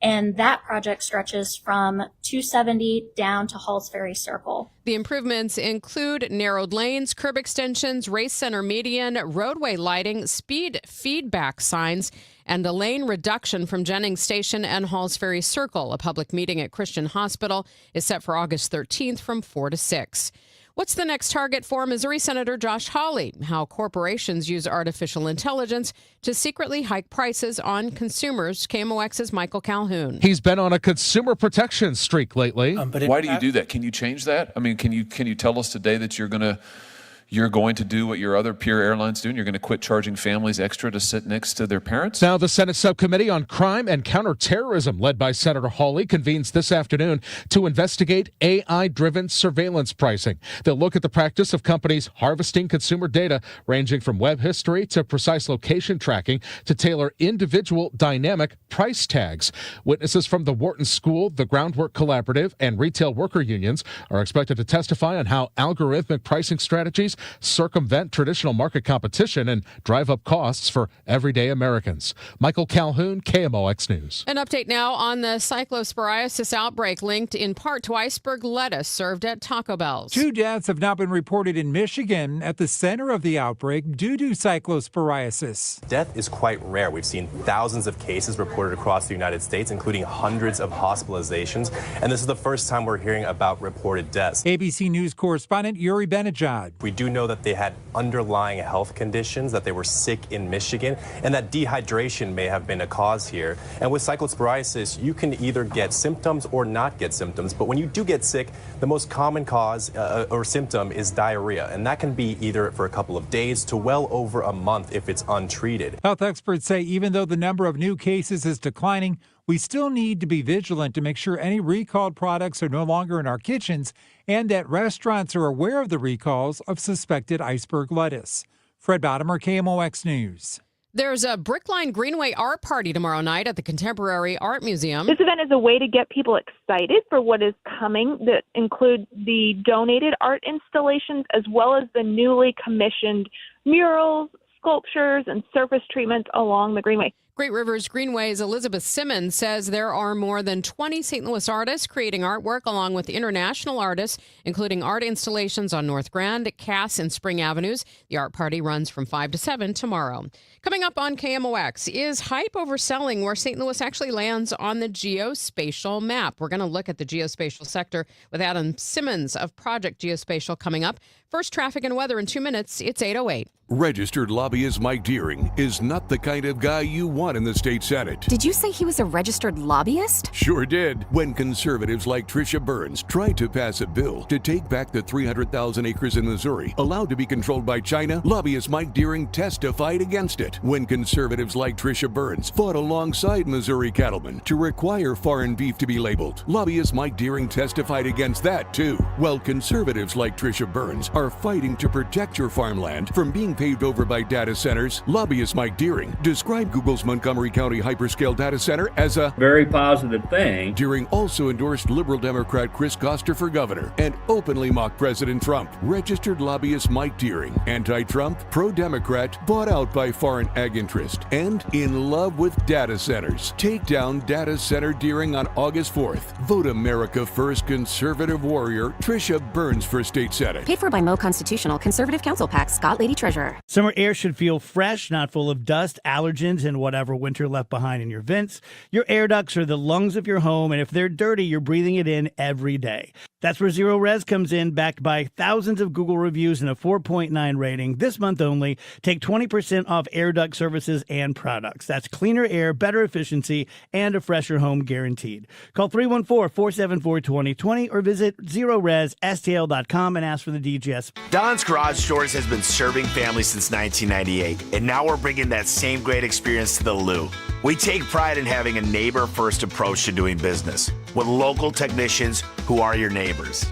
And that project stretches from 270 down to Halls Ferry Circle. The improvements include narrowed lanes, curb extensions, race center median, roadway lighting, speed feedback signs, and a lane reduction from Jennings Station and Halls Ferry Circle. A public meeting at Christian Hospital is set for August 13th from 4 to 6. What's the next target for Missouri Senator Josh Hawley? How corporations use artificial intelligence to secretly hike prices on consumers. KMOX's Michael Calhoun. He's been on a consumer protection streak lately. Why do you do that? Can you change that? I mean, can you tell us today that you're going to do what your other peer airlines do, and you're going to quit charging families extra to sit next to their parents? Now, the Senate Subcommittee on Crime and Counterterrorism, led by Senator Hawley, convenes this afternoon to investigate AI-driven surveillance pricing. They'll look at the practice of companies harvesting consumer data, ranging from web history to precise location tracking, to tailor individual dynamic price tags. Witnesses from the Wharton School, the Groundwork Collaborative, and retail worker unions are expected to testify on how algorithmic pricing strategies circumvent traditional market competition and drive up costs for everyday Americans. Michael Calhoun, KMOX News. An update now on the cyclosporiasis outbreak linked in part to iceberg lettuce served at Taco Bell's. 2 deaths have now been reported in Michigan at the center of the outbreak due to cyclosporiasis. Death is quite rare. We've seen thousands of cases reported across the United States, including hundreds of hospitalizations. And this is the first time we're hearing about reported deaths. ABC News correspondent Yuri Benajad. We do know that they had underlying health conditions, that they were sick in Michigan, and that dehydration may have been a cause here. And with cyclosporiasis, you can either get symptoms or not get symptoms. But when you do get sick, the most common cause or symptom is diarrhea. And that can be either for a couple of days to well over a month if it's untreated. Health experts say even though the number of new cases is declining, we still need to be vigilant to make sure any recalled products are no longer in our kitchens and that restaurants are aware of the recalls of suspected iceberg lettuce. Fred Bottomer, KMOX News. There's a Brickline Greenway art party tomorrow night at the Contemporary Art Museum. This event is a way to get people excited for what is coming that include the donated art installations as well as the newly commissioned murals, sculptures, and surface treatments along the Greenway. Great Rivers Greenway's Elizabeth Simmons says there are more than 20 St. Louis artists creating artwork along with international artists, including art installations on North Grand, Cass, and Spring Avenues. The art party runs from 5 to 7 tomorrow. Coming up on KMOX, is hype overselling where St. Louis actually lands on the geospatial map? We're going to look at the geospatial sector with Adam Simmons of Project Geospatial coming up. First, traffic and weather in 2 minutes. It's 8:08. Registered lobbyist Mike Deering is not the kind of guy you want in the state Senate. Did you say he was a registered lobbyist? Sure did. When conservatives like Tricia Burns tried to pass a bill to take back the 300,000 acres in Missouri allowed to be controlled by China, lobbyist Mike Deering testified against it. When conservatives like Tricia Burns fought alongside Missouri cattlemen to require foreign beef to be labeled, lobbyist Mike Deering testified against that too. While conservatives like Tricia Burns are fighting to protect your farmland from being paved over by data centers, lobbyist Mike Deering described Google's Montgomery County hyperscale data center as a very positive thing. Deering also endorsed liberal Democrat Chris Koster for governor and openly mocked President Trump. Registered lobbyist Mike Deering, anti-Trump, pro-Democrat, bought out by foreign ag interest, and in love with data centers. Take down data center Deering on August 4th. Vote America First conservative warrior Tricia Burns for state senate. Paid for by Mo Constitutional Conservative Council PAC, Scott Lady Treasurer. Summer air should feel fresh, not full of dust, allergens, and whatever winter left behind in your vents. Your air ducts are the lungs of your home, and if they're dirty, you're breathing it in every day. That's where Zero Res comes in, backed by thousands of Google reviews and a 4.9 rating. This month only, take 20% off air duct services and products. That's cleaner air, better efficiency, and a fresher home guaranteed. Call 314-474-2020 or visit ZeroResSTL.com and ask for the DGS. Don's Garage Doors has been serving families since 1998, and now we're bringing that same great experience to the Lou. We take pride in having a neighbor-first approach to doing business with local technicians who are your neighbors.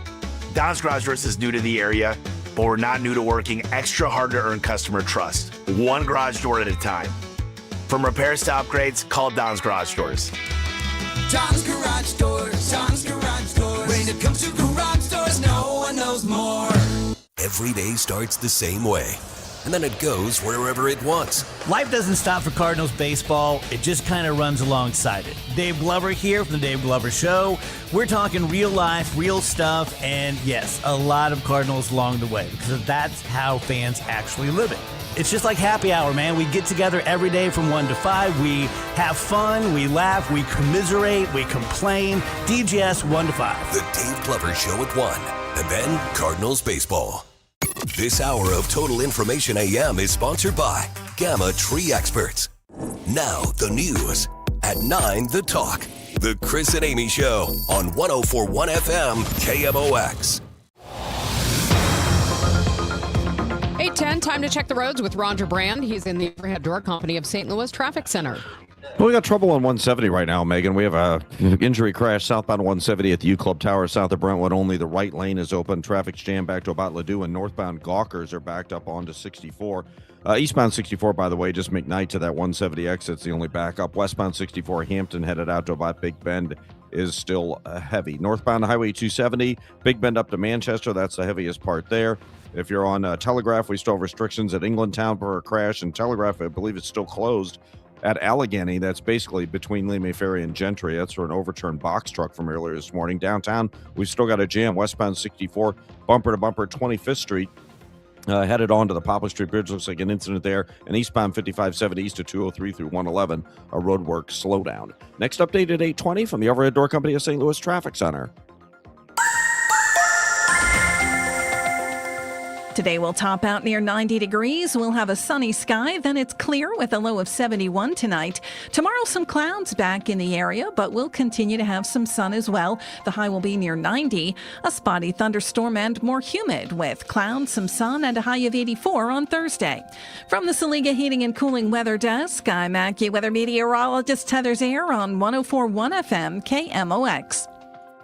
Don's Garage Doors is new to the area, but we're not new to working extra hard to earn customer trust, one garage door at a time. From repairs to upgrades, call Don's Garage Doors. Don's Garage Doors, Don's Garage Doors. When it comes to garage doors, no one knows more. Every day starts the same way, and then it goes wherever it wants. Life doesn't stop for Cardinals baseball. It just kind of runs alongside it. Dave Glover here from the Dave Glover Show. We're talking real life, real stuff, and yes, a lot of Cardinals along the way, because that's how fans actually live it. It's just like happy hour, man. We get together every day from 1 to 5. We have fun, we laugh, we commiserate, we complain. DGS 1 to 5. The Dave Glover Show at 1, and then Cardinals baseball. This hour of Total Information AM is sponsored by Gamma Tree Experts. Now the news at 9, The Talk. The Chris and Amy Show on 104.1 FM KMOX. 8:10, time to check the roads with Roger Brand. He's in the Overhead Door Company of St. Louis Traffic Center. Well, we got trouble on 170 right now, Megan. We have a injury crash southbound 170 at the U Club Tower south of Brentwood. Only the right lane is open. Traffic's jammed back to about Ladue, and northbound Gawkers are backed up onto 64. Eastbound 64, by the way, just McKnight to that 170 exit's the only backup. Westbound 64 Hampton headed out to about Big Bend is still heavy. Northbound Highway 270, Big Bend up to Manchester. That's the heaviest part there. If you're on Telegraph, we still have restrictions at Englandtown for a crash, and Telegraph, I believe it's still closed at Allegheny. That's basically between Lee May Ferry and Gentry. That's for an overturned box truck from earlier this morning. Downtown, we've still got a jam. Westbound 64, bumper to bumper, 25th Street. Headed on to the Poplar Street Bridge. Looks like an incident there. And eastbound 5570 east of 203 through 111, a roadwork slowdown. Next update at 8:20 from the Overhead Door Company of St. Louis Traffic Center. Today will top out near 90 degrees. We'll have a sunny sky, then it's clear with a low of 71 tonight. Tomorrow, some clouds back in the area, but we'll continue to have some sun as well. The high will be near 90. A spotty thunderstorm and more humid with clouds, some sun, and a high of 84 on Thursday. From the Saliga Heating and Cooling Weather Desk, I'm AccuWeather meteorologist Heather Zayer on 104.1 FM KMOX.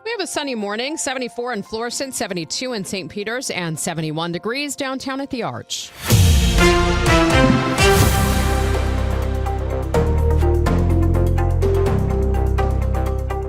We have a sunny morning, 74 in Florissant, 72 in St. Peters, and 71 degrees downtown at the Arch.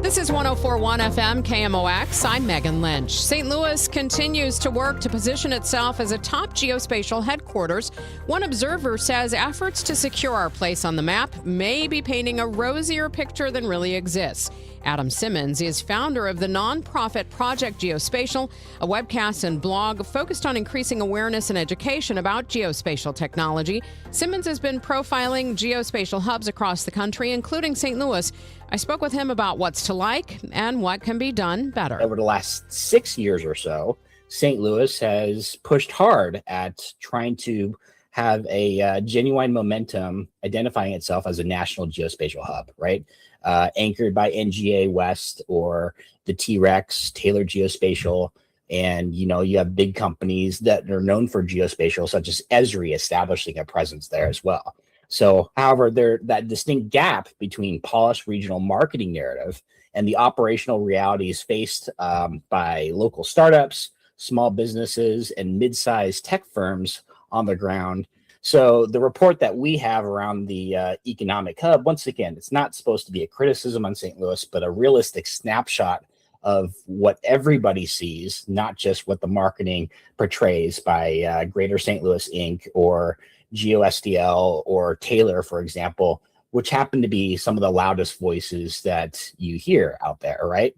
This is 104.1 FM KMOX. I'm Megan Lynch. St. Louis continues to work to position itself as a top geospatial headquarters. One observer says efforts to secure our place on the map may be painting a rosier picture than really exists. Adam Simmons is founder of the nonprofit Project Geospatial, a webcast and blog focused on increasing awareness and education about geospatial technology. Simmons has been profiling geospatial hubs across the country, including St. Louis. I spoke with him about what's to like and what can be done better. Over the last 6 years or so, St. Louis has pushed hard at trying to have a genuine momentum identifying itself as a national geospatial hub, right? Anchored by NGA West or the T-Rex, Taylor Geospatial. And, you have big companies that are known for geospatial, such as Esri, establishing a presence there as well. So, however, that distinct gap between polished regional marketing narrative and the operational realities faced by local startups, small businesses, and mid-sized tech firms on the ground. So the report that we have around the economic hub, once again, it's not supposed to be a criticism on St. Louis, but a realistic snapshot of what everybody sees, not just what the marketing portrays by Greater St. Louis Inc. or GeoSTL or Taylor, for example, which happen to be some of the loudest voices that you hear out there, right?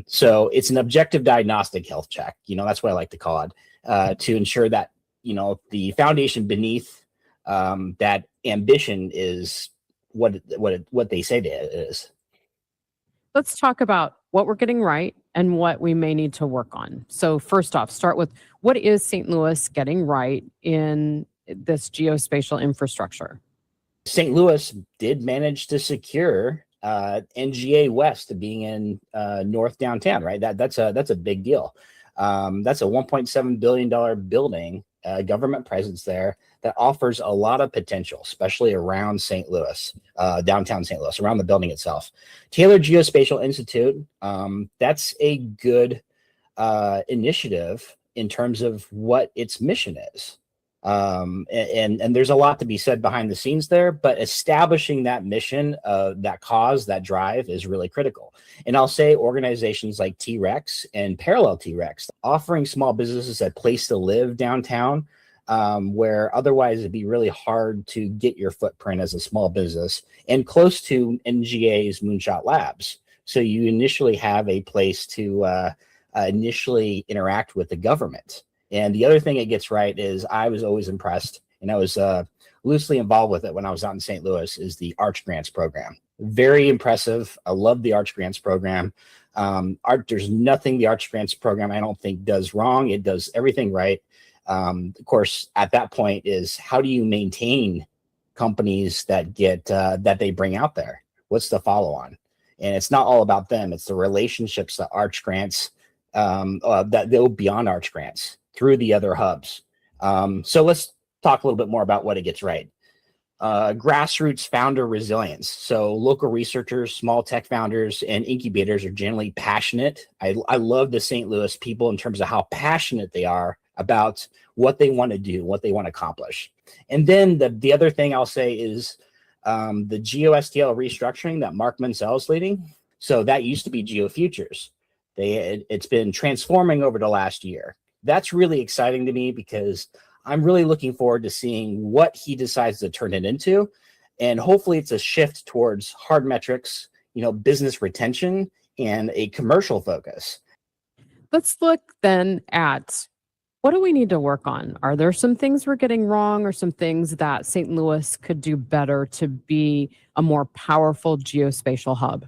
So it's an objective diagnostic health check. That's what I like to call it, to ensure that the foundation beneath that ambition is what they say it is. Let's talk about what we're getting right and what we may need to work on. So first off, start with what is St. Louis getting right in this geospatial infrastructure? St. Louis did manage to secure NGA West being in North Downtown, right? That's a big deal. That's a $1.7 billion building. Government presence there that offers a lot of potential, especially around St. Louis, downtown St. Louis, around the building itself. Taylor Geospatial Institute, that's a good initiative in terms of what its mission is. And there's a lot to be said behind the scenes there, but establishing that mission, that cause, that drive is really critical. And I'll say organizations like T-Rex and Parallel T-Rex offering small businesses a place to live downtown, where otherwise it'd be really hard to get your footprint as a small business, and close to NGA's Moonshot Labs. So you initially have a place to initially interact with the government. And the other thing it gets right is I was always impressed, and I was loosely involved with it when I was out in St. Louis, is the Arch Grants program. Very impressive. I love the Arch Grants program. There's nothing the Arch Grants program I don't think does wrong. It does everything right. Of course, at that point is how do you maintain companies that get that they bring out there? What's the follow on? And it's not all about them. It's the relationships that Arch Grants that go beyond Arch Grants through the other hubs. So let's talk a little bit more about what it gets right. Grassroots founder resilience. So local researchers, small tech founders, and incubators are generally passionate. I love the St. Louis people in terms of how passionate they are about what they want to do, what they want to accomplish. And then the other thing I'll say is the GeoSTL restructuring that Mark Mansell is leading. So that used to be GeoFutures. It's been transforming over the last year. That's really exciting to me because I'm really looking forward to seeing what he decides to turn it into. And hopefully it's a shift towards hard metrics, business retention and a commercial focus. Let's look then at what do we need to work on? Are there some things we're getting wrong or some things that St. Louis could do better to be a more powerful geospatial hub?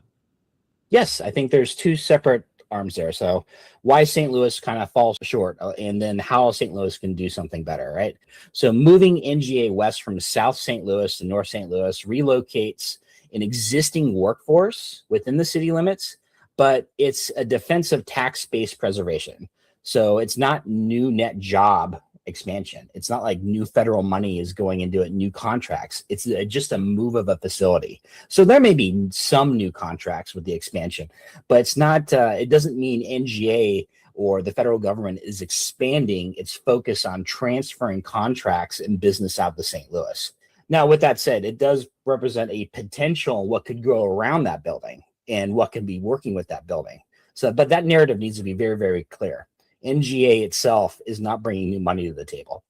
Yes, I think there's two separate arms there. So why St. Louis kind of falls short, and then how St. Louis can do something better, right? So moving NGA West from South St. Louis to North St. Louis relocates an existing workforce within the city limits, but it's a defensive tax base preservation. So it's not new net job expansion. It's not like new federal money is going into it, new contracts. It's just a move of a facility. So there may be some new contracts with the expansion, but it's not, it doesn't mean NGA or the federal government is expanding its focus on transferring contracts and business out to St. Louis. Now, with that said, it does represent a potential what could go around that building and what can be working with that building. So, but that narrative needs to be very, very clear. NGA itself is not bringing new money to the table.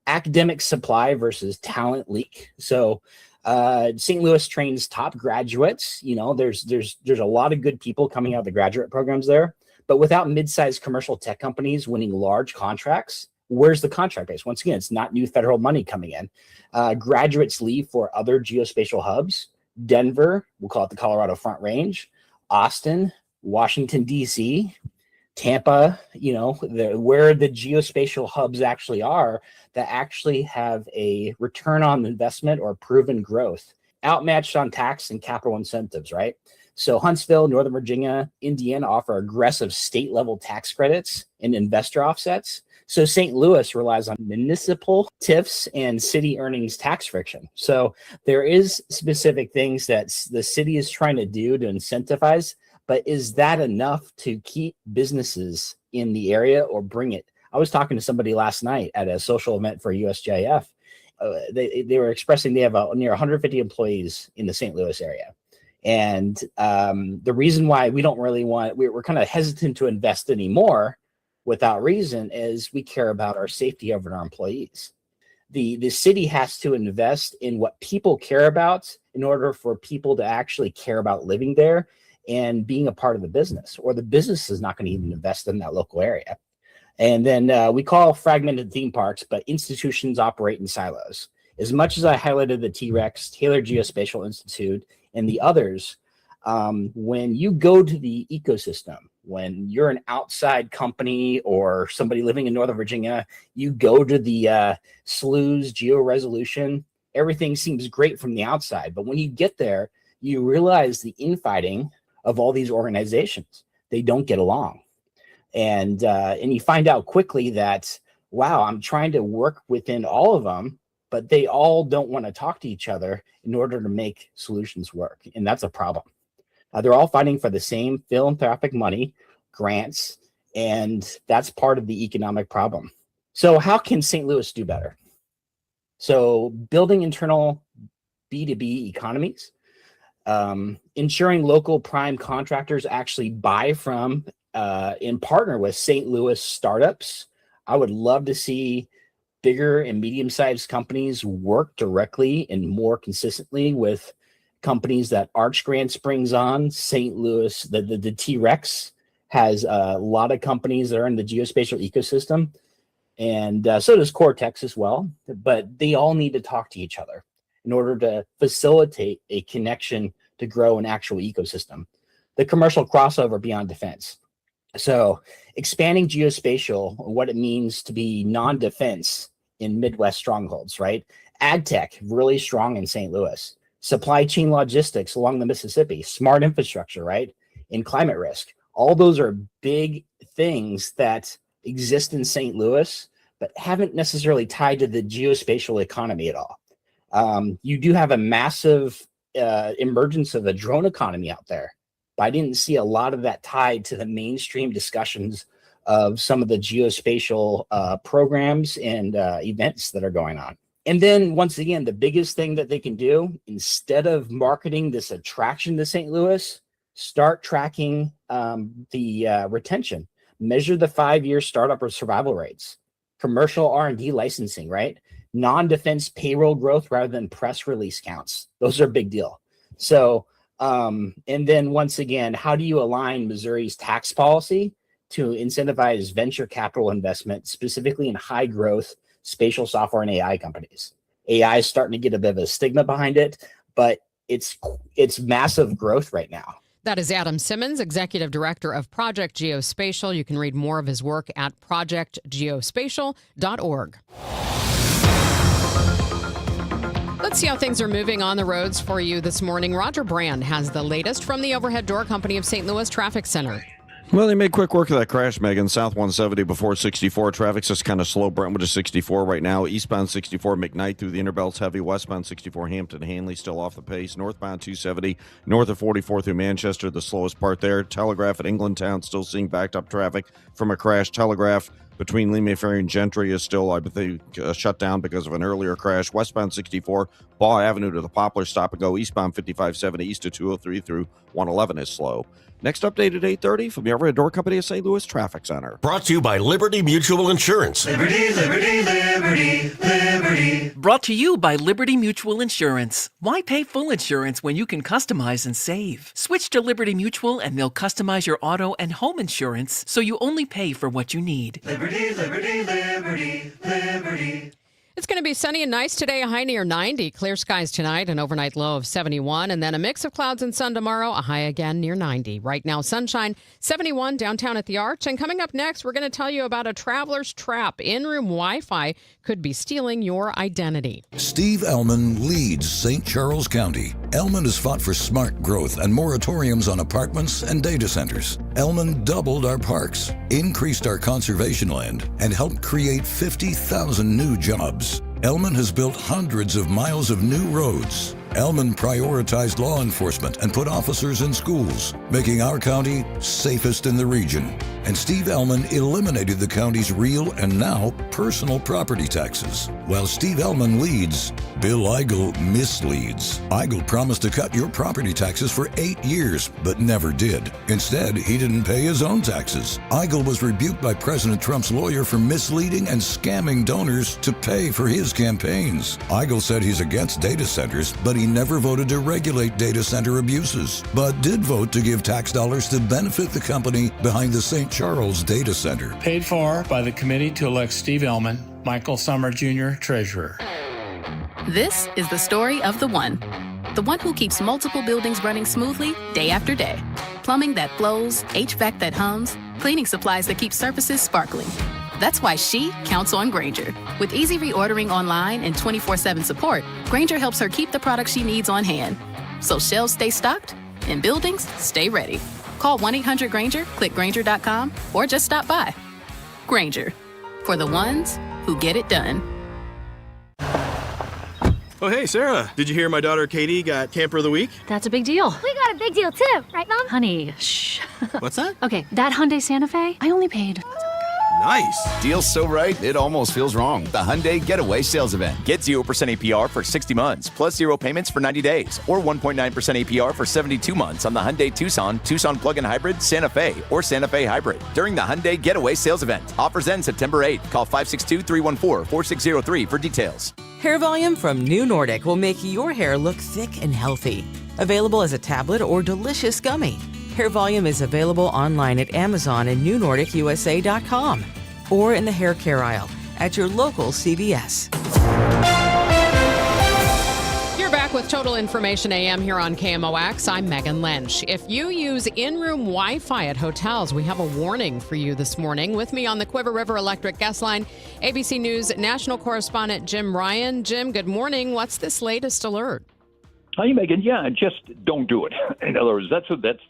Academic supply versus talent leak. So St. Louis trains top graduates. You know, there's a lot of good people coming out of the graduate programs there, but without mid-sized commercial tech companies winning large contracts, where's the contract base? Once again, it's not new federal money coming in. Graduates leave for other geospatial hubs. Denver, we'll call it the Colorado Front Range, Austin, Washington, D.C., Tampa, you know, where the geospatial hubs actually are that actually have a return on investment or proven growth, outmatched on tax and capital incentives, right? So Huntsville, Northern Virginia, Indiana offer aggressive state level tax credits and investor offsets. So St. Louis relies on municipal TIFs and city earnings tax friction. So there is specific things that the city is trying to do to incentivize. But is that enough to keep businesses in the area or bring it? I was talking to somebody last night at a social event for USGIF. They were expressing they have near 150 employees in the St. Louis area. And the reason why we don't really we're kind of hesitant to invest anymore without reason is we care about our safety of our employees. The city has to invest in what people care about in order for people to actually care about living there and being a part of the business, or the business is not going to even invest in that local area. And then we call fragmented theme parks, but institutions operate in silos. As much as I highlighted the T-Rex, Taylor Geospatial Institute, and the others, when you go to the ecosystem, when you're an outside company or somebody living in Northern Virginia, you go to the SLUs, geo-resolution, everything seems great from the outside. But when you get there, you realize the infighting of all these organizations. They don't get along. And you find out quickly that, wow, I'm trying to work within all of them, but they all don't want to talk to each other in order to make solutions work. And that's a problem. They're all fighting for the same philanthropic money, grants, and that's part of the economic problem. So how can St. Louis do better? So building internal B2B economies, ensuring local prime contractors actually buy from and partner with St. Louis startups. I would love to see bigger and medium-sized companies work directly and more consistently with companies that Arch Grants brings on. St. Louis, the T-Rex has a lot of companies that are in the geospatial ecosystem, and so does Cortex as well, but they all need to talk to each other in order to facilitate a connection to grow an actual ecosystem. The commercial crossover beyond defense. So expanding geospatial, what it means to be non-defense in Midwest strongholds, right? Ag tech, really strong in St. Louis. Supply chain logistics along the Mississippi, smart infrastructure, right? In climate risk. All those are big things that exist in St. Louis, but haven't necessarily tied to the geospatial economy at all. You do have a massive emergence of a drone economy out there, but I didn't see a lot of that tied to the mainstream discussions of some of the geospatial programs and events that are going on. And then once again, the biggest thing that they can do, instead of marketing this attraction to St. Louis, start tracking the retention, measure the 5-year startup or survival rates, commercial R&D licensing, right? Non-defense payroll growth rather than press release counts. Those are a big deal. So, and then once again, how do you align Missouri's tax policy to incentivize venture capital investment, specifically in high growth spatial software and AI companies? AI is starting to get a bit of a stigma behind it, but it's massive growth right now. That is Adam Simmons, Executive Director of Project Geospatial. You can read more of his work at projectgeospatial.org. Let's see how things are moving on the roads for you this morning. Roger Brand has the latest from the Overhead Door Company of St. Louis Traffic Center. Well, they made quick work of that crash, Megan. South 170 before 64. Traffic's just kind of slow. Brentwood is 64 right now. Eastbound 64 McKnight through the Interbelt's heavy. Westbound 64 Hampton Hanley still off the pace. Northbound 270 north of 44 through Manchester, the slowest part there. Telegraph at Englandtown still seeing backed up traffic from a crash. Telegraph between Lee Mayfair and Gentry is still, I think, shut down because of an earlier crash. Westbound 64 Baugh Avenue to the Poplar stop and go. Eastbound 5570 east to 203 through 111 is slow. Next update at 8:30 from the Overhead Door Company of St. Louis Traffic Center. Brought to you by Liberty Mutual Insurance. Liberty, liberty, liberty, liberty. Brought to you by Liberty Mutual Insurance. Why pay full insurance when you can customize and save? Switch to Liberty Mutual and they'll customize your auto and home insurance so you only pay for what you need. Liberty, liberty, liberty, liberty. It's going to be sunny and nice today, a high near 90. Clear skies tonight, an overnight low of 71. And then a mix of clouds and sun tomorrow, a high again near 90. Right now, sunshine, 71 downtown at the Arch. And coming up next, we're going to tell you about a traveler's trap. In-room Wi-Fi could be stealing your identity. Steve Ellman leads St. Charles County. Ellman has fought for smart growth and moratoriums on apartments and data centers. Ellman doubled our parks, increased our conservation land, and helped create 50,000 new jobs. Ellman has built hundreds of miles of new roads. Ellman prioritized law enforcement and put officers in schools, making our county safest in the region. And Steve Ellman eliminated the county's real and now personal property taxes. While Steve Ellman leads, Bill Eigel misleads. Eigel promised to cut your property taxes for 8 years, but never did. Instead, he didn't pay his own taxes. Eigel was rebuked by President Trump's lawyer for misleading and scamming donors to pay for his campaigns. Eigel said he's against data centers, but he never voted to regulate data center abuses, but did vote to give tax dollars to benefit the company behind the St. Charles Data Center. Paid for by the committee to elect Steve Ellman, Michael Summer Jr., Treasurer. This is the story of the one who keeps multiple buildings running smoothly day after day. Plumbing that flows, HVAC that hums, cleaning supplies that keep surfaces sparkling. That's why she counts on Grainger. With easy reordering online and 24/7 support, Grainger helps her keep the products she needs on hand. So shelves stay stocked and buildings stay ready. Call 1-800-GRAINGER, click Grainger.com, or just stop by. Grainger, for the ones who get it done. Oh, hey, Sarah. Did you hear my daughter Katie got Camper of the Week? That's a big deal. We got a big deal too, right, Mom? Honey, shh. What's that? Okay, that Hyundai Santa Fe, I only paid. Nice. Deal's so right, it almost feels wrong. The Hyundai Getaway Sales Event. Get 0% APR for 60 months, plus 0 payments for 90 days, or 1.9% APR for 72 months on the Hyundai Tucson, Tucson Plug-in Hybrid, Santa Fe, or Santa Fe Hybrid. During the Hyundai Getaway Sales Event. Offers end September 8th. Call 562-314-4603 for details. Hair Volume from New Nordic will make your hair look thick and healthy. Available as a tablet or delicious gummy. Hair Volume is available online at Amazon and NewNordicUSA.com or in the hair care aisle at your local CVS. You're back with Total Information AM here on KMOX. I'm Megan Lynch. If you use in-room Wi-Fi at hotels, we have a warning for you this morning. With me on the Quiver River Electric Guest Line, ABC News national correspondent Jim Ryan. Jim, good morning. What's this latest alert? Hi, Megan. Yeah, just don't do it. In other words, that's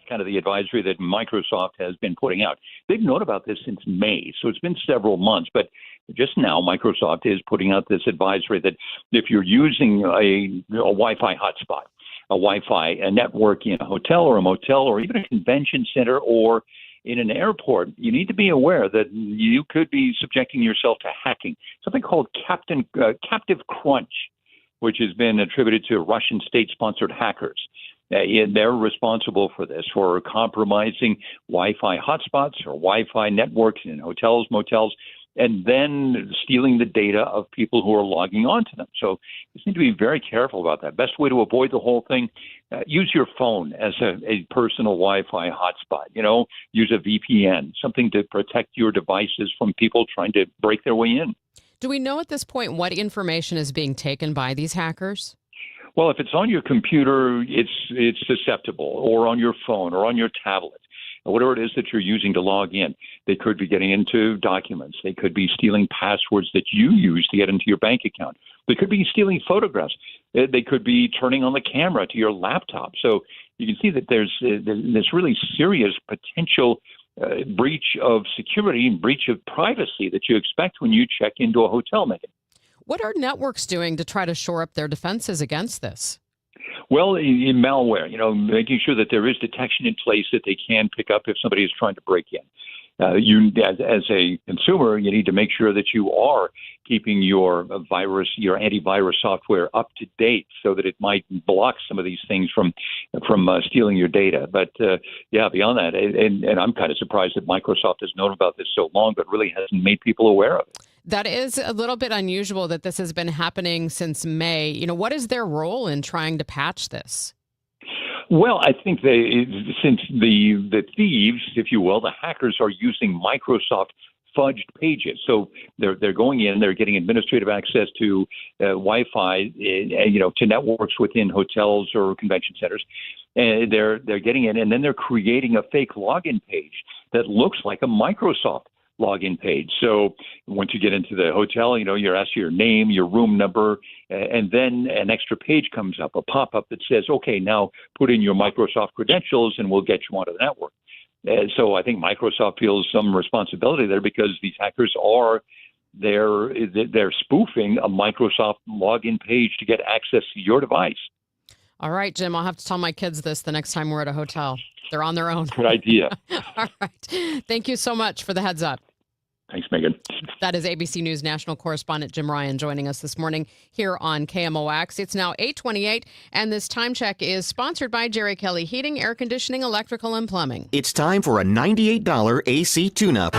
kind of the advisory that Microsoft has been putting out. They've known about this since May, so it's been several months. But just now, Microsoft is putting out this advisory that if you're using a Wi-Fi hotspot, a network in a hotel or a motel or even a convention center or in an airport, you need to be aware that you could be subjecting yourself to hacking, something called Captive Crunch, which has been attributed to Russian state-sponsored hackers. They're responsible for this, for compromising Wi-Fi hotspots or Wi-Fi networks in hotels, motels, and then stealing the data of people who are logging onto them. So you need to be very careful about that. Best way to avoid the whole thing, use your phone as a personal Wi-Fi hotspot. Use a VPN, something to protect your devices from people trying to break their way in. Do we know at this point what information is being taken by these hackers? Well, if it's on your computer, it's susceptible, or on your phone, or on your tablet, or whatever it is that you're using to log in. They could be getting into documents. They could be stealing passwords that you use to get into your bank account. They could be stealing photographs. They could be turning on the camera to your laptop. So you can see that there's this really serious potential breach of security and breach of privacy that you expect when you check into a hotel, Megan. What are networks doing to try to shore up their defenses against this? Well, in malware, making sure that there is detection in place that they can pick up if somebody is trying to break in. As a consumer, you need to make sure that you are keeping your antivirus software up to date so that it might block some of these things from stealing your data. But beyond that, and I'm kind of surprised that Microsoft has known about this so long, but really hasn't made people aware of it. That is a little bit unusual that this has been happening since May. What is their role in trying to patch this? Well, I think since the thieves, if you will, the hackers are using Microsoft fudged pages. So they're going in, they're getting administrative access to Wi-Fi, to networks within hotels or convention centers. And they're getting in, and then they're creating a fake login page that looks like a Microsoft login page. So once you get into the hotel, you're asked your name, your room number, and then an extra page comes up, a pop-up that says, okay, now put in your Microsoft credentials and we'll get you onto the network. And so I think Microsoft feels some responsibility there because these hackers they're spoofing a Microsoft login page to get access to your device. All right, Jim, I'll have to tell my kids this the next time we're at a hotel. They're on their own. Good idea. All right. Thank you so much for the heads up. Thanks, Megan. That is ABC News national correspondent Jim Ryan joining us this morning here on KMOX. It's now 8:28, and this time check is sponsored by Jerry Kelly Heating, Air Conditioning, Electrical, and Plumbing. It's time for a $98 AC tune-up.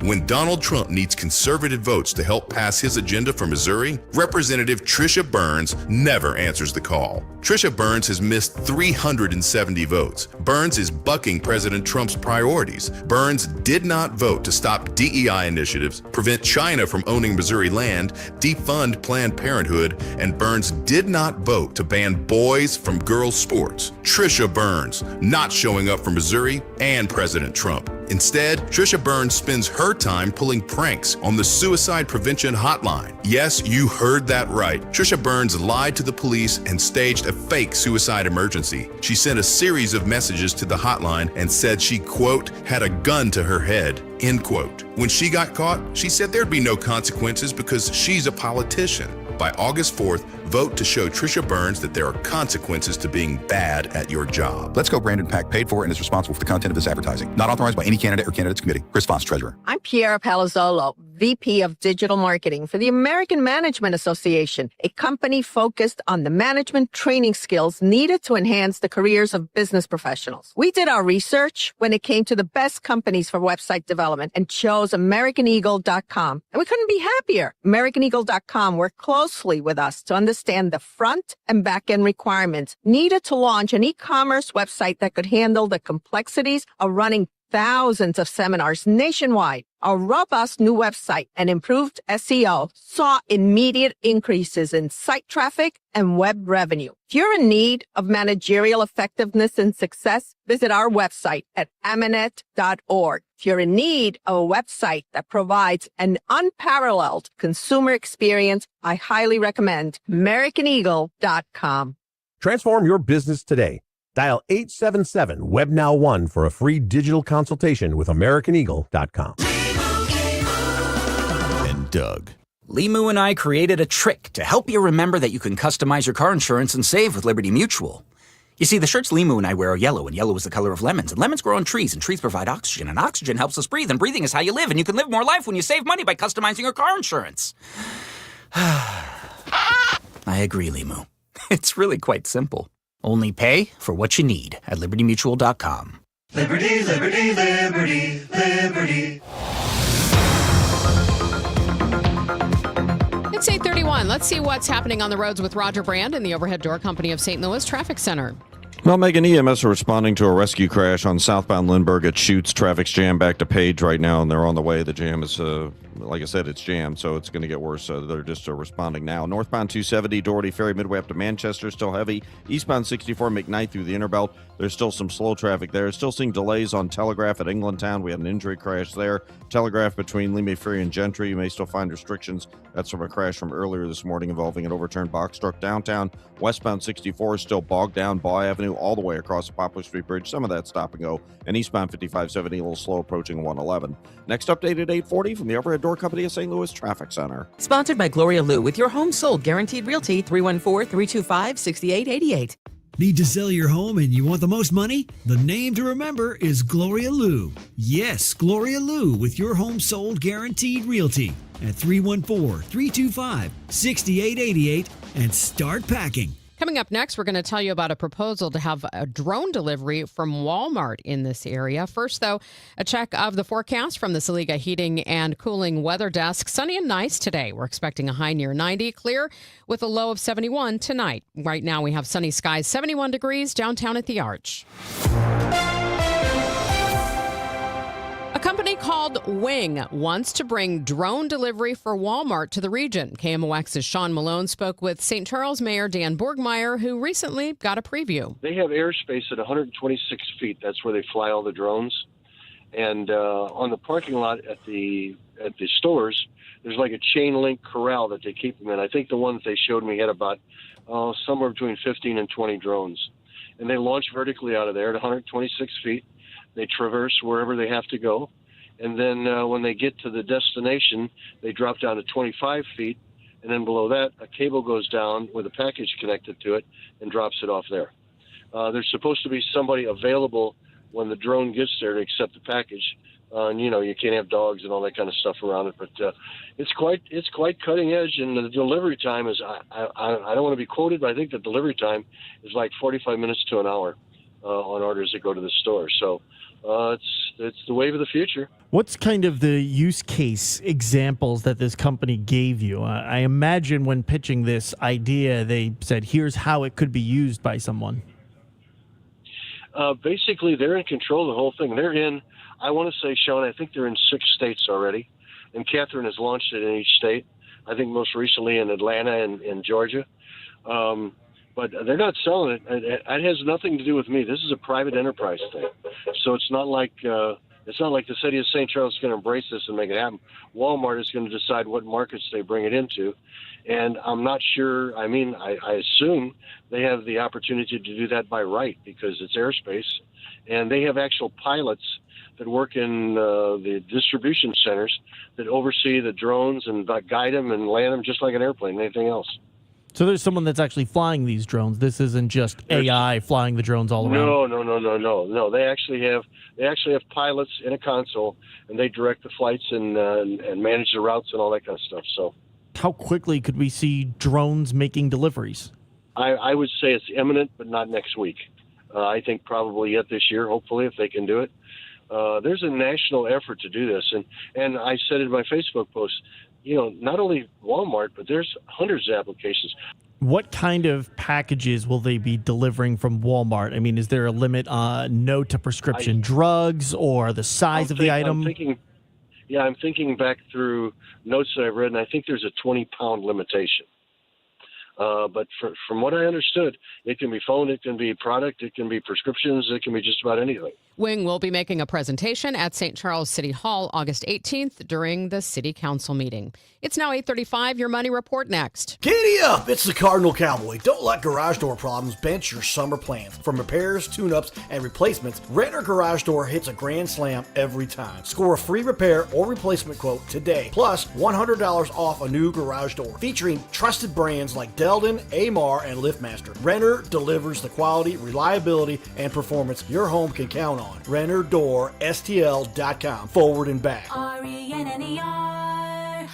When Donald Trump needs conservative votes to help pass his agenda for Missouri, Representative Trisha Burns never answers the call. Trisha Burns has missed 370 votes. Burns is bucking President Trump's priorities. Burns did not vote to stop DEI initiatives, prevent China from owning Missouri land, defund Planned Parenthood, and Burns did not vote to ban boys from girls' sports. Trisha Burns not showing up for Missouri and President Trump. Instead, Trisha Burns spends her time pulling pranks on the suicide prevention hotline. Yes, you heard that right. Trisha Burns lied to the police and staged a fake suicide emergency. She sent a series of messages to the hotline and said she, quote, had a gun to her head, end quote. When she got caught, she said there'd be no consequences because she's a politician. By August 4th, vote to show Trisha Burns that there are consequences to being bad at your job. Let's Go Brandon PAC paid for and is responsible for the content of this advertising. Not authorized by any candidate or candidates committee. Chris Foss, Treasurer. I'm Piera Palazzolo, VP of Digital Marketing for the American Management Association, a company focused on the management training skills needed to enhance the careers of business professionals. We did our research when it came to the best companies for website development and chose AmericanEagle.com. And we couldn't be happier. AmericanEagle.com worked closely with us to understand the front and back end requirements needed to launch an e-commerce website that could handle the complexities of running thousands of seminars nationwide. Our robust new website and improved SEO saw immediate increases in site traffic and web revenue. If you're in need of managerial effectiveness and success, visit our website at Amanet.org. If you're in need of a website that provides an unparalleled consumer experience, I highly recommend AmericanEagle.com. Transform your business today. Dial 877-WebNow1 for a free digital consultation with AmericanEagle.com. And Doug. Limu and I created a trick to help you remember that you can customize your car insurance and save with Liberty Mutual. You see, the shirts Limu and I wear are yellow, and yellow is the color of lemons, and lemons grow on trees, and trees provide oxygen, and oxygen helps us breathe, and breathing is how you live, and you can live more life when you save money by customizing your car insurance. I agree, Limu. It's really quite simple. Only pay for what you need at LibertyMutual.com. Liberty, liberty, liberty, liberty. It's 8:31. Let's see what's happening on the roads with Roger Brand and the Overhead Door Company of St. Louis Traffic Center. Well, Megan, EMS are responding to a rescue crash on southbound Lindbergh at Chutes. Traffic's jammed back to Page right now, and they're on the way. The jam is like I said, it's jammed, so it's going to get worse. They're just responding now. Northbound 270, Doherty Ferry Midway up to Manchester, still heavy. Eastbound 64, McKnight through the Innerbelt. There's still some slow traffic there. Still seeing delays on Telegraph at Englandtown. We had an injury crash there. Telegraph between Lee May Ferry and Gentry. You may still find restrictions. That's from a crash from earlier this morning involving an overturned box truck downtown. Westbound 64 is still bogged down Baugh Avenue all the way across the Poplar Street Bridge. Some of that stop and go. And eastbound 5570 a little slow approaching 111. Next update at 8:40 from the Overhead Door Company of St. Louis Traffic Center. Sponsored by Gloria Lou with your home sold guaranteed realty 314-325-6888. Need to sell your home and you want the most money? The name to remember is Gloria Lou. Yes, Gloria Lou with your home sold guaranteed realty at 314-325-6888 and start packing. Coming up next, we're going to tell you about a proposal to have a drone delivery from Walmart in this area. First, though, a check of the forecast from the Saliga Heating and Cooling Weather Desk. Sunny and nice today. We're expecting a high near 90, clear with a low of 71 tonight. Right now, we have sunny skies, 71 degrees downtown at the Arch. A company called Wing wants to bring drone delivery for Walmart to the region. KMOX's Sean Malone spoke with St. Charles Mayor Dan Borgmeyer, who recently got a preview. They have airspace at 126 feet. That's where they fly all the drones. And on the parking lot at the stores, there's like a chain link corral that they keep them in. I think the one that they showed me had about somewhere between 15 and 20 drones. And they launch vertically out of there at 126 feet. They traverse wherever they have to go. And then when they get to the destination, they drop down to 25 feet. And then below that, a cable goes down with a package connected to it and drops it off there. There's supposed to be somebody available when the drone gets there to accept the package. And, you can't have dogs and all that kind of stuff around it. But it's quite cutting edge. And the delivery time is, I don't want to be quoted, but I think the delivery time is like 45 minutes to an hour on orders that go to the store. So it's the wave of the future. What's kind of the use case examples that this company gave you? I imagine when pitching this idea, they said, here's how it could be used by someone. Basically, they're in control of the whole thing. They're in, I want to say, Sean, I think they're in 6 states already. And Catherine has launched it in each state. I think most recently in Atlanta and Georgia. But they're not selling it. It has nothing to do with me. This is a private enterprise thing. So it's not like the city of St. Charles is going to embrace this and make it happen. Walmart is going to decide what markets they bring it into. And I'm not sure. I mean, I assume they have the opportunity to do that by right because it's airspace. And they have actual pilots that work in the distribution centers that oversee the drones and guide them and land them just like an airplane, anything else. So there's someone that's actually flying these drones. This isn't just AI flying the drones all around. No. They actually have pilots in a console, and they direct the flights and manage the routes and all that kind of stuff. So, how quickly could we see drones making deliveries? I would say it's imminent, but not next week. I think probably yet this year, hopefully, if they can do it. There's a national effort to do this, and I said in my Facebook post, not only Walmart, but there's hundreds of applications. What kind of packages will they be delivering from Walmart? I mean, is there a limit on no to prescription drugs or the size of the item? I'm thinking back through notes that I've read, and I think there's a 20-pound limitation. But from what I understood, it can be phone, it can be product, it can be prescriptions, it can be just about anything. Wing will be making a presentation at St. Charles City Hall August 18th during the City Council meeting. It's now 8:35. Your Money Report next. Giddy up! It's the Cardinal Cowboy. Don't let garage door problems bench your summer plans. From repairs, tune-ups, and replacements, Renner Garage Door hits a grand slam every time. Score a free repair or replacement quote today, plus $100 off a new garage door. Featuring trusted brands like Delden, Amar, and LiftMaster, Renner delivers the quality, reliability, and performance your home can count on. RennerDoorSTL.com. Forward and back. RENNER.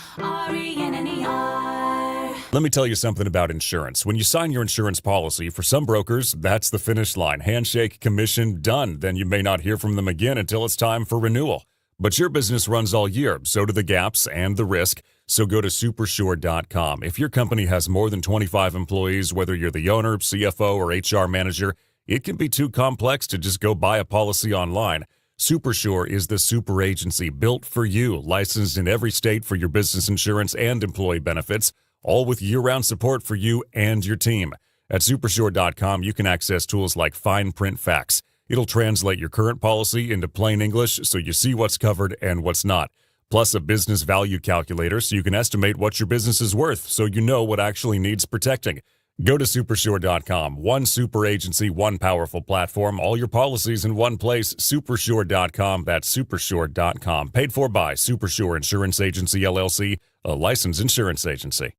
Let me tell you something about insurance. When you sign your insurance policy, for some brokers, that's the finish line. Handshake, commission, done. Then you may not hear from them again until it's time for renewal. But your business runs all year, so do the gaps and the risk. So go to Supersure.com. If your company has more than 25 employees, whether you're the owner, CFO, or HR manager, it can be too complex to just go buy a policy online. Supersure is the super agency built for you, licensed in every state for your business insurance and employee benefits, all with year-round support for you and your team. At Supersure.com, you can access tools like fine print facts. It'll translate your current policy into plain English so you see what's covered and what's not. Plus a business value calculator so you can estimate what your business is worth so you know what actually needs protecting. Go to Supersure.com. One super agency, one powerful platform, all your policies in one place. Supersure.com. That's Supersure.com. Paid for by Supersure Insurance Agency, LLC, a licensed insurance agency.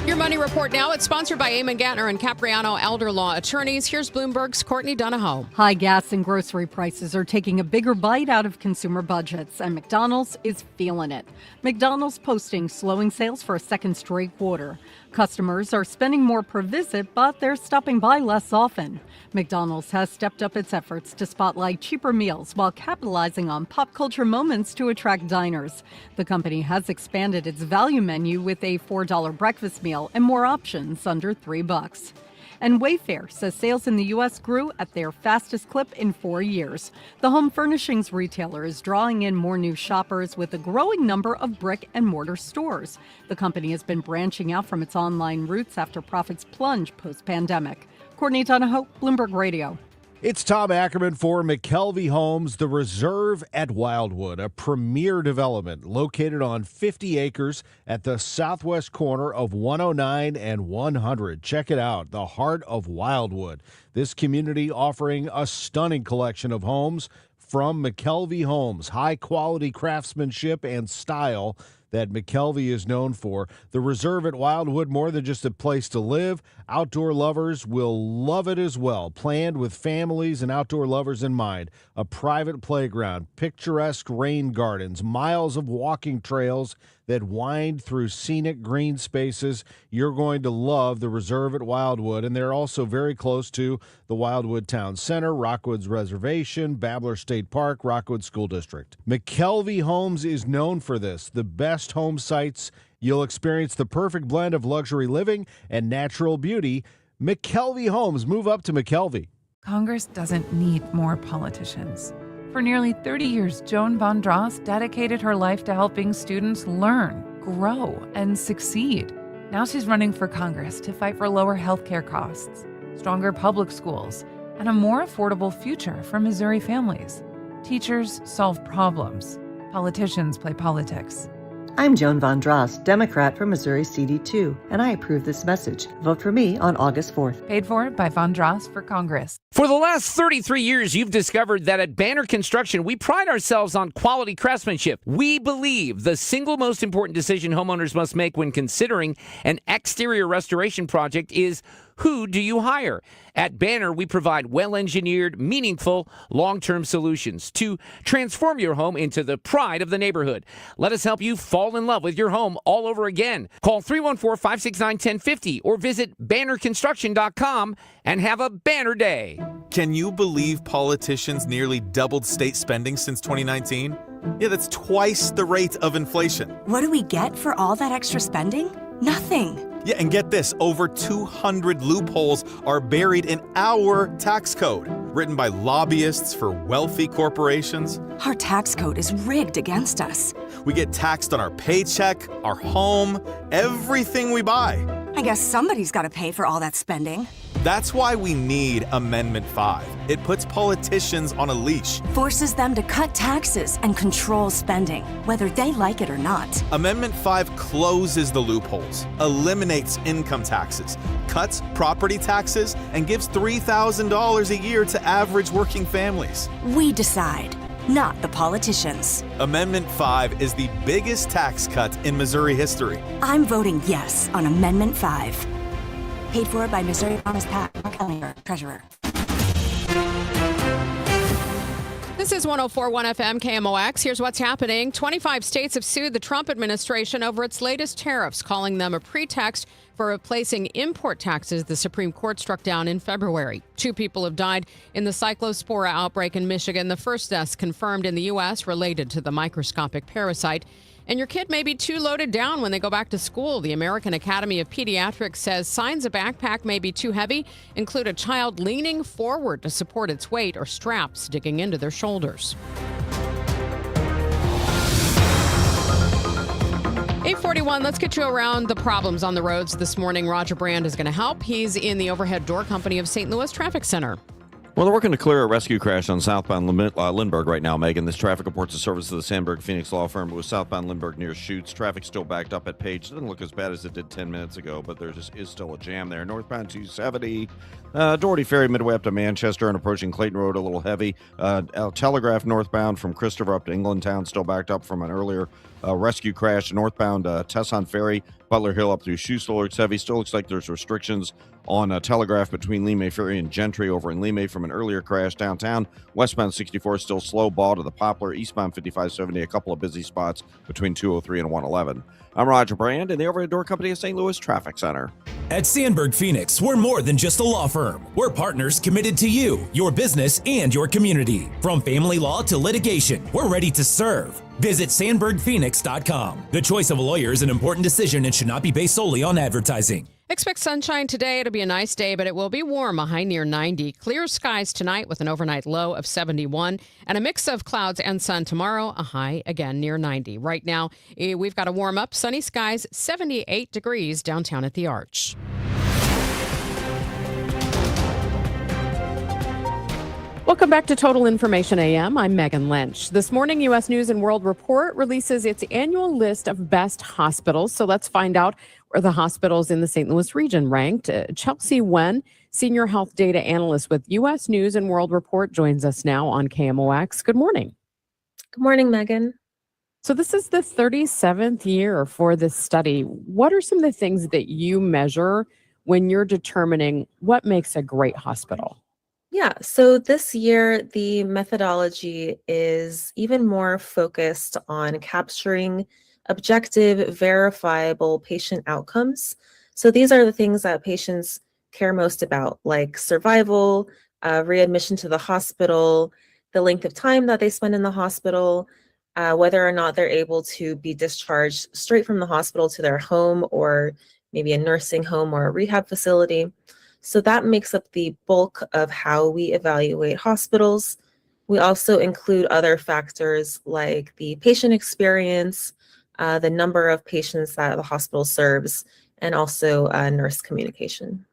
Your Money Report now. It's sponsored by Eamon Gatner and Capriano Elder Law Attorneys. Here's Bloomberg's Courtney Donahoe. High gas and grocery prices are taking a bigger bite out of consumer budgets, and McDonald's is feeling it. McDonald's posting slowing sales for a second straight quarter. Customers are spending more per visit, but they're stopping by less often. McDonald's has stepped up its efforts to spotlight cheaper meals while capitalizing on pop culture moments to attract diners. The company has expanded its value menu with a $4 breakfast meal and more options under $3. And Wayfair says sales in the U.S. grew at their fastest clip in 4 years. The home furnishings retailer is drawing in more new shoppers with a growing number of brick and mortar stores. The company has been branching out from its online roots after profits plunge post-pandemic. Courtney Donahoe, Bloomberg Radio. It's Tom Ackerman for McKelvey Homes, The Reserve at Wildwood, a premier development located on 50 acres at the southwest corner of 109 and 100. Check it out, the heart of Wildwood. This community offering a stunning collection of homes from McKelvey Homes, high-quality craftsmanship and style that McKelvey is known for. The Reserve at Wildwood, more than just a place to live. Outdoor lovers will love it as well. Planned with families and outdoor lovers in mind. A private playground, picturesque rain gardens, miles of walking trails that wind through scenic green spaces. You're going to love the Reserve at Wildwood, and they're also very close to the Wildwood Town Center, Rockwood's Reservation, Babbler State Park, Rockwood School District. McKelvey Homes is known for this, the best home sites. You'll experience the perfect blend of luxury living and natural beauty. McKelvey Homes. Move up to McKelvey. Congress doesn't need more politicians. For nearly 30 years, Joan Von Dross dedicated her life to helping students learn, grow, and succeed. Now she's running for Congress to fight for lower healthcare costs, stronger public schools, and a more affordable future for Missouri families. Teachers solve problems. Politicians play politics. I'm Joan Von Dross, Democrat from Missouri CD2, and I approve this message. Vote for me on August 4th. Paid for by Von Dross for Congress. For the last 33 years, you've discovered that at Banner Construction, we pride ourselves on quality craftsmanship. We believe the single most important decision homeowners must make when considering an exterior restoration project is, who do you hire? At Banner, we provide well-engineered, meaningful, long-term solutions to transform your home into the pride of the neighborhood. Let us help you fall in love with your home all over again. Call 314-569-1050 or visit bannerconstruction.com and have a banner day. Can you believe politicians nearly doubled state spending since 2019? Yeah, that's twice the rate of inflation. What do we get for all that extra spending? Nothing. Yeah, and get this, over 200 loopholes are buried in our tax code, written by lobbyists for wealthy corporations. Our tax code is rigged against us. We get taxed on our paycheck, our home, everything we buy. I guess somebody's got to pay for all that spending. That's why we need Amendment 5. It puts politicians on a leash. Forces them to cut taxes and control spending, whether they like it or not. Amendment 5 closes the loopholes, eliminates income taxes, cuts property taxes, and gives $3,000 a year to average working families. We decide, not the politicians. Amendment 5 is the biggest tax cut in Missouri history. I'm voting yes on Amendment 5. Paid for by Missouri Thomas Pack, Treasurer. This is 104.1 FM KMOX. Here's what's happening. 25 states have sued the Trump administration over its latest tariffs, calling them a pretext for replacing import taxes the Supreme Court struck down in February. 2 people have died in the Cyclospora outbreak in Michigan, the first death confirmed in the U.S. related to the microscopic parasite. And your kid may be too loaded down when they go back to school. The American Academy of Pediatrics says signs a backpack may be too heavy include a child leaning forward to support its weight or straps digging into their shoulders. 8:41, let's get you around the problems on the roads this morning. Roger Brand is going to help. He's in the Overhead Door Company of St. Louis Traffic Center. Well, they're working to clear a rescue crash on southbound Lindbergh right now, Megan. This traffic reports the service of the Sandberg Phoenix Law Firm. It was southbound Lindbergh near Schutz. Traffic still backed up at Page. Doesn't look as bad as it did 10 minutes ago, but there just is still a jam there. Northbound 270, Doherty Ferry midway up to Manchester and approaching Clayton Road a little heavy. Telegraph northbound from Christopher up to England Town still backed up from an earlier rescue crash. Northbound Tesson Ferry, Butler Hill up through Schuster looks heavy. Still looks like there's restrictions on Telegraph between Lee May Ferry and Gentry over in Lee May from an earlier crash downtown. Westbound 64 still slow, Ball to the Poplar. Eastbound 5570, a couple of busy spots between 203 and 111. I'm Roger Brand in the Overhead Door Company of St. Louis Traffic Center. At Sandberg Phoenix, we're more than just a law firm. We're partners committed to you, your business, and your community. From family law to litigation, we're ready to serve. Visit sandbergphoenix.com. The choice of a lawyer is an important decision and should not be based solely on advertising. Expect sunshine today. It'll be a nice day, but it will be warm, a high near 90. Clear skies tonight with an overnight low of 71. And a mix of clouds and sun tomorrow, a high again near 90. Right now, we've got a warm up, sunny skies, 78 degrees downtown at the Arch. Welcome back to Total Information AM. I'm Megan Lynch. This morning, U.S. News and World Report releases its annual list of best hospitals. So let's find out where the hospitals in the St. Louis region ranked. Chelsea Wen, Senior Health Data Analyst with U.S. News and World Report, joins us now on KMOX. Good morning. Good morning, Megan. So this is the 37th year for this study. What are some of the things that you measure when you're determining what makes a great hospital? Yeah, so this year the methodology is even more focused on capturing objective, verifiable patient outcomes. So these are the things that patients care most about, like survival, readmission to the hospital, the length of time that they spend in the hospital, whether or not they're able to be discharged straight from the hospital to their home or maybe a nursing home or a rehab facility. So that makes up the bulk of how we evaluate hospitals. We also include other factors like the patient experience, the number of patients that the hospital serves, and also nurse communication.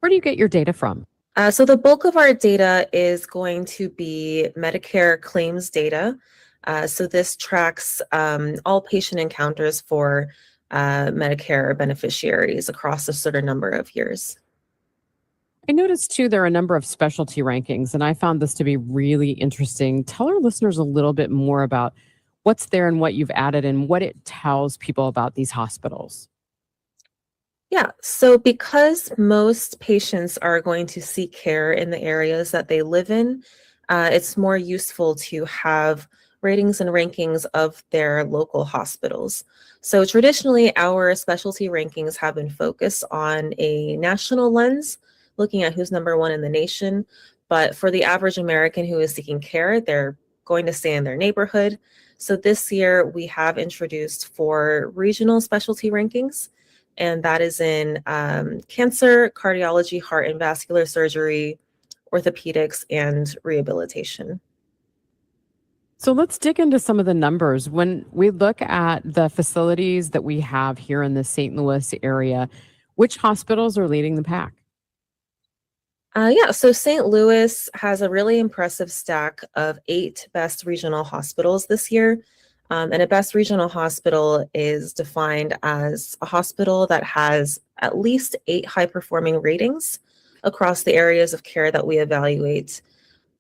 Where do you get your data from? So the bulk of our data is going to be Medicare claims data. So this tracks all patient encounters for Medicare beneficiaries across a certain number of years. I noticed, too, there are a number of specialty rankings, and I found this to be really interesting. Tell our listeners a little bit more about what's there and what you've added and what it tells people about these hospitals. Yeah, so because most patients are going to seek care in the areas that they live in, it's more useful to have ratings and rankings of their local hospitals. So traditionally, our specialty rankings have been focused on a national lens, looking at who's number one in the nation. But for the average American who is seeking care, they're going to stay in their neighborhood. So this year we have introduced 4 regional specialty rankings, and that is in cancer, cardiology, heart and vascular surgery, orthopedics, and rehabilitation. So let's dig into some of the numbers. When we look at the facilities that we have here in the St. Louis area, which hospitals are leading the pack? Yeah, so St. Louis has a really impressive stack of 8 best regional hospitals this year. And a best regional hospital is defined as a hospital that has at least 8 high-performing ratings across the areas of care that we evaluate.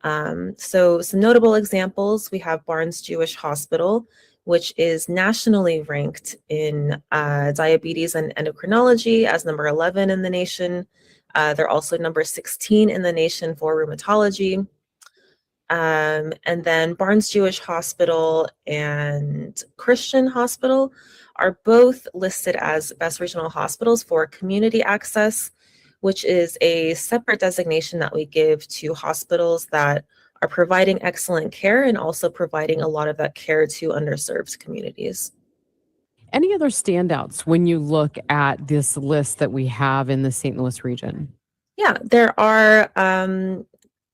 So some notable examples, we have Barnes Jewish Hospital, which is nationally ranked in diabetes and endocrinology as number 11 in the nation. They're also number 16 in the nation for rheumatology. And then Barnes Jewish Hospital and Christian Hospital are both listed as best regional hospitals for community access, which is a separate designation that we give to hospitals that are providing excellent care and also providing a lot of that care to underserved communities. Any other standouts when you look at this list that we have in the St. Louis region? Yeah, there are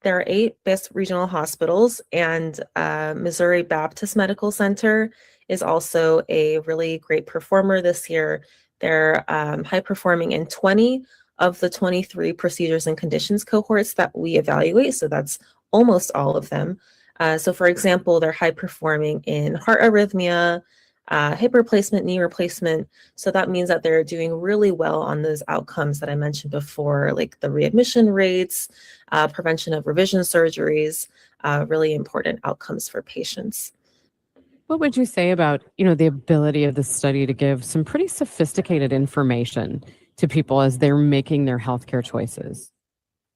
8 best regional hospitals, and Missouri Baptist Medical Center is also a really great performer this year. They're high performing in 20 of the 23 procedures and conditions cohorts that we evaluate. So that's almost all of them. So for example, they're high performing in heart arrhythmia, hip replacement, knee replacement. So that means that they're doing really well on those outcomes that I mentioned before, like the readmission rates, prevention of revision surgeries, really important outcomes for patients. What would you say about, the ability of the study to give some pretty sophisticated information to people as they're making their healthcare choices?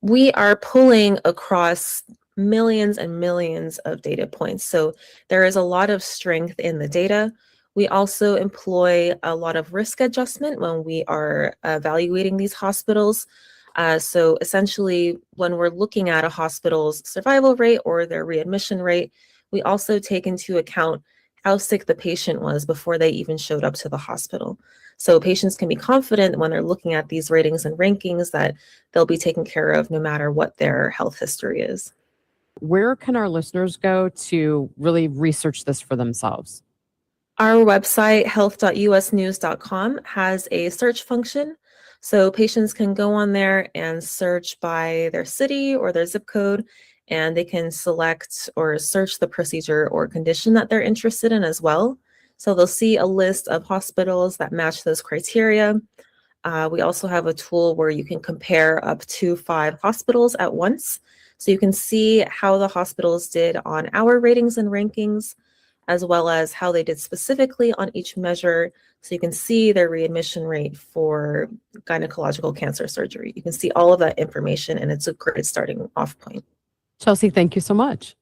We are pulling across millions and millions of data points. So there is a lot of strength in the data. We also employ a lot of risk adjustment when we are evaluating these hospitals. So essentially, when we're looking at a hospital's survival rate or their readmission rate, we also take into account how sick the patient was before they even showed up to the hospital. So patients can be confident when they're looking at these ratings and rankings that they'll be taken care of no matter what their health history is. Where can our listeners go to really research this for themselves? Our website, health.usnews.com, has a search function. So patients can go on there and search by their city or their zip code, and they can select or search the procedure or condition that they're interested in as well. So they'll see a list of hospitals that match those criteria. We also have a tool where you can compare up to 5 hospitals at once. So you can see how the hospitals did on our ratings and rankings, as well as how they did specifically on each measure. So you can see their readmission rate for gynecological cancer surgery. You can see all of that information, and it's a great starting off point. Chelsea, thank you so much.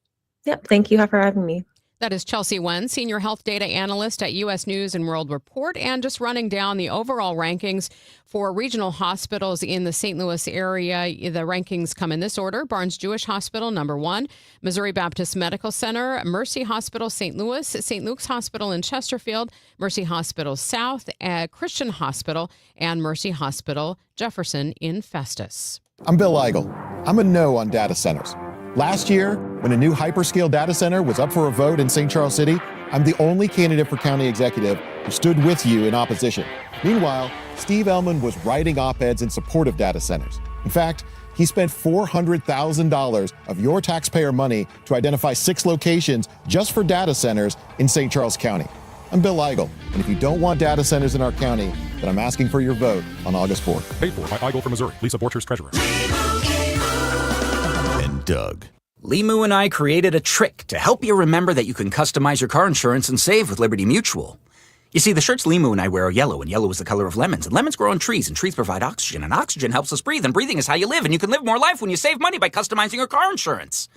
Yep, thank you for having me. That is Chelsea Wen, Senior Health Data Analyst at U.S. News and World Report, and just running down the overall rankings for regional hospitals in the St. Louis area. The rankings come in this order: Barnes-Jewish Hospital, number 1, Missouri Baptist Medical Center, Mercy Hospital, St. Louis, St. Luke's Hospital in Chesterfield, Mercy Hospital South, Christian Hospital, and Mercy Hospital Jefferson in Festus. I'm Bill Eigel. I'm a no on data centers. Last year, when a new hyperscale data center was up for a vote in St. Charles City, I'm the only candidate for county executive who stood with you in opposition. Meanwhile, Steve Ellman was writing op-eds in support of data centers. In fact, he spent $400,000 of your taxpayer money to identify 6 locations just for data centers in St. Charles County. I'm Bill Eigel, and if you don't want data centers in our county, then I'm asking for your vote on August 4th. Paid for by Eigel from Missouri. Lisa Borchers, Treasurer. And Doug. Limu and I created a trick to help you remember that you can customize your car insurance and save with Liberty Mutual. You see, the shirts Limu and I wear are yellow, and yellow is the color of lemons, and lemons grow on trees, and trees provide oxygen, and oxygen helps us breathe, and breathing is how you live, and you can live more life when you save money by customizing your car insurance.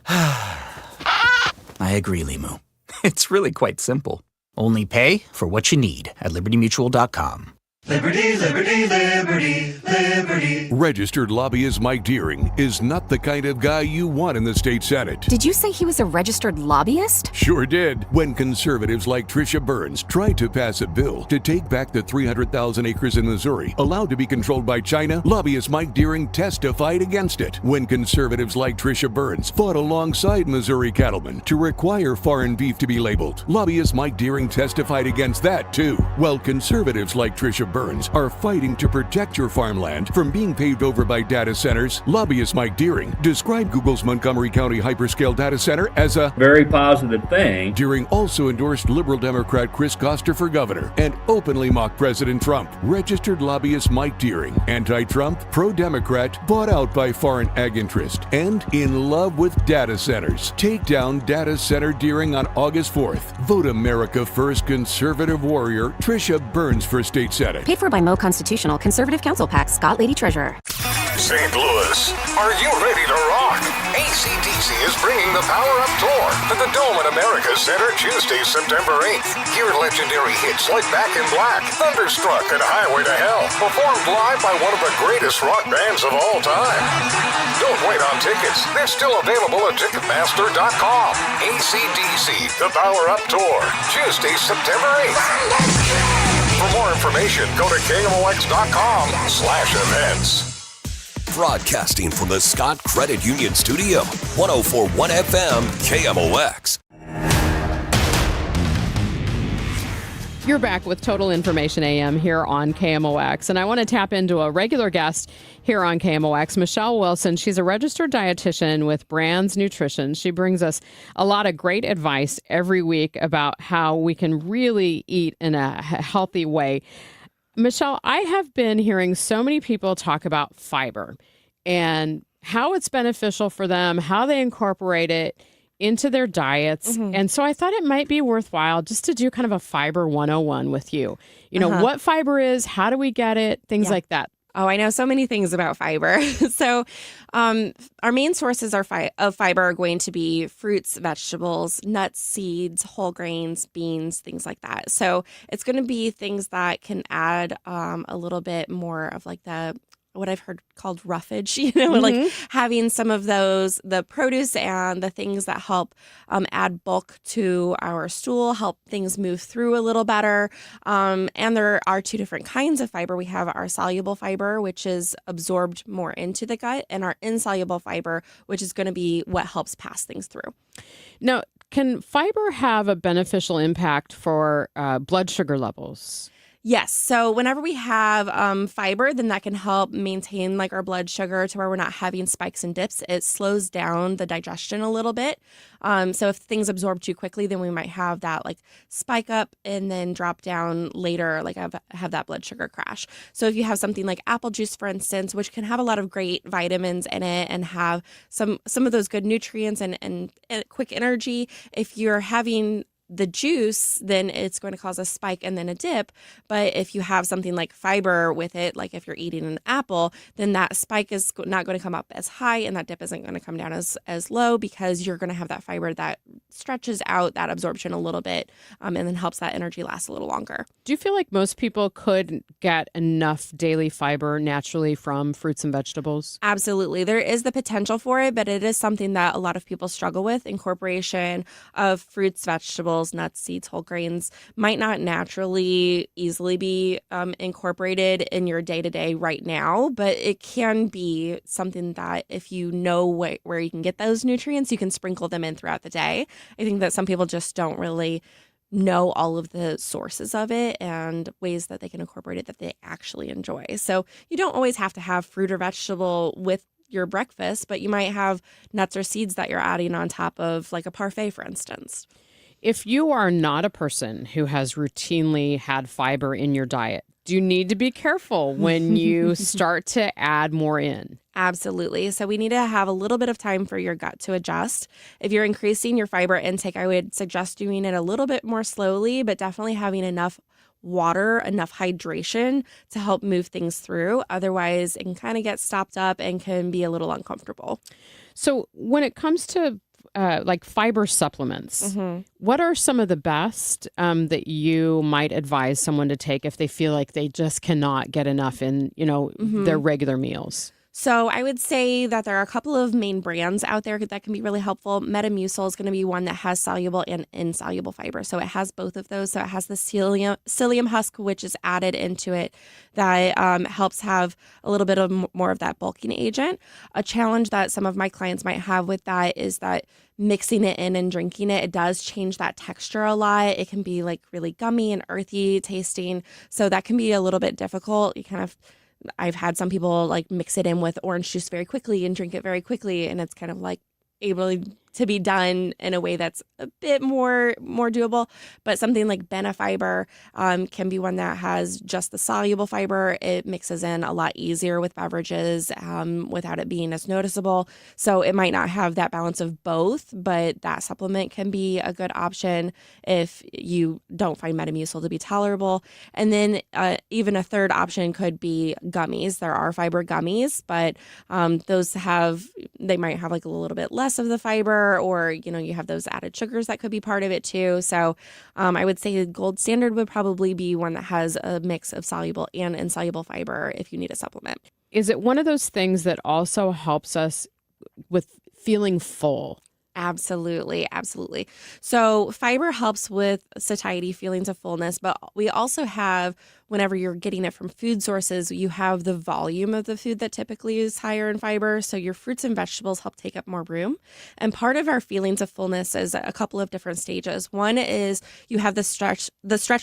I agree, Limu. It's really quite simple. Only pay for what you need at libertymutual.com. Liberty, liberty, liberty, liberty. Registered lobbyist Mike Deering is not the kind of guy you want in the state Senate. Did you say he was a registered lobbyist? Sure did. When conservatives like Tricia Burns tried to pass a bill to take back the 300,000 acres in Missouri allowed to be controlled by China, lobbyist Mike Deering testified against it. When conservatives like Tricia Burns fought alongside Missouri cattlemen to require foreign beef to be labeled, lobbyist Mike Deering testified against that too. While conservatives like Tricia Burns are fighting to protect your farmland from being paved over by data centers, lobbyist Mike Deering described Google's Montgomery County hyperscale data center as a very positive thing. Deering also endorsed liberal Democrat Chris Koster for governor and openly mocked President Trump. Registered lobbyist Mike Deering, anti-Trump, pro-Democrat, bought out by foreign ag interest, and in love with data centers. Take down data center Deering on August 4th. Vote America First conservative warrior Tricia Burns for state senate. Paid for by Mo Constitutional Conservative Council PAC, Scott Lady Treasurer. St. Louis, are you ready to rock? AC/DC is bringing the Power Up Tour to the Dome at America Center Tuesday, September 8th. Hear legendary hits like Back in Black, Thunderstruck, and Highway to Hell, performed live by one of the greatest rock bands of all time. Don't wait on tickets. They're still available at Ticketmaster.com. AC/DC, the Power Up Tour, Tuesday, September 8th. For more information, go to KMOX.com/events. Broadcasting from the Scott Credit Union Studio, 104.1 FM, KMOX. You're back with Total Information AM here on KMOX, and I want to tap into a regular guest here on KMOX, Michelle Wilson. She's a registered dietitian with Brands Nutrition. She brings us a lot of great advice every week about how we can really eat in a healthy way. Michelle, I have been hearing so many people talk about fiber and how it's beneficial for them, how they incorporate it into their diets. And so I thought it might be worthwhile just to do kind of a fiber 101 with you. You know, what fiber is, how do we get it, things like that. Oh, I know so many things about fiber. So our main sources of fiber are going to be fruits, vegetables, nuts, seeds, whole grains, beans, things like that. So it's going to be things that can add a little bit more of like what I've heard called roughage, like having some of those, the produce and the things that help add bulk to our stool, help things move through a little better. And there are two different kinds of fiber. We have our soluble fiber, which is absorbed more into the gut, and our insoluble fiber, which is going to be what helps pass things through. Now, can fiber have a beneficial impact for blood sugar levels? Yes. So whenever we have fiber, then that can help maintain like our blood sugar to where we're not having spikes and dips. It slows down the digestion a little bit. So if things absorb too quickly, then we might have that like spike up and then drop down later, like have that blood sugar crash. So if you have something like apple juice, for instance, which can have a lot of great vitamins in it and have some of those good nutrients and quick energy, if you're having the juice, then it's going to cause a spike and then a dip. But if you have something like fiber with it, like if you're eating an apple, then that spike is not going to come up as high and that dip isn't going to come down as low, because you're going to have that fiber that stretches out that absorption a little bit and then helps that energy last a little longer. Do you feel like most people could get enough daily fiber naturally from fruits and vegetables? Absolutely. There is the potential for it, but it is something that a lot of people struggle with. Incorporation of fruits, vegetables, nuts, seeds, whole grains might not naturally easily be incorporated in your day-to-day right now, but it can be something that if you know where you can get those nutrients, you can sprinkle them in throughout the day. I think that some people just don't really know all of the sources of it and ways that they can incorporate it that they actually enjoy. So you don't always have to have fruit or vegetable with your breakfast, but you might have nuts or seeds that you're adding on top of like a parfait, for instance. If you are not a person who has routinely had fiber in your diet, do you need to be careful when you start to add more in? Absolutely. So we need to have a little bit of time for your gut to adjust. If you're increasing your fiber intake, I would suggest doing it a little bit more slowly, but definitely having enough water, enough hydration to help move things through. Otherwise, it can kind of get stopped up and can be a little uncomfortable. So when it comes to like fiber supplements, what are some of the best that you might advise someone to take if they feel like they just cannot get enough in, their regular meals? So I would say that there are a couple of main brands out there that can be really helpful. Metamucil is going to be one that has soluble and insoluble fiber. So it has both of those. So it has the psyllium husk, which is added into it, that helps have a little bit of more of that bulking agent. A challenge that some of my clients might have with that is that mixing it in and drinking it does change that texture a lot. It can be like really gummy and earthy tasting. So that can be a little bit difficult. I've had some people like mix it in with orange juice very quickly and drink it very quickly, and it's kind of like able to be done in a way that's a bit more doable. But something like Benefiber can be one that has just the soluble fiber. It mixes in a lot easier with beverages without it being as noticeable. So it might not have that balance of both, but that supplement can be a good option if you don't find Metamucil to be tolerable. And then even a third option could be gummies. There are fiber gummies, but they might have like a little bit less of the fiber, or you have those added sugars that could be part of it too. So I would say the gold standard would probably be one that has a mix of soluble and insoluble fiber if you need a supplement. Is it one of those things that also helps us with feeling full? Absolutely. So fiber helps with satiety, feelings of fullness, but we also have, whenever you're getting it from food sources, you have the volume of the food that typically is higher in fiber. So your fruits and vegetables help take up more room. And part of our feelings of fullness is a couple of different stages. One is you have the stretch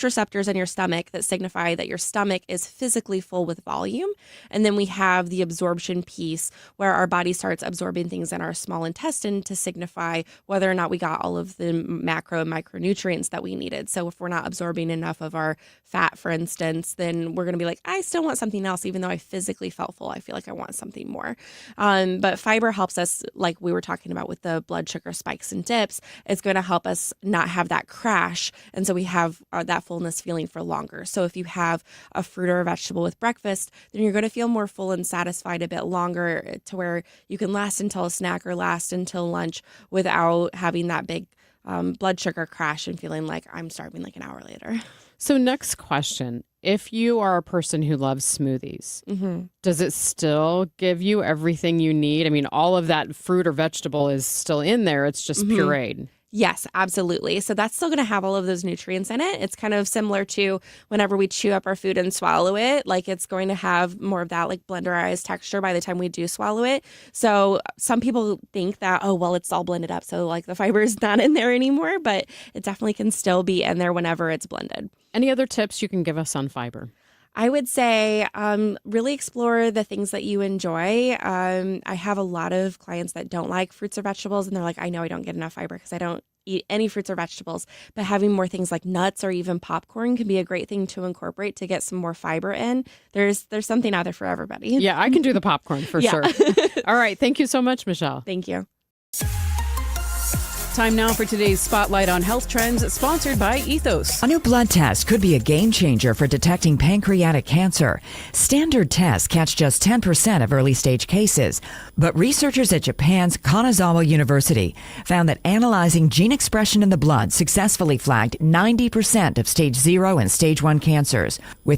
receptors in your stomach that signify that your stomach is physically full with volume. And then we have the absorption piece where our body starts absorbing things in our small intestine to signify whether or not we got all of the macro and micronutrients that we needed. So if we're not absorbing enough of our fat, for instance, then we're going to be like, I still want something else, even though I physically felt full. I feel like I want something more. But fiber helps us, like we were talking about with the blood sugar spikes and dips. It's going to help us not have that crash. And so we have that fullness feeling for longer. So if you have a fruit or a vegetable with breakfast, then you're going to feel more full and satisfied a bit longer, to where you can last until a snack or last until lunch without having that big blood sugar crash and feeling like I'm starving like an hour later. So next question. If you are a person who loves smoothies, does it still give you everything you need? I mean, all of that fruit or vegetable is still in there. It's just pureed. Yes, absolutely. So that's still going to have all of those nutrients in it. It's kind of similar to whenever we chew up our food and swallow it, like it's going to have more of that like blenderized texture by the time we do swallow it. So some people think that, oh, well, it's all blended up, so like the fiber is not in there anymore, but it definitely can still be in there whenever it's blended. Any other tips you can give us on fiber? I would say really explore the things that you enjoy. I have a lot of clients that don't like fruits or vegetables, and they're like, I know I don't get enough fiber because I don't eat any fruits or vegetables. But having more things like nuts or even popcorn can be a great thing to incorporate to get some more fiber in. There's something out there for everybody. Yeah, I can do the popcorn for sure. All right. Thank you so much, Michelle. Thank you. Time now for today's Spotlight on Health Trends, sponsored by Ethos. A new blood test could be a game changer for detecting pancreatic cancer. Standard tests catch just 10% of early stage cases, but researchers at Japan's Kanazawa University found that analyzing gene expression in the blood successfully flagged 90% of stage 0 and stage 1 cancers. With